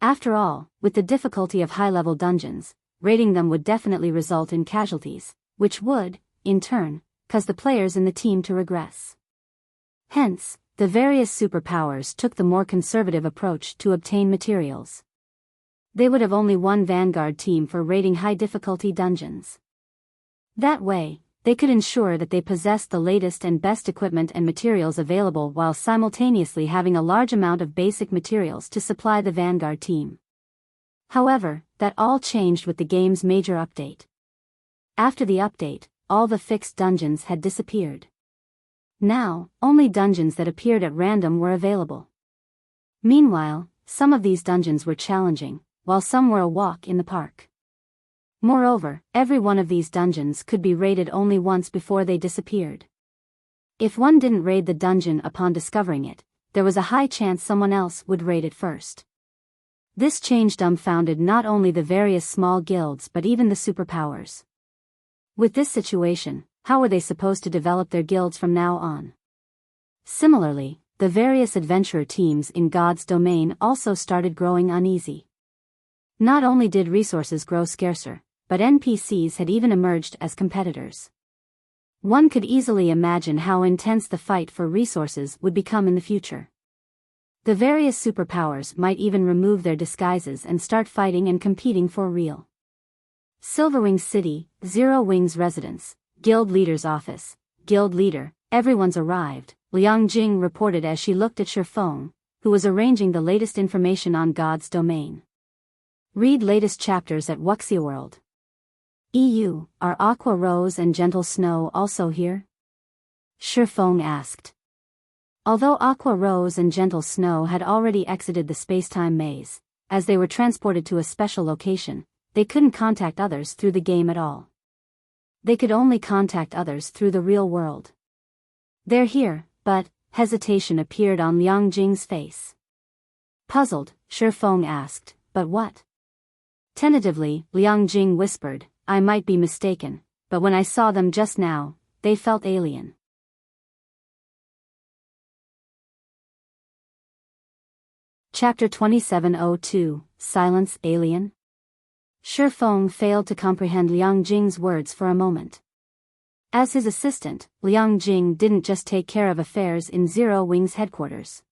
After all, with the difficulty of high-level dungeons, raiding them would definitely result in casualties, which would, in turn, cause the players in the team to regress. Hence, the various superpowers took the more conservative approach to obtain materials. They would have only one vanguard team for raiding high-difficulty dungeons. That way, they could ensure that they possessed the latest and best equipment and materials available while simultaneously having a large amount of basic materials to supply the vanguard team. However, that all changed with the game's major update. After the update, all the fixed dungeons had disappeared. Now, only dungeons that appeared at random were available. Meanwhile, some of these dungeons were challenging, while some were a walk in the park. Moreover, every one of these dungeons could be raided only once before they disappeared. If one didn't raid the dungeon upon discovering it, there was a high chance someone else would raid it first. This change dumbfounded not only the various small guilds but even the superpowers. With this situation, how were they supposed to develop their guilds from now on? Similarly, the various adventurer teams in God's domain also started growing uneasy. Not only did resources grow scarcer, but NPCs had even emerged as competitors. One could easily imagine how intense the fight for resources would become in the future. The various superpowers might even remove their disguises and start fighting and competing for real. Silverwing City, Zero Wing's residence, Guild Leader's office, Guild Leader, everyone's arrived, Liang Jing reported as she looked at Shifeng, who was arranging the latest information on God's domain. Read latest chapters at Wuxia World. EU, are Aqua Rose and Gentle Snow also here? Shifeng asked. Although Aqua Rose and Gentle Snow had already exited the space-time maze, as they were transported to a special location, they couldn't contact others through the game at all. They could only contact others through the real world. They're here, but, hesitation appeared on Liang Jing's face. Puzzled, Shifeng asked, but what? Tentatively, Liang Jing whispered, I might be mistaken, but when I saw them just now, they felt alien. Chapter 2702, Silence, Alien? Shifeng failed to comprehend Liang Jing's words for a moment. As his assistant, Liang Jing didn't just take care of affairs in Zero Wing's headquarters.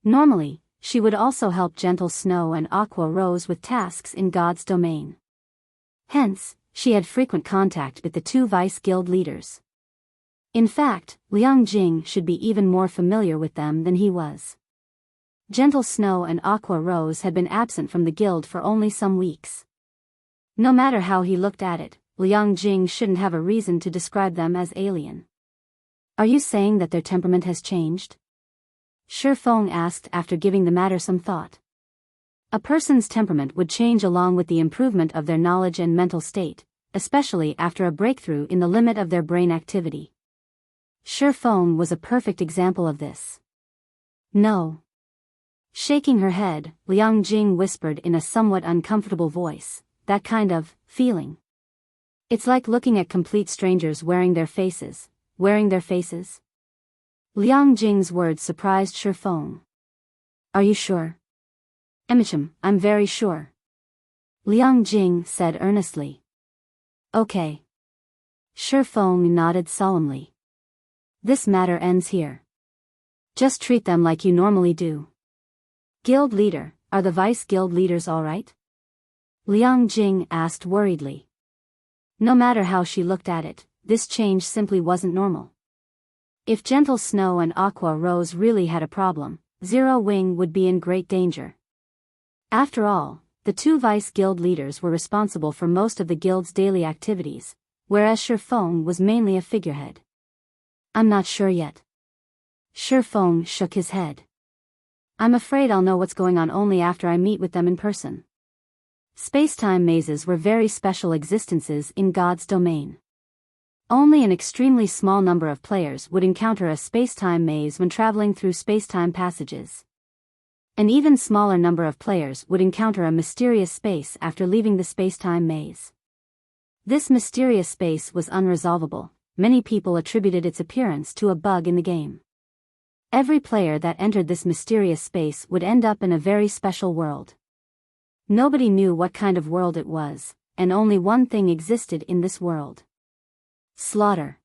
Normally, she would also help Gentle Snow and Aqua Rose with tasks in God's domain. Hence, she had frequent contact with the two vice guild leaders. In fact, Liang Jing should be even more familiar with them than he was. Gentle Snow and Aqua Rose had been absent from the guild for only some weeks. No matter how he looked at it, Liang Jing shouldn't have a reason to describe them as alien. Are you saying that their temperament has changed? Shifeng asked after giving the matter some thought. A person's temperament would change along with the improvement of their knowledge and mental state, especially after a breakthrough in the limit of their brain activity. Shifeng was a perfect example of this. No. Shaking her head, Liang Jing whispered in a somewhat uncomfortable voice, that kind of feeling. It's like looking at complete strangers wearing their faces. Liang Jing's words surprised Shifeng. Are you sure? I'm very sure. Liang Jing said earnestly. Okay. Shifeng nodded solemnly. This matter ends here. Just treat them like you normally do. Guild leader, are the vice guild leaders all right? Liang Jing asked worriedly. No matter how she looked at it, this change simply wasn't normal. If Gentle Snow and Aqua Rose really had a problem, Zero Wing would be in great danger. After all, the two vice guild leaders were responsible for most of the guild's daily activities, whereas Shifeng was mainly a figurehead. I'm not sure yet. Shifeng shook his head. I'm afraid I'll know what's going on only after I meet with them in person. Space-time mazes were very special existences in God's domain. Only an extremely small number of players would encounter a space-time maze when traveling through space-time passages. An even smaller number of players would encounter a mysterious space after leaving the space-time maze. This mysterious space was unresolvable. Many people attributed its appearance to a bug in the game. Every player that entered this mysterious space would end up in a very special world. Nobody knew what kind of world it was, and only one thing existed in this world. Slaughter.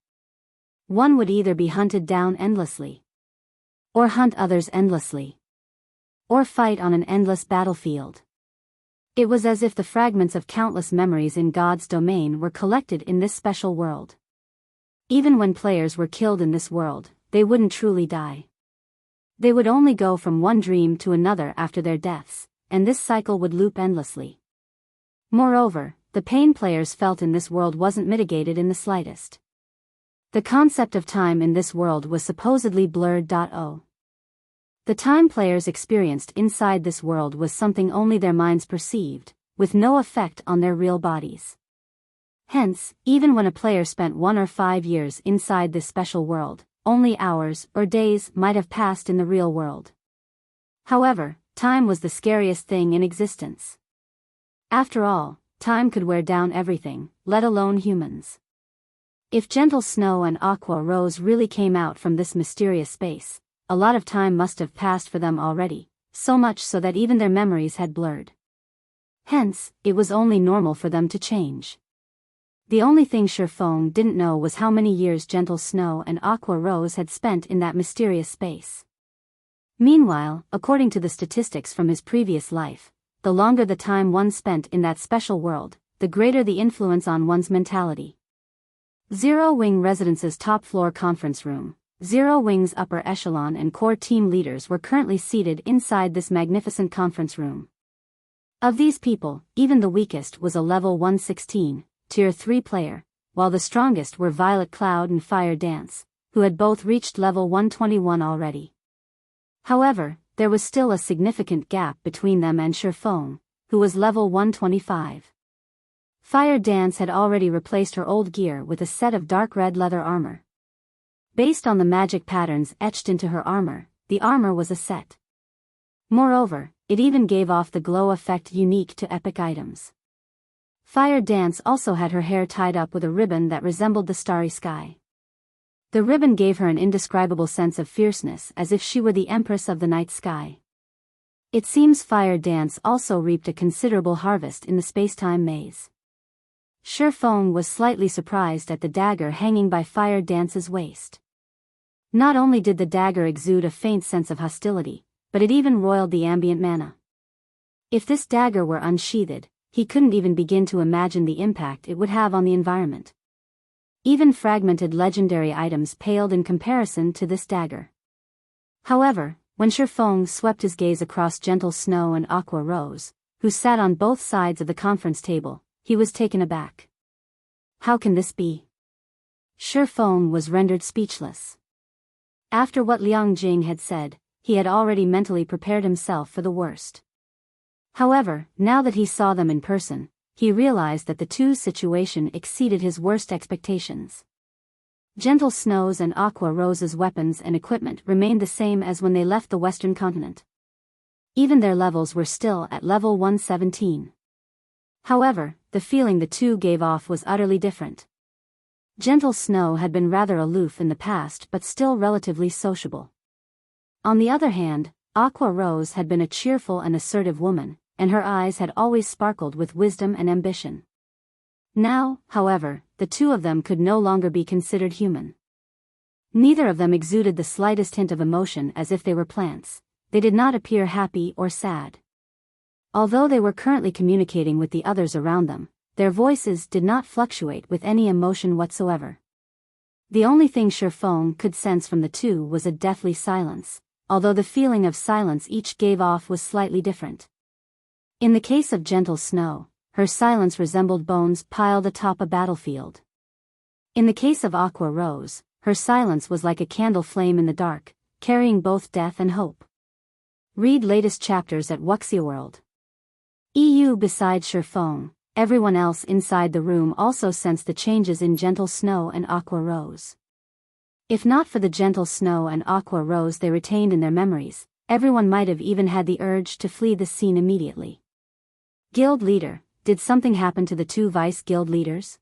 One would either be hunted down endlessly, or hunt others endlessly, or fight on an endless battlefield. It was as if the fragments of countless memories in God's domain were collected in this special world. Even when players were killed in this world, they wouldn't truly die. They would only go from one dream to another after their deaths, and this cycle would loop endlessly. Moreover, the pain players felt in this world wasn't mitigated in the slightest. The concept of time in this world was supposedly blurred. The time players experienced inside this world was something only their minds perceived, with no effect on their real bodies. Hence, even when a player spent 1 or 5 years inside this special world, only hours or days might have passed in the real world. However, time was the scariest thing in existence. After all, time could wear down everything, let alone humans. If Gentle Snow and Aqua Rose really came out from this mysterious space, a lot of time must have passed for them already, so much so that even their memories had blurred. Hence, it was only normal for them to change. The only thing Shifeng didn't know was how many years Gentle Snow and Aqua Rose had spent in that mysterious space. Meanwhile, according to the statistics from his previous life, the longer the time one spent in that special world, the greater the influence on one's mentality. Zero Wing Residence's top-floor conference room. Zero Wing's upper echelon and core team leaders were currently seated inside this magnificent conference room. Of these people, even the weakest was a level 116, tier 3 player, while the strongest were Violet Cloud and Fire Dance, who had both reached level 121 already. However, there was still a significant gap between them and Shifeng, who was level 125. Fire Dance had already replaced her old gear with a set of dark red leather armor. Based on the magic patterns etched into her armor, the armor was a set. Moreover, it even gave off the glow effect unique to epic items. Fire Dance also had her hair tied up with a ribbon that resembled the starry sky. The ribbon gave her an indescribable sense of fierceness, as if she were the empress of the night sky. It seems Fire Dance also reaped a considerable harvest in the space-time maze. Shifeng was slightly surprised at the dagger hanging by Fire Dance's waist. Not only did the dagger exude a faint sense of hostility, but it even roiled the ambient mana. If this dagger were unsheathed, he couldn't even begin to imagine the impact it would have on the environment. Even fragmented legendary items paled in comparison to this dagger. However, when Shifeng swept his gaze across Gentle Snow and Aqua Rose, who sat on both sides of the conference table, he was taken aback. How can this be? Shifeng was rendered speechless. After what Liang Jing had said, he had already mentally prepared himself for the worst. However, now that he saw them in person, he realized that the two's situation exceeded his worst expectations. Gentle Snow's and Aqua Rose's weapons and equipment remained the same as when they left the Western continent. Even their levels were still at level 117. However, the feeling the two gave off was utterly different. Gentle Snow had been rather aloof in the past but still relatively sociable. On the other hand, Aqua Rose had been a cheerful and assertive woman, and her eyes had always sparkled with wisdom and ambition. Now, however, the two of them could no longer be considered human. Neither of them exuded the slightest hint of emotion as if they were plants. They did not appear happy or sad. Although they were currently communicating with the others around them, their voices did not fluctuate with any emotion whatsoever. The only thing Shifeng could sense from the two was a deathly silence, although the feeling of silence each gave off was slightly different. In the case of Gentle Snow, her silence resembled bones piled atop a battlefield. In the case of Aqua Rose, her silence was like a candle flame in the dark, carrying both death and hope. Read latest chapters at Wuxia World. Besides Shifeng, everyone else inside the room also sensed the changes in Gentle Snow and Aqua Rose. If not for the Gentle Snow and Aqua Rose they retained in their memories, everyone might have even had the urge to flee the scene immediately. Guild leader, did something happen to the two vice guild leaders?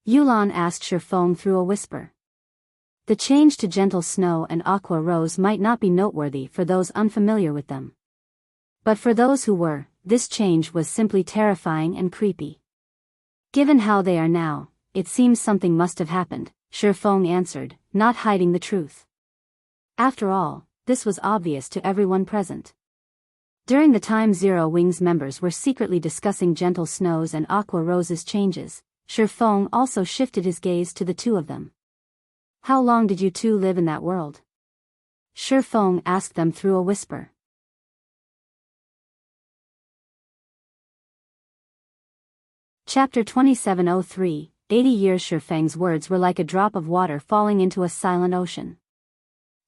Yulan asked Shifeng through a whisper. The change to Gentle Snow and Aqua Rose might not be noteworthy for those unfamiliar with them. But for those who were, this change was simply terrifying and creepy. Given how they are now, it seems something must have happened, Shifeng answered, not hiding the truth. After all, this was obvious to everyone present. During the time Zero Wings members were secretly discussing Gentle Snow's and Aqua Rose's changes, Shifeng also shifted his gaze to the two of them. How long did you two live in that world? Shifeng asked them through a whisper. Chapter 2703, 80 years. Shifeng's words were like a drop of water falling into a silent ocean.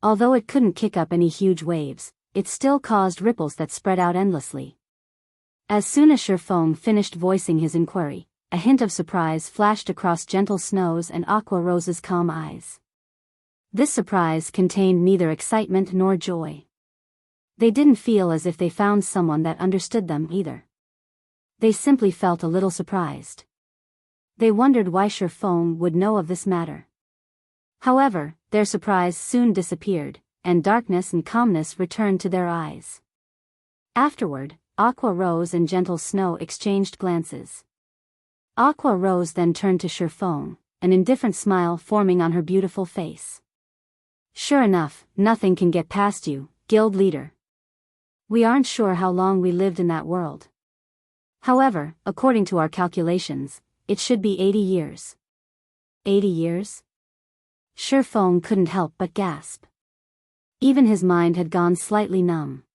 Although it couldn't kick up any huge waves, it still caused ripples that spread out endlessly. As soon as Shifeng finished voicing his inquiry, a hint of surprise flashed across Gentle Snow's and Aqua Rose's calm eyes. This surprise contained neither excitement nor joy. They didn't feel as if they found someone that understood them either. They simply felt a little surprised. They wondered why Shifeng would know of this matter. However, their surprise soon disappeared, and darkness and calmness returned to their eyes. Afterward, Aqua Rose and Gentle Snow exchanged glances. Aqua Rose then turned to Shifeng, an indifferent smile forming on her beautiful face. Sure enough, nothing can get past you, guild leader. We aren't sure how long we lived in that world. However, according to our calculations, it should be 80 years. 80 years? Shifeng couldn't help but gasp. Even his mind had gone slightly numb.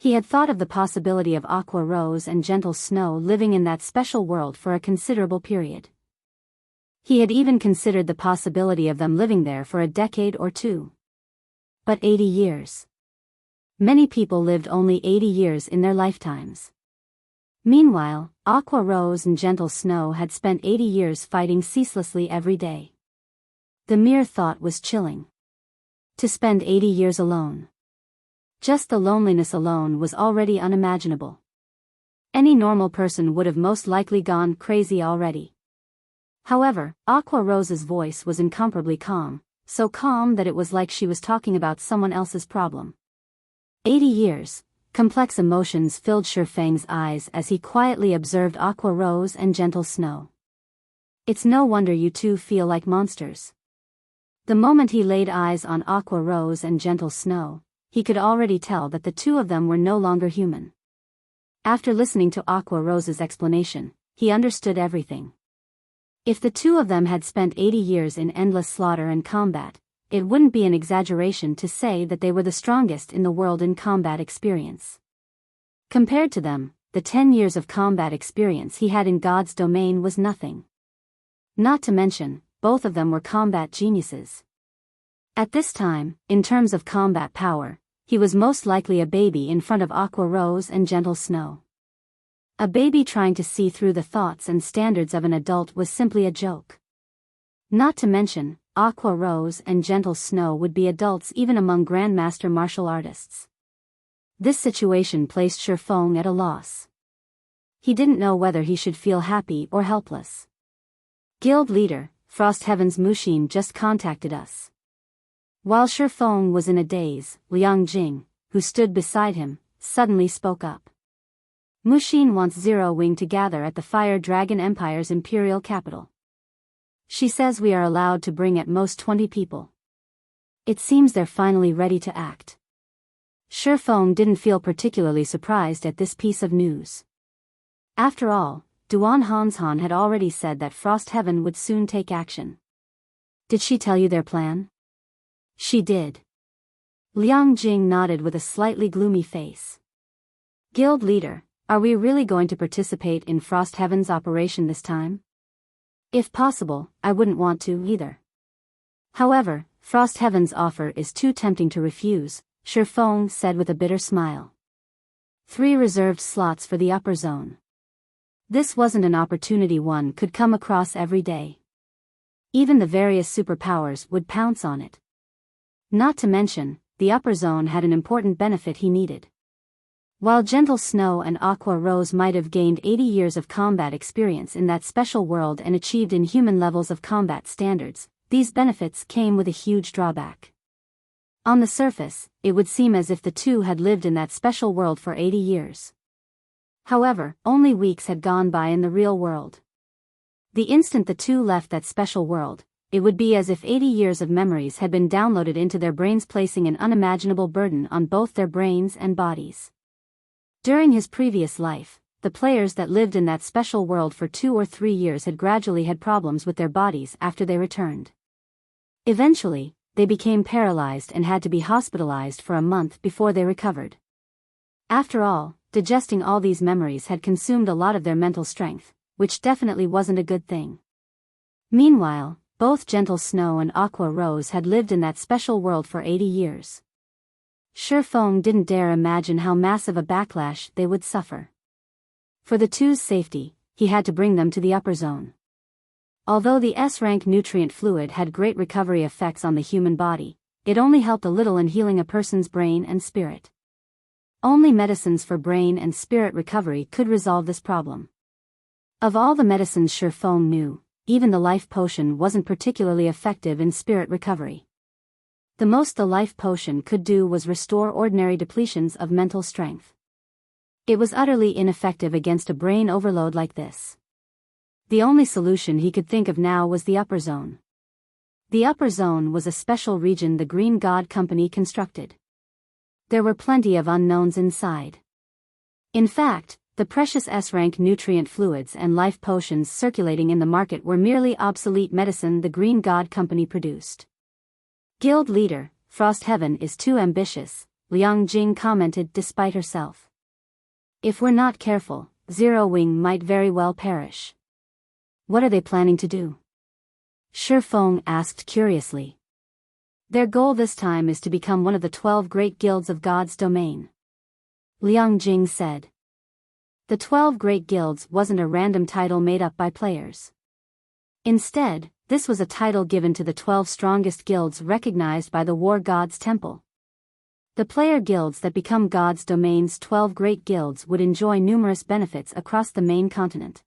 He had thought of the possibility of Aqua Rose and Gentle Snow living in that special world for a considerable period. He had even considered the possibility of them living there for a decade or two. But 80 years. Many people lived only 80 years in their lifetimes. Meanwhile, Aqua Rose and Gentle Snow had spent 80 years fighting ceaselessly every day. The mere thought was chilling. To spend 80 years alone. Just the loneliness alone was already unimaginable. Any normal person would have most likely gone crazy already. However, Aqua Rose's voice was incomparably calm, so calm that it was like she was talking about someone else's problem. 80 years, complex emotions filled Shifeng's eyes as he quietly observed Aqua Rose and Gentle Snow. It's no wonder you two feel like monsters. The moment he laid eyes on Aqua Rose and Gentle Snow, he could already tell that the two of them were no longer human. After listening to Aqua Rose's explanation, he understood everything. If the two of them had spent 80 years in endless slaughter and combat, it wouldn't be an exaggeration to say that they were the strongest in the world in combat experience. Compared to them, the 10 years of combat experience he had in God's domain was nothing. Not to mention, both of them were combat geniuses. At this time, in terms of combat power, he was most likely a baby in front of Aqua Rose and Gentle Snow. A baby trying to see through the thoughts and standards of an adult was simply a joke. Not to mention, Aqua Rose and Gentle Snow would be adults even among Grandmaster martial artists. This situation placed Shifeng at a loss. He didn't know whether he should feel happy or helpless. Guild leader, Frost Heaven's Mushin just contacted us. While Shifeng was in a daze, Liang Jing, who stood beside him, suddenly spoke up. Mushin wants Zero Wing to gather at the Fire Dragon Empire's imperial capital. She says we are allowed to bring at most 20 people. It seems they're finally ready to act. Shifeng didn't feel particularly surprised at this piece of news. After all, Duan Hanshan had already said that Frost Heaven would soon take action. Did she tell you their plan? She did. Liang Jing nodded with a slightly gloomy face. Guild leader, are we really going to participate in Frost Heaven's operation this time? If possible, I wouldn't want to either. However, Frost Heaven's offer is too tempting to refuse, Shifeng said with a bitter smile. 3 reserved slots for the upper zone. This wasn't an opportunity one could come across every day. Even the various superpowers would pounce on it. Not to mention, the upper zone had an important benefit he needed. While Gentle Snow and Aqua Rose might have gained 80 years of combat experience in that special world and achieved inhuman levels of combat standards, these benefits came with a huge drawback. On the surface, it would seem as if the two had lived in that special world for 80 years. However, only weeks had gone by in the real world. The instant the two left that special world, it would be as if 80 years of memories had been downloaded into their brains, placing an unimaginable burden on both their brains and bodies. During his previous life, the players that lived in that special world for 2 or 3 years had gradually had problems with their bodies after they returned. Eventually, they became paralyzed and had to be hospitalized for a month before they recovered. After all, digesting all these memories had consumed a lot of their mental strength, which definitely wasn't a good thing. Meanwhile, both Gentle Snow and Aqua Rose had lived in that special world for 80 years. Shifeng didn't dare imagine how massive a backlash they would suffer. For the two's safety, he had to bring them to the upper zone. Although the S-rank nutrient fluid had great recovery effects on the human body, it only helped a little in healing a person's brain and spirit. Only medicines for brain and spirit recovery could resolve this problem. Of all the medicines Shifeng knew, even the life potion wasn't particularly effective in spirit recovery. The most the life potion could do was restore ordinary depletions of mental strength. It was utterly ineffective against a brain overload like this. The only solution he could think of now was the upper zone. The upper zone was a special region the Green God Company constructed. There were plenty of unknowns inside. In fact, the precious S-rank nutrient fluids and life potions circulating in the market were merely obsolete medicine the Green God Company produced. Guild leader, Frost Heaven is too ambitious, Liang Jing commented despite herself. If we're not careful, Zero Wing might very well perish. What are they planning to do? Shi Feng asked curiously. Their goal this time is to become one of the 12 great guilds of God's domain. Liang Jing said. The 12 great guilds wasn't a random title made up by players. Instead, this was a title given to the 12 strongest guilds recognized by the War God's Temple. The player guilds that become God's domain's 12 great guilds would enjoy numerous benefits across the main continent.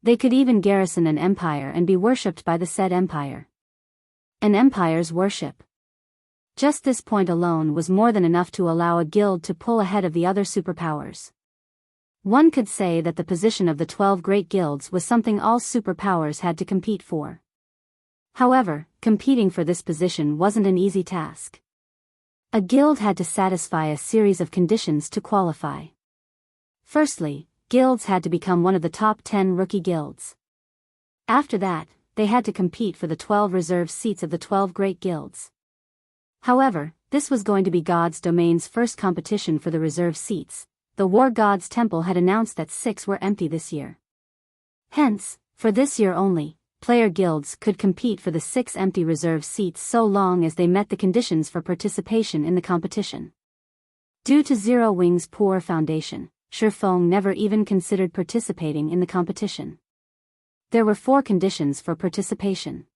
They could even garrison an empire and be worshipped by the said empire. An empire's worship. Just this point alone was more than enough to allow a guild to pull ahead of the other superpowers. One could say that the position of the 12 great guilds was something all superpowers had to compete for. However, competing for this position wasn't an easy task. A guild had to satisfy a series of conditions to qualify. Firstly, guilds had to become one of the top 10 rookie guilds. After that, they had to compete for the 12 reserve seats of the 12 great guilds. However, this was going to be God's domain's first competition for the reserve seats. The War God's Temple had announced that 6 were empty this year. Hence, for this year only, player guilds could compete for the 6 empty reserve seats so long as they met the conditions for participation in the competition. Due to Zero Wing's poor foundation, Shi Feng never even considered participating in the competition. There were 4 conditions for participation.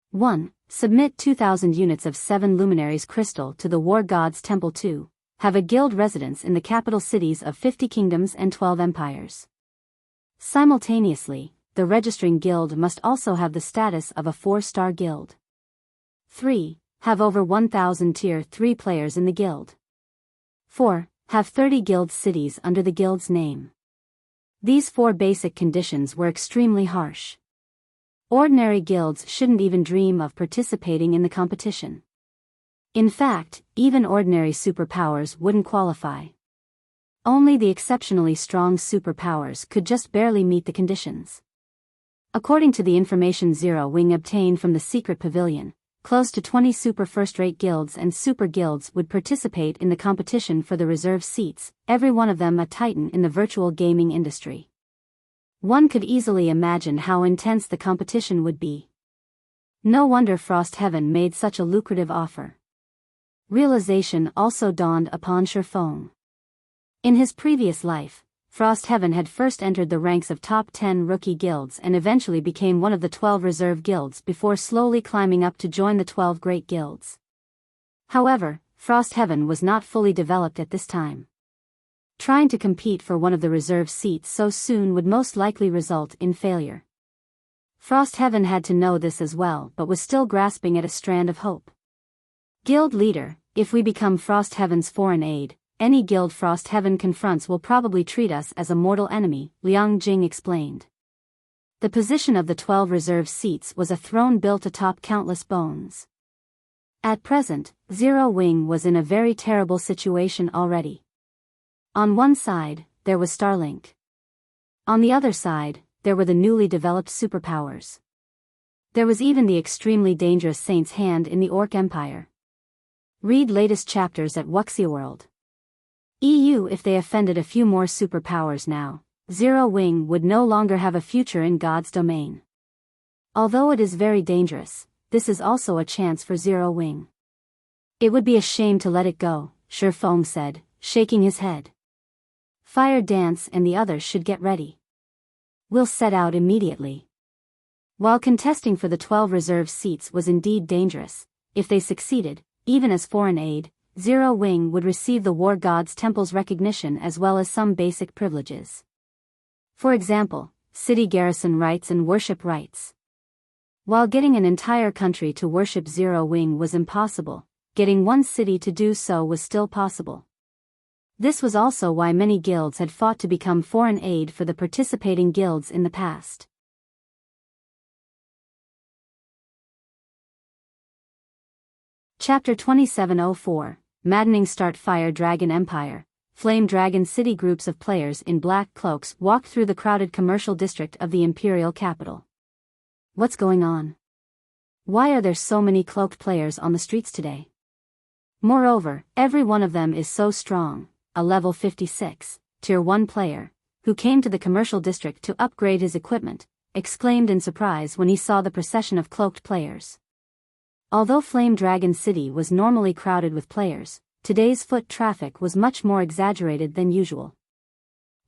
1. Submit 2,000 units of 7 luminaries crystal to the War God's Temple. 2. Have a guild residence in the capital cities of 50 kingdoms and 12 empires. Simultaneously, the registering guild must also have the status of a 4-star guild. 3. Have over 1,000 Tier 3 players in the guild. 4. Have 30 guild cities under the guild's name. These 4 basic conditions were extremely harsh. Ordinary guilds shouldn't even dream of participating in the competition. In fact, even ordinary superpowers wouldn't qualify. Only the exceptionally strong superpowers could just barely meet the conditions. According to the information Zero Wing obtained from the secret pavilion, close to 20 super first-rate guilds and super guilds would participate in the competition for the reserve seats, every one of them a titan in the virtual gaming industry. One could easily imagine how intense the competition would be. No wonder Frost Heaven made such a lucrative offer. Realization also dawned upon Shi Feng. In his previous life, Frost Heaven had first entered the ranks of top 10 rookie guilds and eventually became one of the 12 reserve guilds before slowly climbing up to join the 12 great guilds. However, Frost Heaven was not fully developed at this time. Trying to compete for one of the reserve seats so soon would most likely result in failure. Frost Heaven had to know this as well, but was still grasping at a strand of hope. Guild leader, if we become Frost Heaven's foreign aid, any guild Frost Heaven confronts will probably treat us as a mortal enemy, Liang Jing explained. The position of the 12 reserve seats was a throne built atop countless bones. At present, Zero Wing was in a very terrible situation already. On one side, there was Starlink. On the other side, there were the newly developed superpowers. There was even the extremely dangerous Saint's Hand in the Orc Empire. Read latest chapters at Wuxia World. EU. If they offended a few more superpowers now, Zero Wing would no longer have a future in God's domain. Although it is very dangerous, this is also a chance for Zero Wing. It would be a shame to let it go, Shi Feng said, shaking his head. Fire Dance and the others should get ready. We'll set out immediately. While contesting for the 12 reserve seats was indeed dangerous, if they succeeded, even as foreign aid, Zero Wing would receive the War God's Temple's recognition as well as some basic privileges. For example, city garrison rights and worship rights. While getting an entire country to worship Zero Wing was impossible, getting one city to do so was still possible. This was also why many guilds had fought to become foreign aid for the participating guilds in the past. Chapter 2704, Maddening Start. Fire Dragon Empire, Flame Dragon City. Groups of players in black cloaks walked through the crowded commercial district of the imperial capital. What's going on? Why are there so many cloaked players on the streets today? Moreover, every one of them is so strong, a level 56, Tier 1 player, who came to the commercial district to upgrade his equipment, exclaimed in surprise when he saw the procession of cloaked players. Although Flame Dragon City was normally crowded with players, today's foot traffic was much more exaggerated than usual.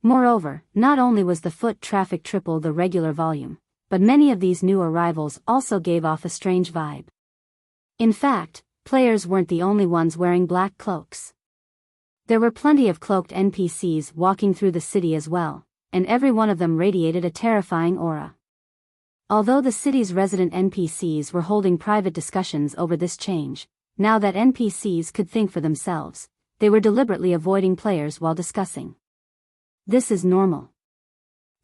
Moreover, not only was the foot traffic triple the regular volume, but many of these new arrivals also gave off a strange vibe. In fact, players weren't the only ones wearing black cloaks. There were plenty of cloaked NPCs walking through the city as well, and every one of them radiated a terrifying aura. Although the city's resident NPCs were holding private discussions over this change, now that NPCs could think for themselves, they were deliberately avoiding players while discussing. This is normal.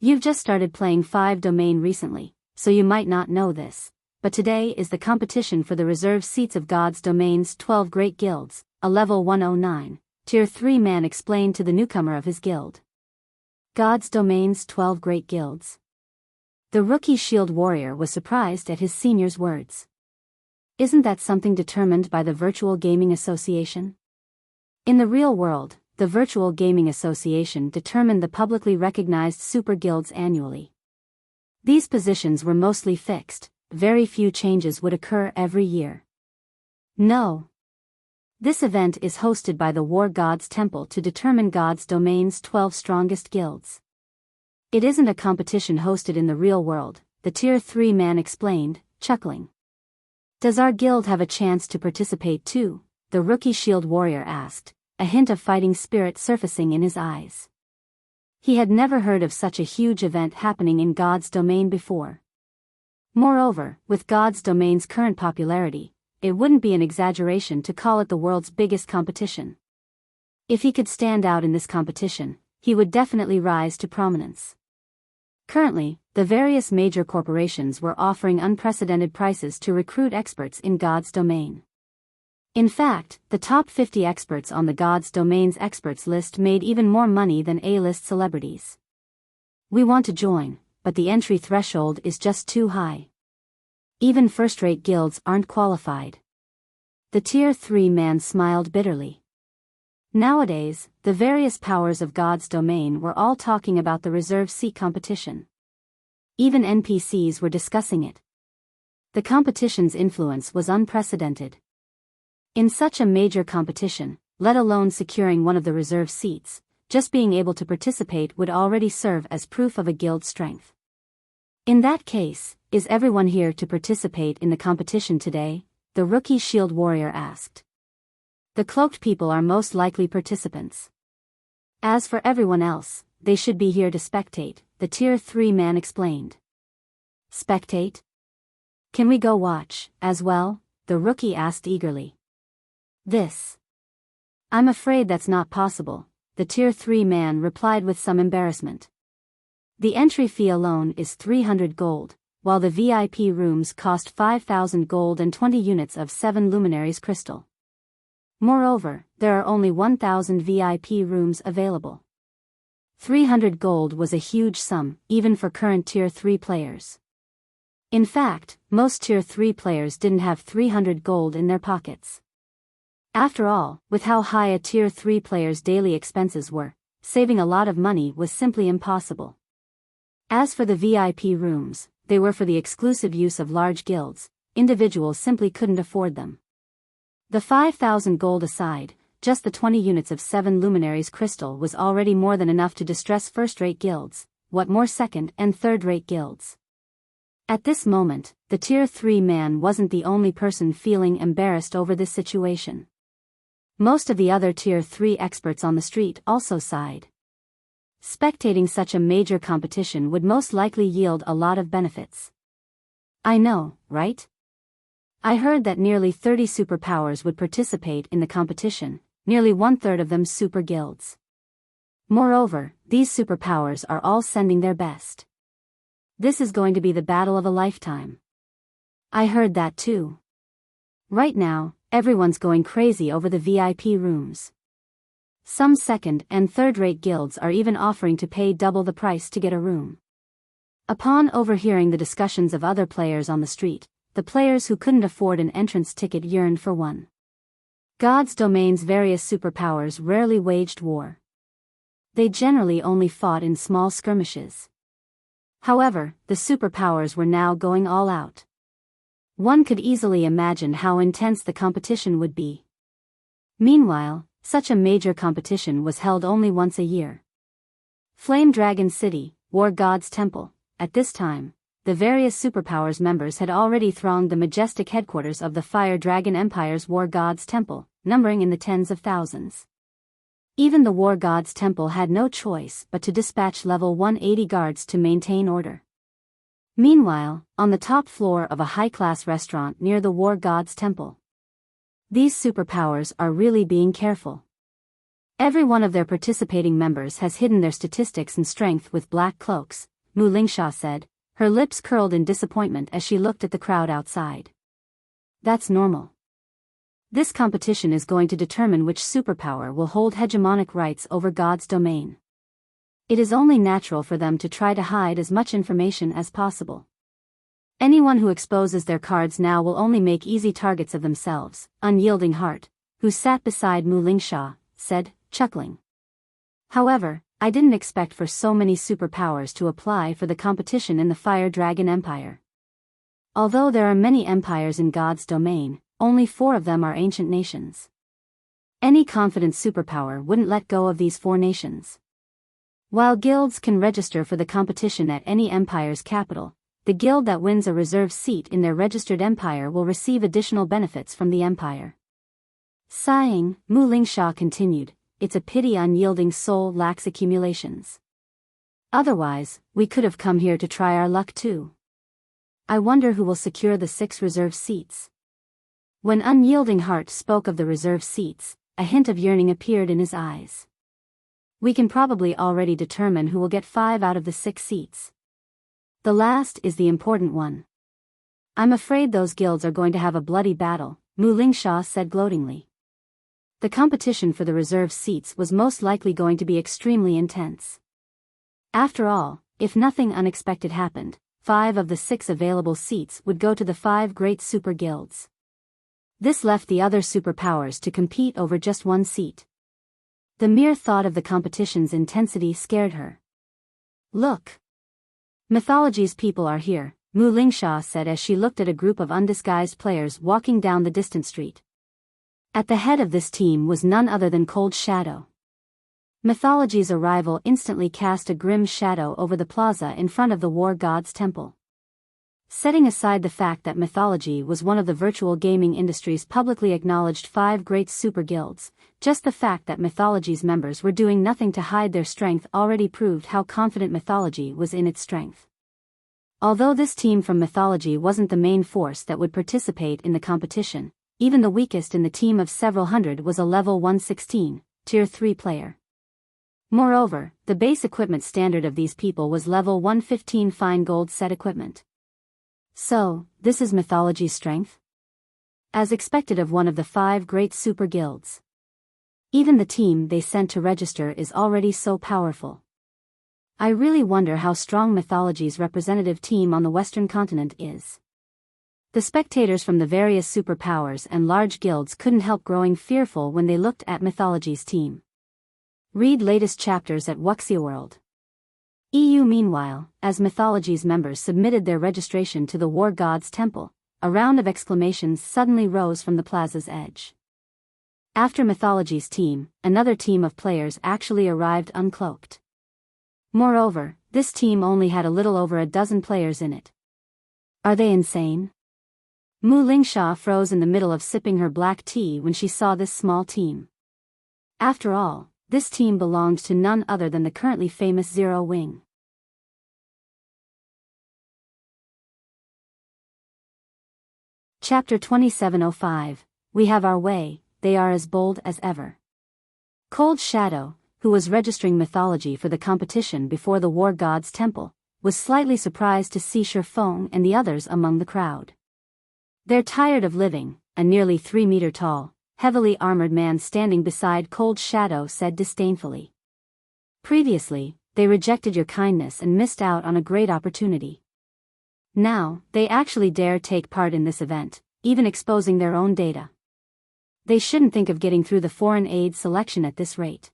You've just started playing 5 Domain recently, so you might not know this, but today is the competition for the reserved seats of God's Domain's 12 Great Guilds, a level 109, Tier 3 man explained to the newcomer of his guild. God's Domain's 12 Great Guilds. The rookie shield warrior was surprised at his senior's words. Isn't that something determined by the Virtual Gaming Association? In the real world, the Virtual Gaming Association determined the publicly recognized super guilds annually. These positions were mostly fixed, very few changes would occur every year. No. This event is hosted by the War God's Temple to determine God's Domain's 12 strongest guilds. It isn't a competition hosted in the real world, the Tier 3 man explained, chuckling. Does our guild have a chance to participate too? The rookie shield warrior asked, a hint of fighting spirit surfacing in his eyes. He had never heard of such a huge event happening in God's Domain before. Moreover, with God's Domain's current popularity, it wouldn't be an exaggeration to call it the world's biggest competition. If he could stand out in this competition, he would definitely rise to prominence. Currently, the various major corporations were offering unprecedented prices to recruit experts in God's Domain. In fact, the top 50 experts on the God's Domain's experts list made even more money than A-list celebrities. We want to join, but the entry threshold is just too high. Even first-rate guilds aren't qualified. The Tier 3 man smiled bitterly. Nowadays, the various powers of God's Domain were all talking about the reserve seat competition. Even NPCs were discussing it. The competition's influence was unprecedented. In such a major competition, let alone securing one of the reserve seats, just being able to participate would already serve as proof of a guild's strength. In that case, is everyone here to participate in the competition today? The rookie shield warrior asked. The cloaked people are most likely participants. As for everyone else, they should be here to spectate, the Tier 3 man explained. Spectate? Can we go watch, as well? The rookie asked eagerly. I'm afraid that's not possible, the Tier 3 man replied with some embarrassment. The entry fee alone is 300 gold, while the VIP rooms cost 5,000 gold and 20 units of 7 luminaries crystal. Moreover, there are only 1,000 VIP rooms available. 300 gold was a huge sum, even for current Tier 3 players. In fact, most Tier 3 players didn't have 300 gold in their pockets. After all, with how high a Tier 3 player's daily expenses were, saving a lot of money was simply impossible. As for the VIP rooms, they were for the exclusive use of large guilds, individuals simply couldn't afford them. The 5,000 gold aside, just the 20 units of 7 luminaries crystal was already more than enough to distress first-rate guilds, what more second- and third-rate guilds. At this moment, the Tier 3 man wasn't the only person feeling embarrassed over this situation. Most of the other Tier 3 experts on the street also sighed. Spectating such a major competition would most likely yield a lot of benefits. I know, right? I heard that nearly 30 superpowers would participate in the competition, nearly 1/3 of them super guilds. Moreover, these superpowers are all sending their best. This is going to be the battle of a lifetime. I heard that too. Right now, everyone's going crazy over the VIP rooms. Some second- and third-rate guilds are even offering to pay double the price to get a room. Upon overhearing the discussions of other players on the street, the players who couldn't afford an entrance ticket yearned for one. God's domain's various superpowers rarely waged war. They generally only fought in small skirmishes. However, the superpowers were now going all out. One could easily imagine how intense the competition would be. Meanwhile, such a major competition was held only once a year. Flame Dragon City, War God's Temple. At this time, the various superpowers members had already thronged the majestic headquarters of the Fire Dragon Empire's War God's Temple, numbering in the tens of thousands. Even the War God's Temple had no choice but to dispatch level 180 guards to maintain order. Meanwhile, on the top floor of a high-class restaurant near the War God's Temple, these superpowers are really being careful. Every one of their participating members has hidden their statistics and strength with black cloaks, Mu Lingsha said, her lips curled in disappointment as she looked at the crowd outside. That's normal. This competition is going to determine which superpower will hold hegemonic rights over God's domain. It is only natural for them to try to hide as much information as possible. Anyone who exposes their cards now will only make easy targets of themselves, Unyielding Heart, who sat beside Mu Lingsha, said, chuckling. However, I didn't expect for so many superpowers to apply for the competition in the Fire Dragon Empire. Although there are many empires in God's domain, only 4 of them are ancient nations. Any confident superpower wouldn't let go of these 4 nations. While guilds can register for the competition at any empire's capital, the guild that wins a reserve seat in their registered empire will receive additional benefits from the empire. Sighing, Mu Lingsha continued, it's a pity Unyielding Soul lacks accumulations. Otherwise, we could have come here to try our luck too. I wonder who will secure the 6 reserve seats. When Unyielding Heart spoke of the reserve seats, a hint of yearning appeared in his eyes. We can probably already determine who will get 5 out of the 6 seats. The last is the important one. I'm afraid those guilds are going to have a bloody battle, Mu Lingsha said gloatingly. The competition for the reserve seats was most likely going to be extremely intense. After all, if nothing unexpected happened, 5 of the 6 available seats would go to the 5 great super guilds. This left the other superpowers to compete over just 1 seat. The mere thought of the competition's intensity scared her. Look! Mythology's people are here, Mu Lingsha said as she looked at a group of undisguised players walking down the distant street. At the head of this team was none other than Cold Shadow. Mythology's arrival instantly cast a grim shadow over the plaza in front of the War God's Temple. Setting aside the fact that Mythology was one of the virtual gaming industry's publicly acknowledged 5 great super guilds, just the fact that Mythology's members were doing nothing to hide their strength already proved how confident Mythology was in its strength. Although this team from Mythology wasn't the main force that would participate in the competition, even the weakest in the team of several hundred was a level 116, tier 3 player. Moreover, the base equipment standard of these people was level 115 fine gold set equipment. So, this is Mythology's strength? As expected of one of the 5 great super guilds. Even the team they sent to register is already so powerful. I really wonder how strong Mythology's representative team on the Western continent is. The spectators from the various superpowers and large guilds couldn't help growing fearful when they looked at Mythology's team. Read latest chapters at Wuxia World. EU. Meanwhile, as Mythology's members submitted their registration to the War God's Temple, a round of exclamations suddenly rose from the plaza's edge. After Mythology's team, another team of players actually arrived uncloaked. Moreover, this team only had a little over a dozen players in it. Are they insane? Mu Lingsha froze in the middle of sipping her black tea when she saw this small team. After all, this team belonged to none other than the currently famous Zero Wing. Chapter 2705, We Have Our Way, They Are As Bold as Ever. Cold Shadow, who was registering Mythology for the competition before the War God's Temple, was slightly surprised to see Shifeng and the others among the crowd. They're tired of living, a nearly 3-meter-tall, heavily armored man standing beside Cold Shadow said disdainfully. Previously, they rejected your kindness and missed out on a great opportunity. Now, they actually dare take part in this event, even exposing their own data. They shouldn't think of getting through the foreign aid selection at this rate.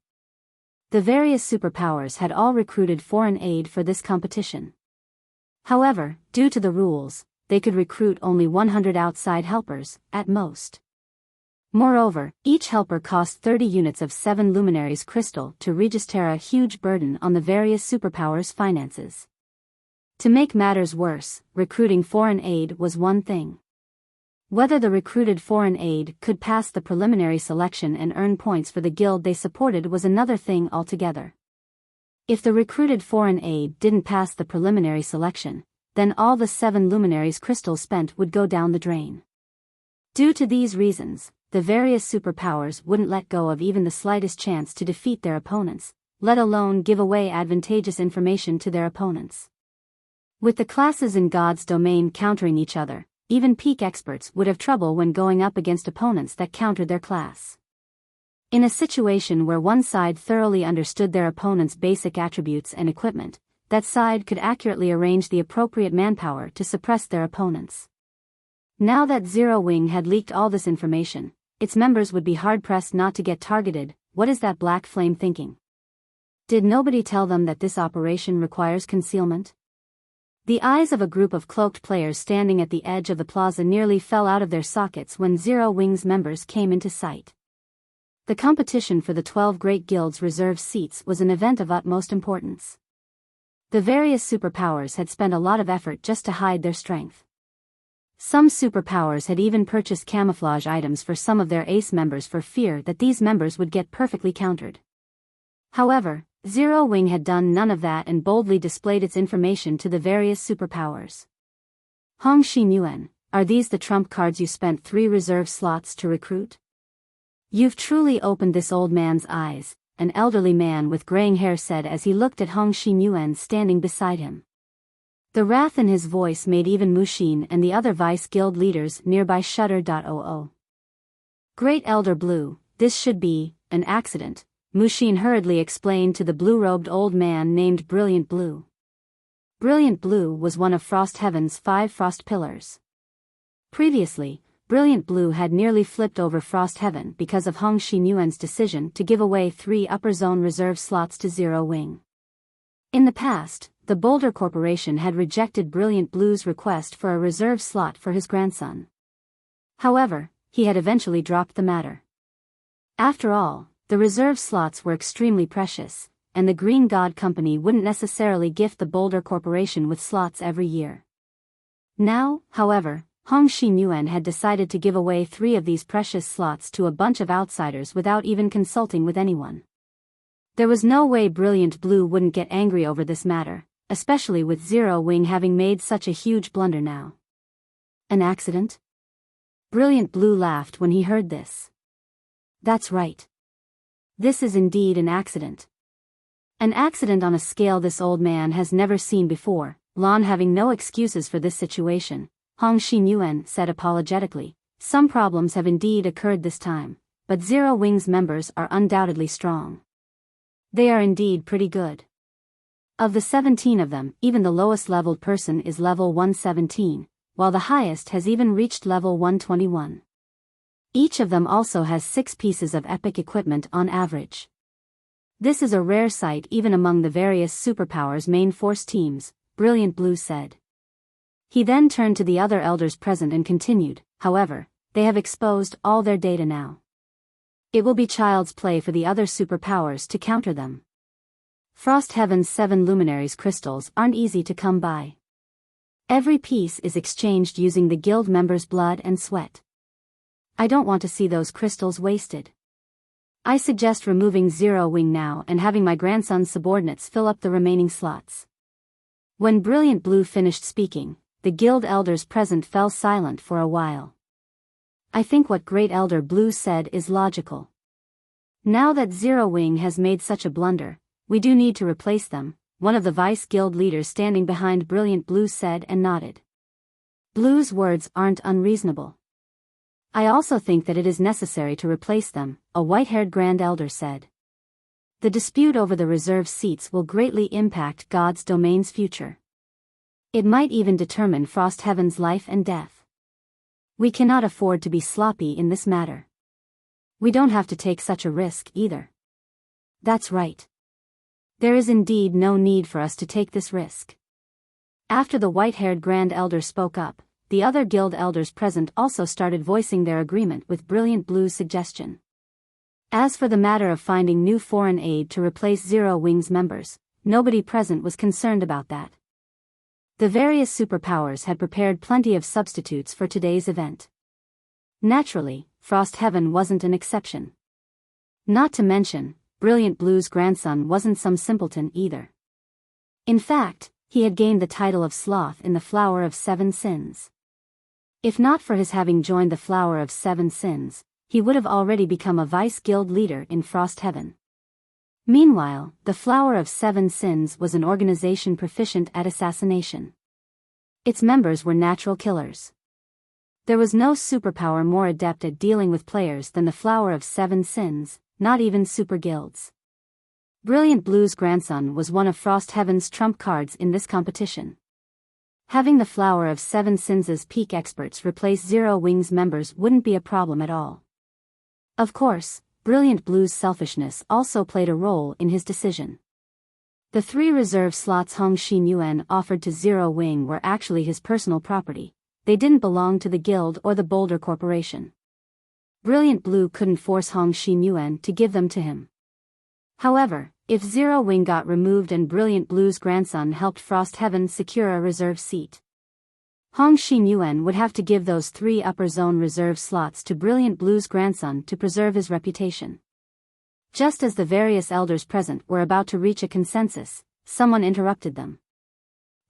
The various superpowers had all recruited foreign aid for this competition. However, due to the rules, they could recruit only 100 outside helpers, at most. Moreover, each helper cost 30 units of 7 luminaries crystal to register, a huge burden on the various superpowers' finances. To make matters worse, recruiting foreign aid was one thing. Whether the recruited foreign aid could pass the preliminary selection and earn points for the guild they supported was another thing altogether. If the recruited foreign aid didn't pass the preliminary selection, then all the 7 luminaries crystals spent would go down the drain. Due to these reasons, the various superpowers wouldn't let go of even the slightest chance to defeat their opponents, let alone give away advantageous information to their opponents. With the classes in God's domain countering each other, even peak experts would have trouble when going up against opponents that countered their class. In a situation where one side thoroughly understood their opponent's basic attributes and equipment, that side could accurately arrange the appropriate manpower to suppress their opponents. Now that Zero Wing had leaked all this information, its members would be hard-pressed not to get targeted. What is that black flame thinking? Did nobody tell them that this operation requires concealment? The eyes of a group of cloaked players standing at the edge of the plaza nearly fell out of their sockets when Zero Wing's members came into sight. The competition for the 12 Great Guilds reserve seats was an event of utmost importance. The various superpowers had spent a lot of effort just to hide their strength. Some superpowers had even purchased camouflage items for some of their ace members for fear that these members would get perfectly countered. However, Zero Wing had done none of that and boldly displayed its information to the various superpowers. Hong Xin Yuan, are these the trump cards you spent 3 reserve slots to recruit? You've truly opened this old man's eyes, an elderly man with graying hair said as he looked at Hong Xin Yuan standing beside him. The wrath in his voice made even Mushin and the other vice guild leaders nearby shudder. Great Elder Blue, this should be an accident, Mushin hurriedly explained to the blue-robed old man named Brilliant Blue. Brilliant Blue was one of Frost Heaven's 5 frost pillars. Previously, Brilliant Blue had nearly flipped over Frost Heaven because of Hong Xin Yuan's decision to give away 3 upper zone reserve slots to Zero Wing. In the past, the Boulder Corporation had rejected Brilliant Blue's request for a reserve slot for his grandson. However, he had eventually dropped the matter. After all, the reserve slots were extremely precious, and the Green God Company wouldn't necessarily gift the Boulder Corporation with slots every year. Now, however, Hong Xin Yuan had decided to give away 3 of these precious slots to a bunch of outsiders without even consulting with anyone. There was no way Brilliant Blue wouldn't get angry over this matter, especially with Zero Wing having made such a huge blunder now. An accident? Brilliant Blue laughed when he heard this. That's right. This is indeed an accident. An accident on a scale this old man has never seen before. Lon having no excuses for this situation, Hong Xin Yuan said apologetically, some problems have indeed occurred this time, but Zero Wing's members are undoubtedly strong. They are indeed pretty good. Of the 17 of them, even the lowest leveled person is level 117, while the highest has even reached level 121. Each of them also has 6 pieces of epic equipment on average. This is a rare sight even among the various superpowers main force teams, Brilliant Blue said. He then turned to the other elders present and continued, however, they have exposed all their data now. It will be child's play for the other superpowers to counter them. Frost Heaven's 7 luminaries crystals aren't easy to come by. Every piece is exchanged using the guild members' blood and sweat. I don't want to see those crystals wasted. I suggest removing Zero Wing now and having my grandson's subordinates fill up the remaining slots. When Brilliant Blue finished speaking, the guild elders present fell silent for a while. I think what Great Elder Blue said is logical. Now that Zero Wing has made such a blunder, we do need to replace them, one of the vice guild leaders standing behind Brilliant Blue said and nodded. Blue's words aren't unreasonable. I also think that it is necessary to replace them, a white-haired Grand Elder said. The dispute over the reserve seats will greatly impact God's domain's future. It might even determine Frost Heaven's life and death. We cannot afford to be sloppy in this matter. We don't have to take such a risk either. That's right. There is indeed no need for us to take this risk. After the white-haired Grand Elder spoke up, the other guild elders present also started voicing their agreement with Brilliant Blue's suggestion. As for the matter of finding new foreign aid to replace Zero Wing's members, nobody present was concerned about that. The various superpowers had prepared plenty of substitutes for today's event. Naturally, Frost Heaven wasn't an exception. Not to mention, Brilliant Blue's grandson wasn't some simpleton either. In fact, he had gained the title of Sloth in the Flower of Seven Sins. If not for his having joined the Flower of Seven Sins, he would have already become a vice-guild leader in Frost Heaven. Meanwhile, the Flower of Seven Sins was an organization proficient at assassination. Its members were natural killers. There was no superpower more adept at dealing with players than the Flower of Seven Sins, not even super guilds. Brilliant Blue's grandson was one of Frost Heaven's trump cards in this competition. Having the Flower of Seven Sins' peak experts replace Zero Wing's members wouldn't be a problem at all. Of course, Brilliant Blue's selfishness also played a role in his decision. The 3 reserve slots Hong Xin Yuan offered to Zero Wing were actually his personal property. They didn't belong to the guild or the Boulder Corporation. Brilliant Blue couldn't force Hong Xin Yuan to give them to him. However, if Zero Wing got removed and Brilliant Blue's grandson helped Frost Heaven secure a reserve seat, Hong Xin Yuan would have to give those 3 upper zone reserve slots to Brilliant Blue's grandson to preserve his reputation. Just as the various elders present were about to reach a consensus, someone interrupted them.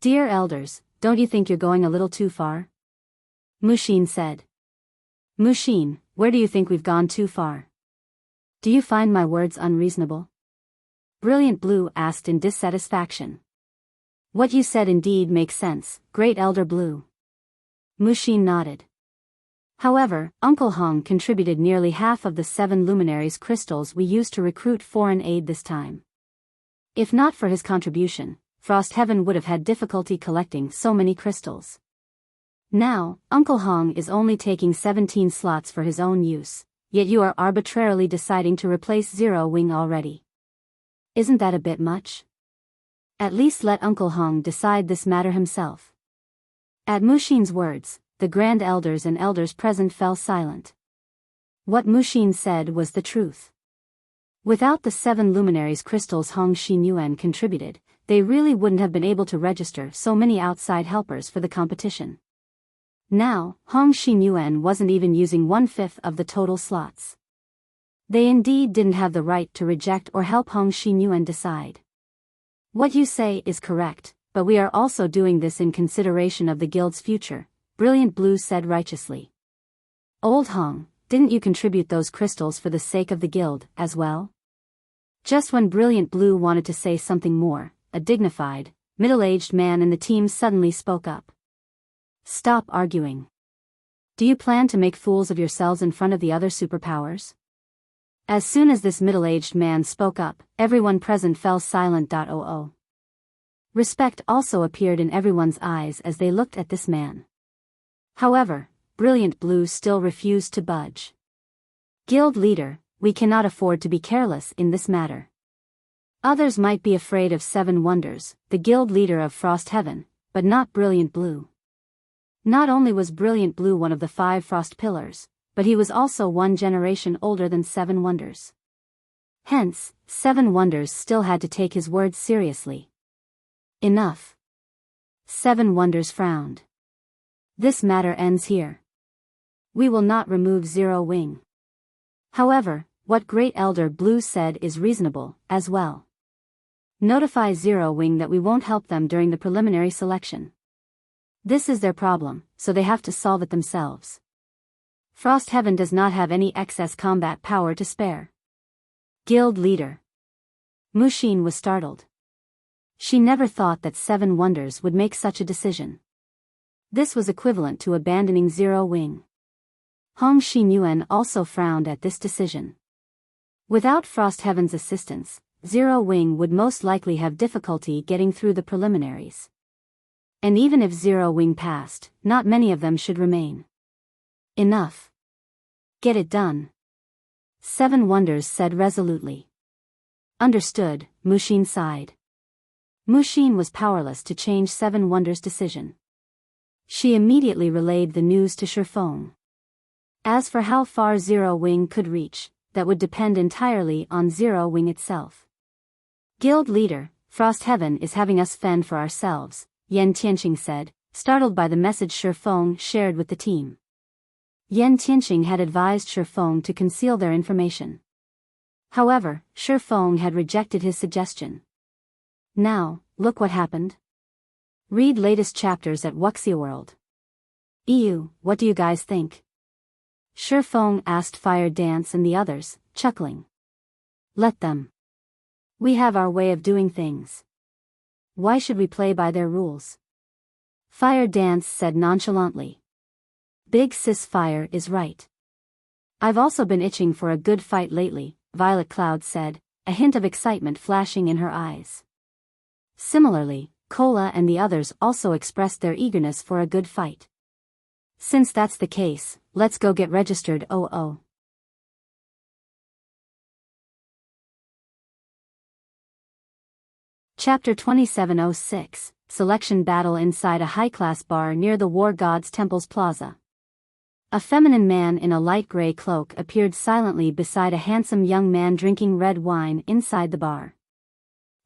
"Dear elders, don't you think you're going a little too far?" Mushin said. "Mushin, where do you think we've gone too far? Do you find my words unreasonable?" Brilliant Blue asked in dissatisfaction. "What you said indeed makes sense, Great Elder Blue." Mushin nodded. "However, Uncle Hong contributed nearly half of the 7 luminaries crystals we used to recruit foreign aid this time. If not for his contribution, Frost Heaven would have had difficulty collecting so many crystals. Now, Uncle Hong is only taking 17 slots for his own use, yet you are arbitrarily deciding to replace Zero Wing already. Isn't that a bit much? At least let Uncle Hong decide this matter himself." At Mushin's words, the Grand Elders and elders present fell silent. What Mushin said was the truth. Without the 7 luminaries crystals Hong Xin Yuan contributed, they really wouldn't have been able to register so many outside helpers for the competition. Now, Hong Xin Yuan wasn't even using 1/5 of the total slots. They indeed didn't have the right to reject or help Hong Xin Yuan decide. "What you say is correct, but we are also doing this in consideration of the guild's future," Brilliant Blue said righteously. "Old Hong, didn't you contribute those crystals for the sake of the guild, as well?" Just when Brilliant Blue wanted to say something more, a dignified, middle-aged man in the team suddenly spoke up. "Stop arguing. Do you plan to make fools of yourselves in front of the other superpowers?" As soon as this middle-aged man spoke up, everyone present fell silent. Respect also appeared in everyone's eyes as they looked at this man. However, Brilliant Blue still refused to budge. "Guild leader, we cannot afford to be careless in this matter. Others might be afraid of 7 Wonders, the guild leader of Frost Heaven, but not Brilliant Blue." Not only was Brilliant Blue one of the 5 Frost Pillars, but he was also 1 generation older than 7 Wonders. Hence, 7 Wonders still had to take his words seriously. "Enough." 7 Wonders frowned. "This matter ends here. We will not remove Zero Wing. However, what Great Elder Blue said is reasonable, as well. Notify Zero Wing that we won't help them during the preliminary selection. This is their problem, so they have to solve it themselves. Frost Heaven does not have any excess combat power to spare." Guild leader. Mushin was startled. She never thought that 7 Wonders would make such a decision. This was equivalent to abandoning Zero Wing. Hong Xin Yuan also frowned at this decision. Without Frost Heaven's assistance, Zero Wing would most likely have difficulty getting through the preliminaries. And even if Zero Wing passed, not many of them should remain. "Enough. Get it done." Seven Wonders said resolutely. Understood, Mushin sighed. Mushin was powerless to change Seven Wonders' decision. She immediately relayed the news to Shifeng. As for how far Zero Wing could reach, that would depend entirely on Zero Wing itself. Guild leader, Frost Heaven is having us fend for ourselves, Yan Tianqing said, startled by the message Shifeng shared with the team. Yan Tianqing had advised Shifeng to conceal their information. However, Shifeng had rejected his suggestion. Now, look what happened. Read latest chapters at Wuxia World. EU, what do you guys think? Shifeng asked Fire Dance and the others, chuckling. Let them. We have our way of doing things. Why should we play by their rules? Fire Dance said nonchalantly. Big Sis Fire is right. I've also been itching for a good fight lately, Violet Cloud said, a hint of excitement flashing in her eyes. Similarly, Cola and the others also expressed their eagerness for a good fight. Since that's the case, let's go get registered. Oh. Chapter 2706, Selection Battle inside a high-class bar near the War God's Temple's Plaza. A feminine man in a light gray cloak appeared silently beside a handsome young man drinking red wine inside the bar.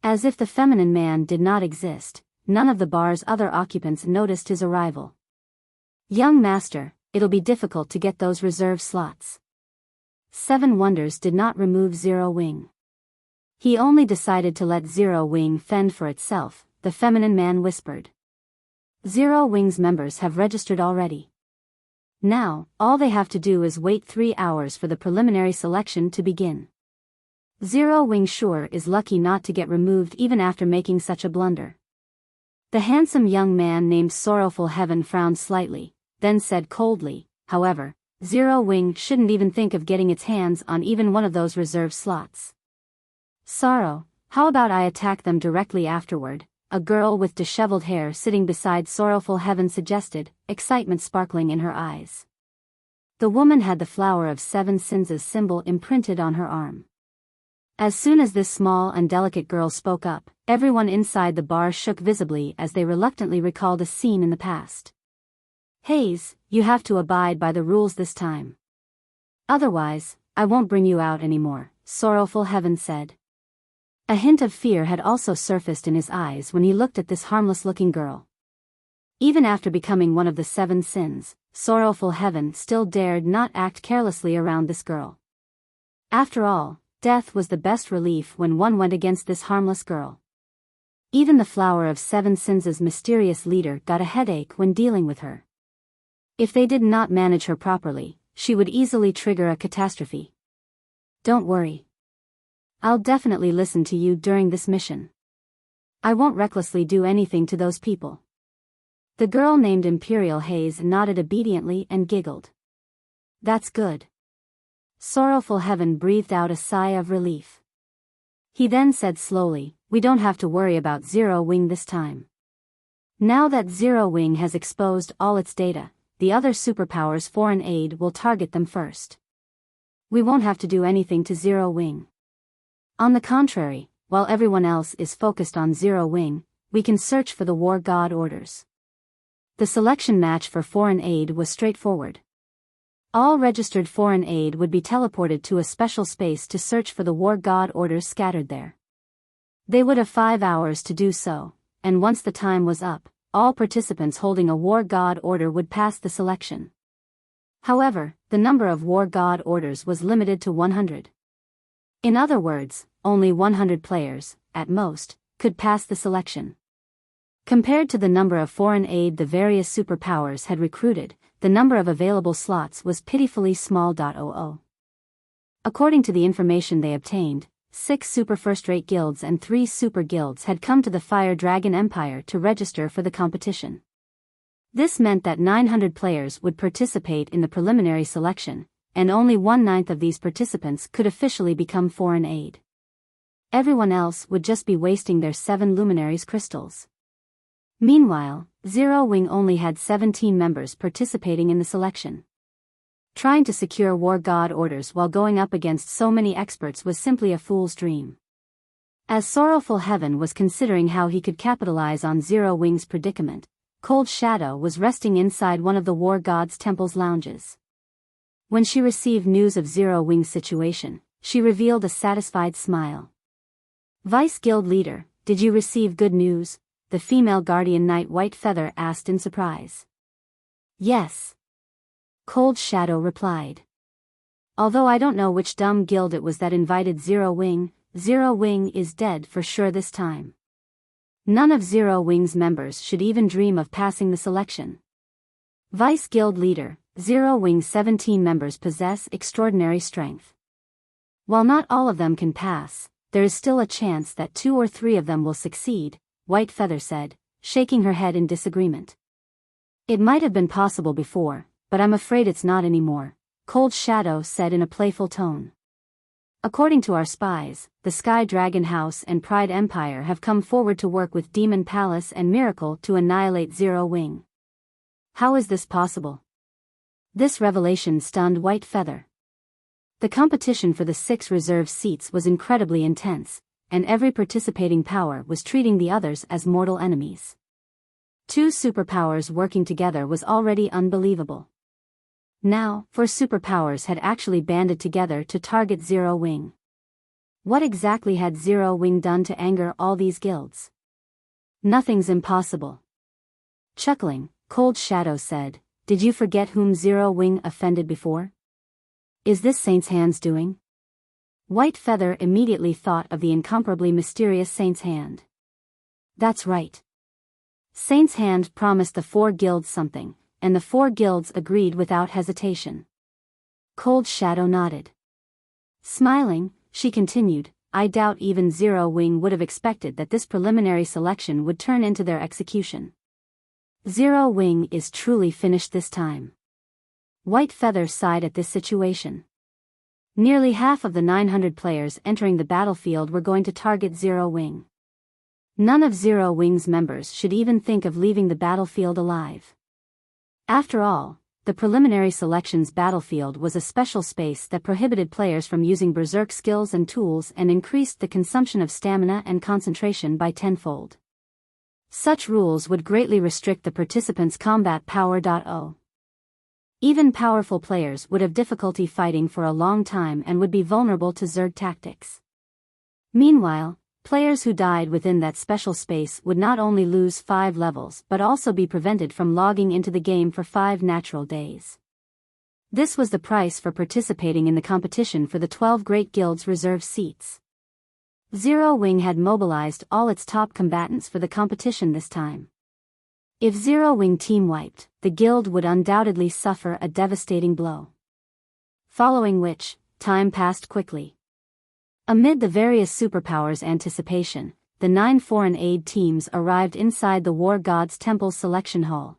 As if the feminine man did not exist, none of the bar's other occupants noticed his arrival. Young master, it'll be difficult to get those reserve slots. Seven Wonders did not remove Zero Wing. He only decided to let Zero Wing fend for itself, the feminine man whispered. Zero Wing's members have registered already. Now, all they have to do is wait 3 hours for the preliminary selection to begin. Zero Wing sure is lucky not to get removed even after making such a blunder. The handsome young man named Sorrowful Heaven frowned slightly, then said coldly, however, Zero Wing shouldn't even think of getting its hands on even one of those reserve slots. Sorrow, how about I attack them directly afterward? A girl with disheveled hair sitting beside Sorrowful Heaven suggested, excitement sparkling in her eyes. The woman had the flower of Seven Sins' symbol imprinted on her arm. As soon as this small and delicate girl spoke up, everyone inside the bar shook visibly as they reluctantly recalled a scene in the past. Hayes, you have to abide by the rules this time. Otherwise, I won't bring you out anymore, Sorrowful Heaven said. A hint of fear had also surfaced in his eyes when he looked at this harmless-looking girl. Even after becoming one of the 7 sins, Sorrowful Heaven still dared not act carelessly around this girl. After all, death was the best relief when one went against this harmless girl. Even the flower of 7 sins' mysterious leader got a headache when dealing with her. If they did not manage her properly, she would easily trigger a catastrophe. Don't worry. I'll definitely listen to you during this mission. I won't recklessly do anything to those people. The girl named Imperial Haze nodded obediently and giggled. That's good. Sorrowful Heaven breathed out a sigh of relief. He then said slowly, we don't have to worry about Zero Wing this time. Now that Zero Wing has exposed all its data, the other superpowers' foreign aid will target them first. We won't have to do anything to Zero Wing. On the contrary, while everyone else is focused on Zero Wing, we can search for the War God orders. The selection match for foreign aid was straightforward. All registered foreign aid would be teleported to a special space to search for the War God orders scattered there. They would have 5 hours to do so, and once the time was up, all participants holding a War God order would pass the selection. However, the number of War God orders was limited to 100. In other words, only 100 players, at most, could pass the selection. Compared to the number of foreign aid the various superpowers had recruited, the number of available slots was pitifully small. According to the information they obtained, 6 super first-rate guilds and 3 super guilds had come to the Fire Dragon Empire to register for the competition. This meant that 900 players would participate in the preliminary selection, and only 1/9 of these participants could officially become foreign aid. Everyone else would just be wasting their 7 luminaries crystals. Meanwhile, Zero Wing only had 17 members participating in the selection. Trying to secure war god orders while going up against so many experts was simply a fool's dream. As Sorrowful Heaven was considering how he could capitalize on Zero Wing's predicament, Cold Shadow was resting inside one of the war god's temple's lounges. When she received news of Zero Wing's situation, she revealed a satisfied smile. Vice Guild Leader, did you receive good news? The female guardian knight White Feather asked in surprise. Yes. Cold Shadow replied. Although I don't know which dumb guild it was that invited Zero Wing is dead for sure this time. None of Zero Wing's members should even dream of passing the selection. Vice Guild Leader, Zero Wing's 17 members possess extraordinary strength. While not all of them can pass, there is still a chance that 2 or 3 of them will succeed, White Feather said, shaking her head in disagreement. It might have been possible before, but I'm afraid it's not anymore, Cold Shadow said in a playful tone. According to our spies, the Sky Dragon House and Pride Empire have come forward to work with Demon Palace and Miracle to annihilate Zero Wing. How is this possible? This revelation stunned White Feather. The competition for the 6 reserve seats was incredibly intense, and every participating power was treating the others as mortal enemies. 2 superpowers working together was already unbelievable. Now, 4 superpowers had actually banded together to target Zero Wing. What exactly had Zero Wing done to anger all these guilds? Nothing's impossible. Chuckling, Cold Shadow said, did you forget whom Zero Wing offended before? Is this Saint's Hand's doing? White Feather immediately thought of the incomparably mysterious Saint's Hand. That's right. Saint's Hand promised the 4 guilds something, and the 4 guilds agreed without hesitation. Cold Shadow nodded. Smiling, she continued, I doubt even Zero Wing would have expected that this preliminary selection would turn into their execution. Zero Wing is truly finished this time. White Feather sighed at this situation. Nearly half of the 900 players entering the battlefield were going to target Zero Wing. None of Zero Wing's members should even think of leaving the battlefield alive. After all, the preliminary selection's battlefield was a special space that prohibited players from using berserk skills and tools and increased the consumption of stamina and concentration by 10-fold. Such rules would greatly restrict the participants' combat power. Even powerful players would have difficulty fighting for a long time and would be vulnerable to Zerg tactics. Meanwhile, players who died within that special space would not only lose 5 levels but also be prevented from logging into the game for 5 natural days. This was the price for participating in the competition for the 12 Great Guilds reserve seats. Zero Wing had mobilized all its top combatants for the competition this time. If Zero Wing team wiped, the guild would undoubtedly suffer a devastating blow. Following which, time passed quickly. Amid the various superpowers' anticipation, the 9 foreign aid teams arrived inside the War God's Temple's selection hall.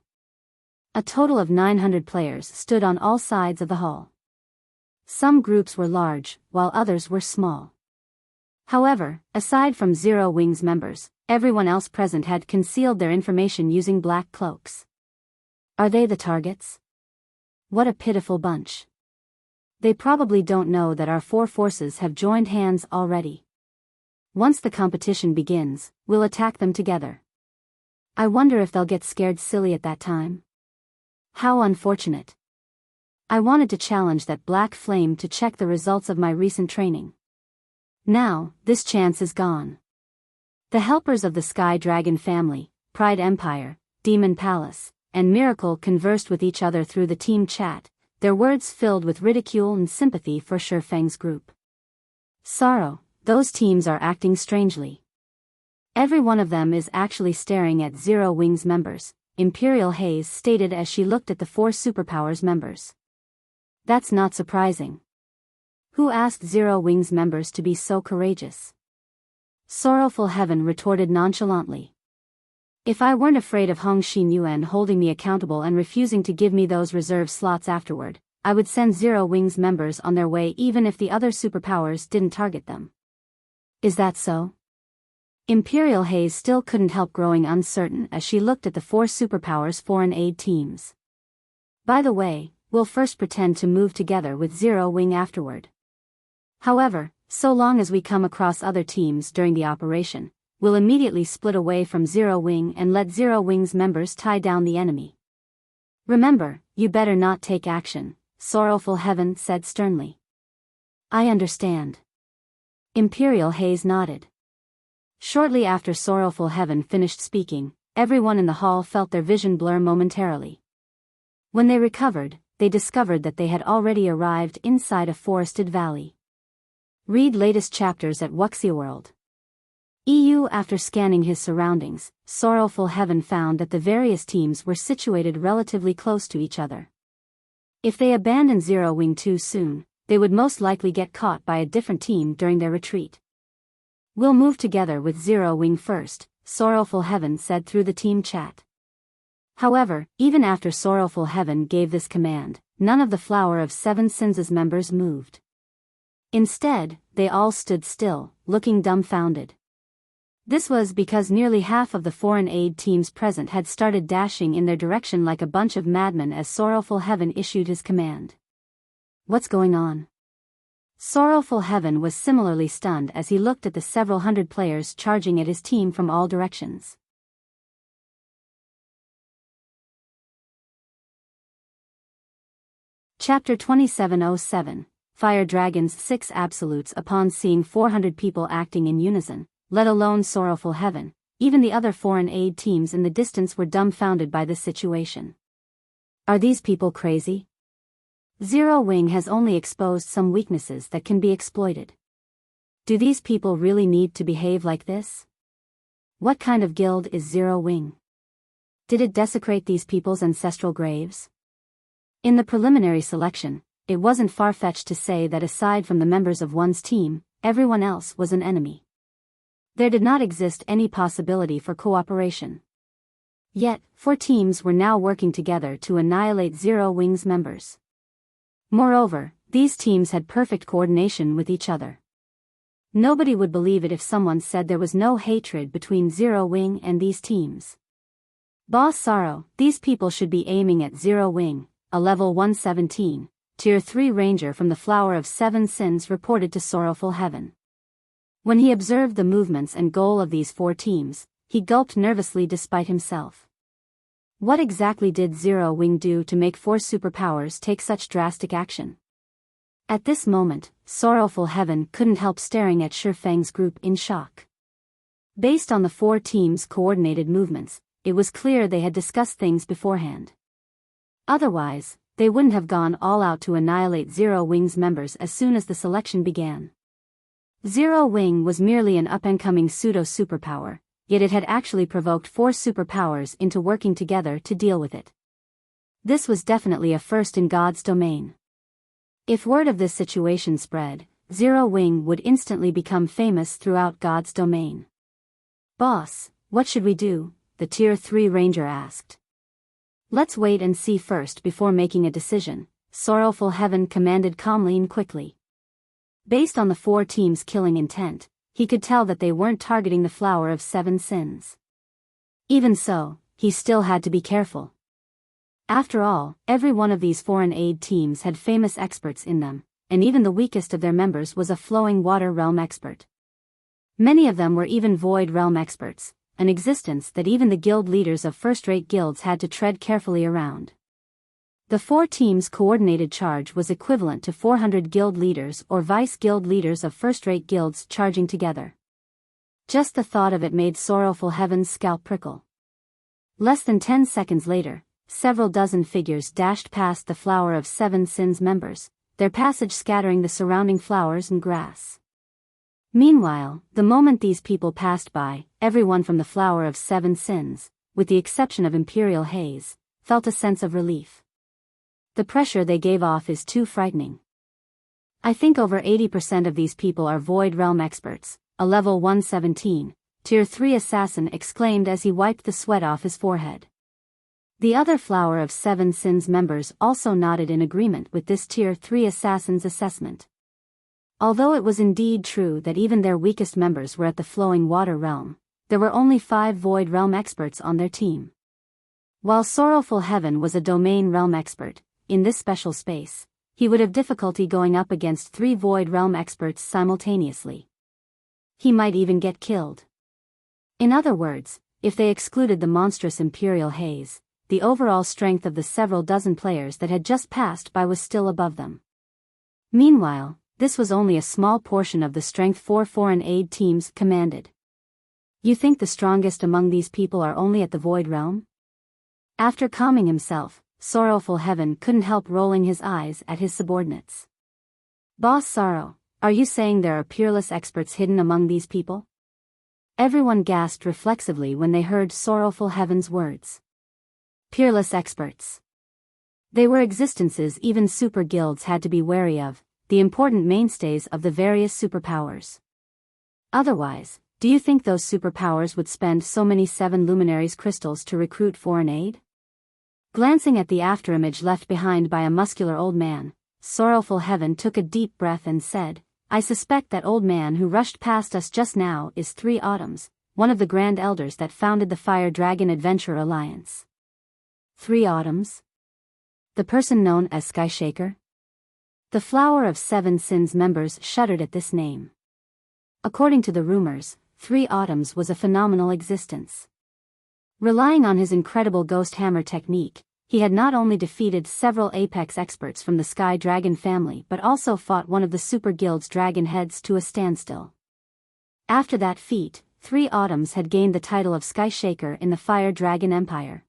A total of 900 players stood on all sides of the hall. Some groups were large, while others were small. However, aside from Zero Wing's members, everyone else present had concealed their information using black cloaks. Are they the targets? What a pitiful bunch. They probably don't know that our 4 forces have joined hands already. Once the competition begins, we'll attack them together. I wonder if they'll get scared silly at that time. How unfortunate. I wanted to challenge that black flame to check the results of my recent training. Now, this chance is gone. The helpers of the Sky Dragon family, Pride Empire, Demon Palace, and Miracle conversed with each other through the team chat, their words filled with ridicule and sympathy for Shifeng's group. Sorrow, those teams are acting strangely. Every one of them is actually staring at Zero Wing's members, Imperial Haze stated as she looked at the 4 superpowers members. That's not surprising. Who asked Zero Wing's members to be so courageous? Sorrowful Heaven retorted nonchalantly. If I weren't afraid of Hong Xin Yuan holding me accountable and refusing to give me those reserve slots afterward, I would send Zero Wing's members on their way even if the other superpowers didn't target them. Is that so? Imperial Haze still couldn't help growing uncertain as she looked at the 4 superpowers foreign aid teams. By the way, we'll first pretend to move together with Zero Wing afterward. However, so long as we come across other teams during the operation, we'll immediately split away from Zero Wing and let Zero Wing's members tie down the enemy. Remember, you better not take action, Sorrowful Heaven said sternly. I understand. Imperial Haze nodded. Shortly after Sorrowful Heaven finished speaking, everyone in the hall felt their vision blur momentarily. When they recovered, they discovered that they had already arrived inside a forested valley. Read latest chapters at Wuxia World. EU. After scanning his surroundings, Sorrowful Heaven found that the various teams were situated relatively close to each other. If they abandoned Zero Wing too soon, they would most likely get caught by a different team during their retreat. We'll move together with Zero Wing first, Sorrowful Heaven said through the team chat. However, even after Sorrowful Heaven gave this command, none of the Flower of Seven Sins' members moved. Instead, they all stood still, looking dumbfounded. This was because nearly half of the foreign aid teams present had started dashing in their direction like a bunch of madmen as Sorrowful Heaven issued his command. What's going on? Sorrowful Heaven was similarly stunned as he looked at the several hundred players charging at his team from all directions. Chapter 2707, Fire Dragon's 6 Absolutes. Upon seeing 400 people acting in unison, let alone Sorrowful Heaven, even the other foreign aid teams in the distance were dumbfounded by this situation. Are these people crazy? Zero Wing has only exposed some weaknesses that can be exploited. Do these people really need to behave like this? What kind of guild is Zero Wing? Did it desecrate these people's ancestral graves? In the preliminary selection, it wasn't far-fetched to say that aside from the members of one's team, everyone else was an enemy. There did not exist any possibility for cooperation. Yet, 4 teams were now working together to annihilate Zero Wing's members. Moreover, these teams had perfect coordination with each other. Nobody would believe it if someone said there was no hatred between Zero Wing and these teams. Boss Sorrow, these people should be aiming at Zero Wing, a level 117, Tier 3 Ranger from the Flower of Seven Sins reported to Sorrowful Heaven. When he observed the movements and goal of these 4 teams, he gulped nervously despite himself. What exactly did Zero Wing do to make 4 superpowers take such drastic action? At this moment, Sorrowful Heaven couldn't help staring at Shifeng's group in shock. Based on the 4 teams' coordinated movements, it was clear they had discussed things beforehand. Otherwise, they wouldn't have gone all out to annihilate Zero Wing's members as soon as the selection began. Zero Wing was merely an up-and-coming pseudo-superpower, yet it had actually provoked 4 superpowers into working together to deal with it. This was definitely a first in God's domain. If word of this situation spread, Zero Wing would instantly become famous throughout God's domain. Boss, what should we do? The Tier 3 Ranger asked. Let's wait and see first before making a decision, Sorrowful Heaven commanded calmly and quickly. Based on the 4 teams' killing intent, he could tell that they weren't targeting the Flower of Seven Sins. Even so, he still had to be careful. After all, every one of these foreign aid teams had famous experts in them, and even the weakest of their members was a flowing water realm expert. Many of them were even void realm experts, an existence that even the guild leaders of first-rate guilds had to tread carefully around. The 4 teams' coordinated charge was equivalent to 400 guild leaders or vice-guild leaders of first-rate guilds charging together. Just the thought of it made Sorrowful Heaven's scalp prickle. Less than 10 seconds later, several dozen figures dashed past the Flower of Seven Sins members, their passage scattering the surrounding flowers and grass. Meanwhile, the moment these people passed by, everyone from the Flower of Seven Sins, with the exception of Imperial Haze, felt a sense of relief. The pressure they gave off is too frightening. I think over 80% of these people are Void Realm experts, a level 117, Tier 3 assassin exclaimed as he wiped the sweat off his forehead. The other Flower of Seven Sins members also nodded in agreement with this Tier 3 assassin's assessment. Although it was indeed true that even their weakest members were at the Flowing Water Realm, there were only 5 Void Realm experts on their team. While Sorrowful Heaven was a Domain Realm expert, in this special space, he would have difficulty going up against 3 Void Realm experts simultaneously. He might even get killed. In other words, if they excluded the monstrous Imperial Haze, the overall strength of the several dozen players that had just passed by was still above them. Meanwhile, this was only a small portion of the strength 4 foreign aid teams commanded. You think the strongest among these people are only at the Void Realm? After calming himself, Sorrowful Heaven couldn't help rolling his eyes at his subordinates. Boss Sorrow, are you saying there are peerless experts hidden among these people? Everyone gasped reflexively when they heard Sorrowful Heaven's words. Peerless experts. They were existences even super guilds had to be wary of, the important mainstays of the various superpowers. Otherwise, do you think those superpowers would spend so many 7 luminaries crystals to recruit foreign aid? Glancing at the afterimage left behind by a muscular old man, Sorrowful Heaven took a deep breath and said, I suspect that old man who rushed past us just now is 3 Autumns, one of the Grand Elders that founded the Fire Dragon Adventure Alliance. 3 Autumns? The person known as Sky Shaker? The Flower of 7 Sins members shuddered at this name. According to the rumors, 3 Autumns was a phenomenal existence. Relying on his incredible Ghost Hammer technique, he had not only defeated several Apex experts from the Sky Dragon family but also fought one of the Super Guild's dragon heads to a standstill. After that feat, 3 Autumns had gained the title of Sky Shaker in the Fire Dragon Empire.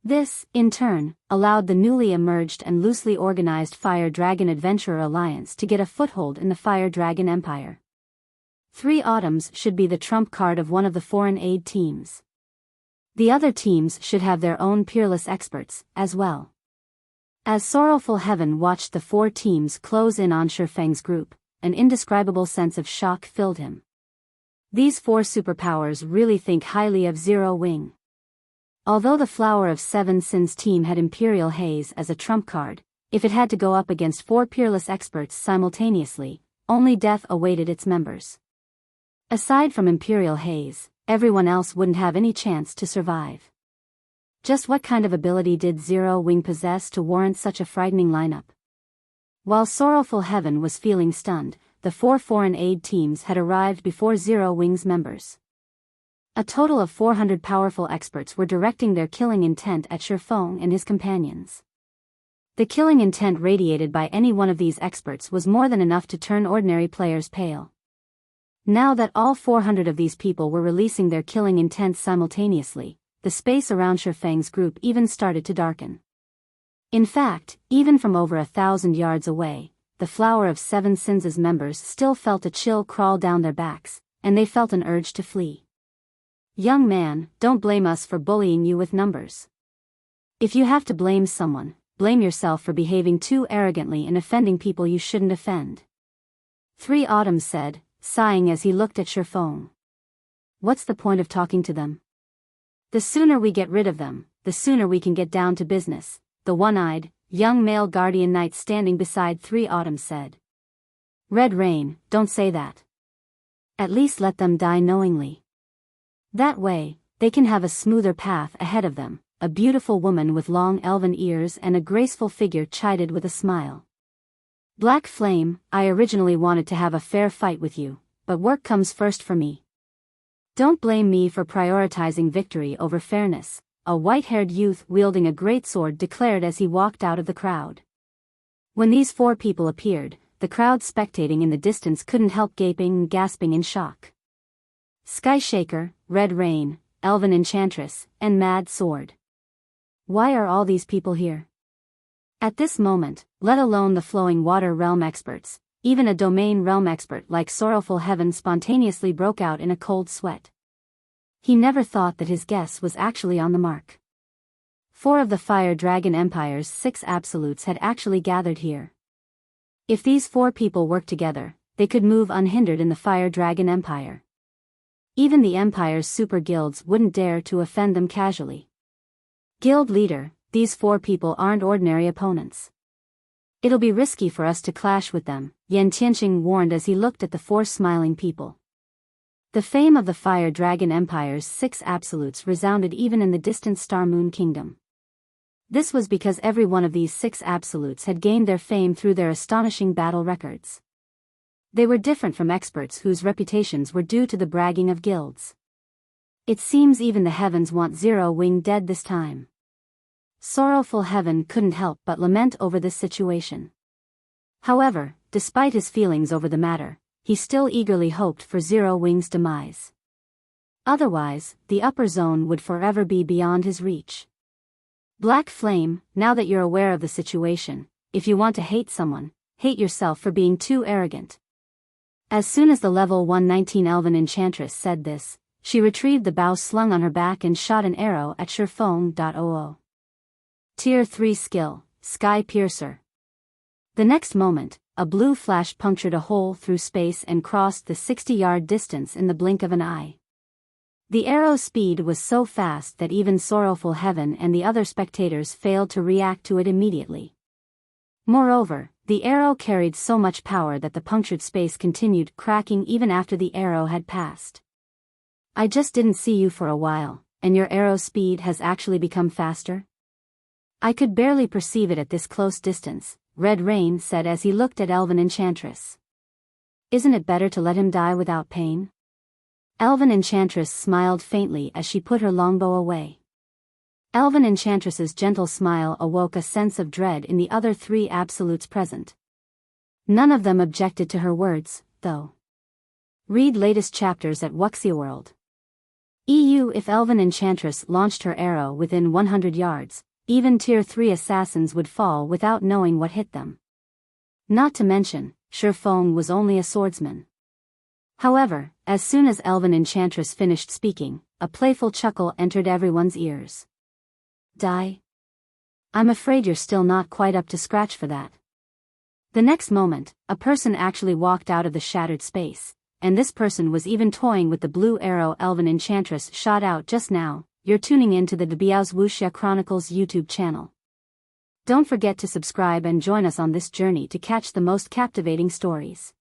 This, in turn, allowed the newly emerged and loosely organized Fire Dragon Adventurer Alliance to get a foothold in the Fire Dragon Empire. 3 Autumns should be the trump card of one of the foreign aid teams. The other teams should have their own peerless experts, as well. As Sorrowful Heaven watched the 4 teams close in on Shifeng's group, an indescribable sense of shock filled him. These 4 superpowers really think highly of Zero Wing. Although the Flower of 7 Sins team had Imperial Haze as a trump card, if it had to go up against 4 peerless experts simultaneously, only death awaited its members. Aside from Imperial Haze, everyone else wouldn't have any chance to survive. Just what kind of ability did Zero Wing possess to warrant such a frightening lineup? While Sorrowful Heaven was feeling stunned, the 4 foreign aid teams had arrived before Zero Wing's members. A total of 400 powerful experts were directing their killing intent at Shifeng and his companions. The killing intent radiated by any one of these experts was more than enough to turn ordinary players pale. Now that all 400 of these people were releasing their killing intent simultaneously, the space around Shifeng's group even started to darken. In fact, even from over 1,000 yards away, the Flower of 7 Sins' members still felt a chill crawl down their backs, and they felt an urge to flee. Young man, don't blame us for bullying you with numbers. If you have to blame someone, blame yourself for behaving too arrogantly and offending people you shouldn't offend. 3 Autumns said, sighing as he looked at Shifeng. What's the point of talking to them? The sooner we get rid of them, the sooner we can get down to business, the one-eyed, young male guardian knight standing beside 3 Autumns said. Red Rain, don't say that. At least let them die knowingly. That way, they can have a smoother path ahead of them. A beautiful woman with long elven ears and a graceful figure chided with a smile. Black Flame, I originally wanted to have a fair fight with you, but work comes first for me. Don't blame me for prioritizing victory over fairness, a white-haired youth wielding a greatsword declared as he walked out of the crowd. When these 4 people appeared, the crowd spectating in the distance couldn't help gaping and gasping in shock. Sky Shaker, Red Rain, Elven Enchantress, and Mad Sword. Why are all these people here? At this moment, let alone the Flowing Water Realm experts, even a Domain Realm expert like Sorrowful Heaven spontaneously broke out in a cold sweat. He never thought that his guess was actually on the mark. 4 of the Fire Dragon Empire's 6 absolutes had actually gathered here. If these 4 people worked together, they could move unhindered in the Fire Dragon Empire. Even the Empire's super guilds wouldn't dare to offend them casually. Guild leader, these 4 people aren't ordinary opponents. It'll be risky for us to clash with them, Yan Tianqing warned as he looked at the 4 smiling people. The fame of the Fire Dragon Empire's 6 absolutes resounded even in the distant Star Moon Kingdom. This was because every one of these 6 absolutes had gained their fame through their astonishing battle records. They were different from experts whose reputations were due to the bragging of guilds. It seems even the heavens want Zero Wing dead this time. Sorrowful Heaven couldn't help but lament over this situation. However, despite his feelings over the matter, he still eagerly hoped for Zero Wing's demise. Otherwise, the upper zone would forever be beyond his reach. Black Flame, now that you're aware of the situation, if you want to hate someone, hate yourself for being too arrogant. As soon as the level 119 Elven Enchantress said this, she retrieved the bow slung on her back and shot an arrow at Surefong.oo. Tier 3 skill, Sky Piercer. The next moment, a blue flash punctured a hole through space and crossed the 60-yard distance in the blink of an eye. The arrow's speed was so fast that even Sorrowful Heaven and the other spectators failed to react to it immediately. Moreover, the arrow carried so much power that the punctured space continued cracking even after the arrow had passed. I just didn't see you for a while, and your arrow's speed has actually become faster? I could barely perceive it at this close distance, Red Rain said as he looked at Elven Enchantress. Isn't it better to let him die without pain? Elven Enchantress smiled faintly as she put her longbow away. Elven Enchantress's gentle smile awoke a sense of dread in the other 3 absolutes present. None of them objected to her words, though. Read latest chapters at Wuxia World. EU. If Elven Enchantress launched her arrow within 100 yards, even Tier 3 assassins would fall without knowing what hit them. Not to mention, Surefong was only a swordsman. However, as soon as Elven Enchantress finished speaking, a playful chuckle entered everyone's ears. Die? I'm afraid you're still not quite up to scratch for that. The next moment, a person actually walked out of the shattered space, and this person was even toying with the blue arrow Elven Enchantress shot out just now. You're tuning in to the Biyao's Wuxia Chronicles YouTube channel. Don't forget to subscribe and join us on this journey to catch the most captivating stories.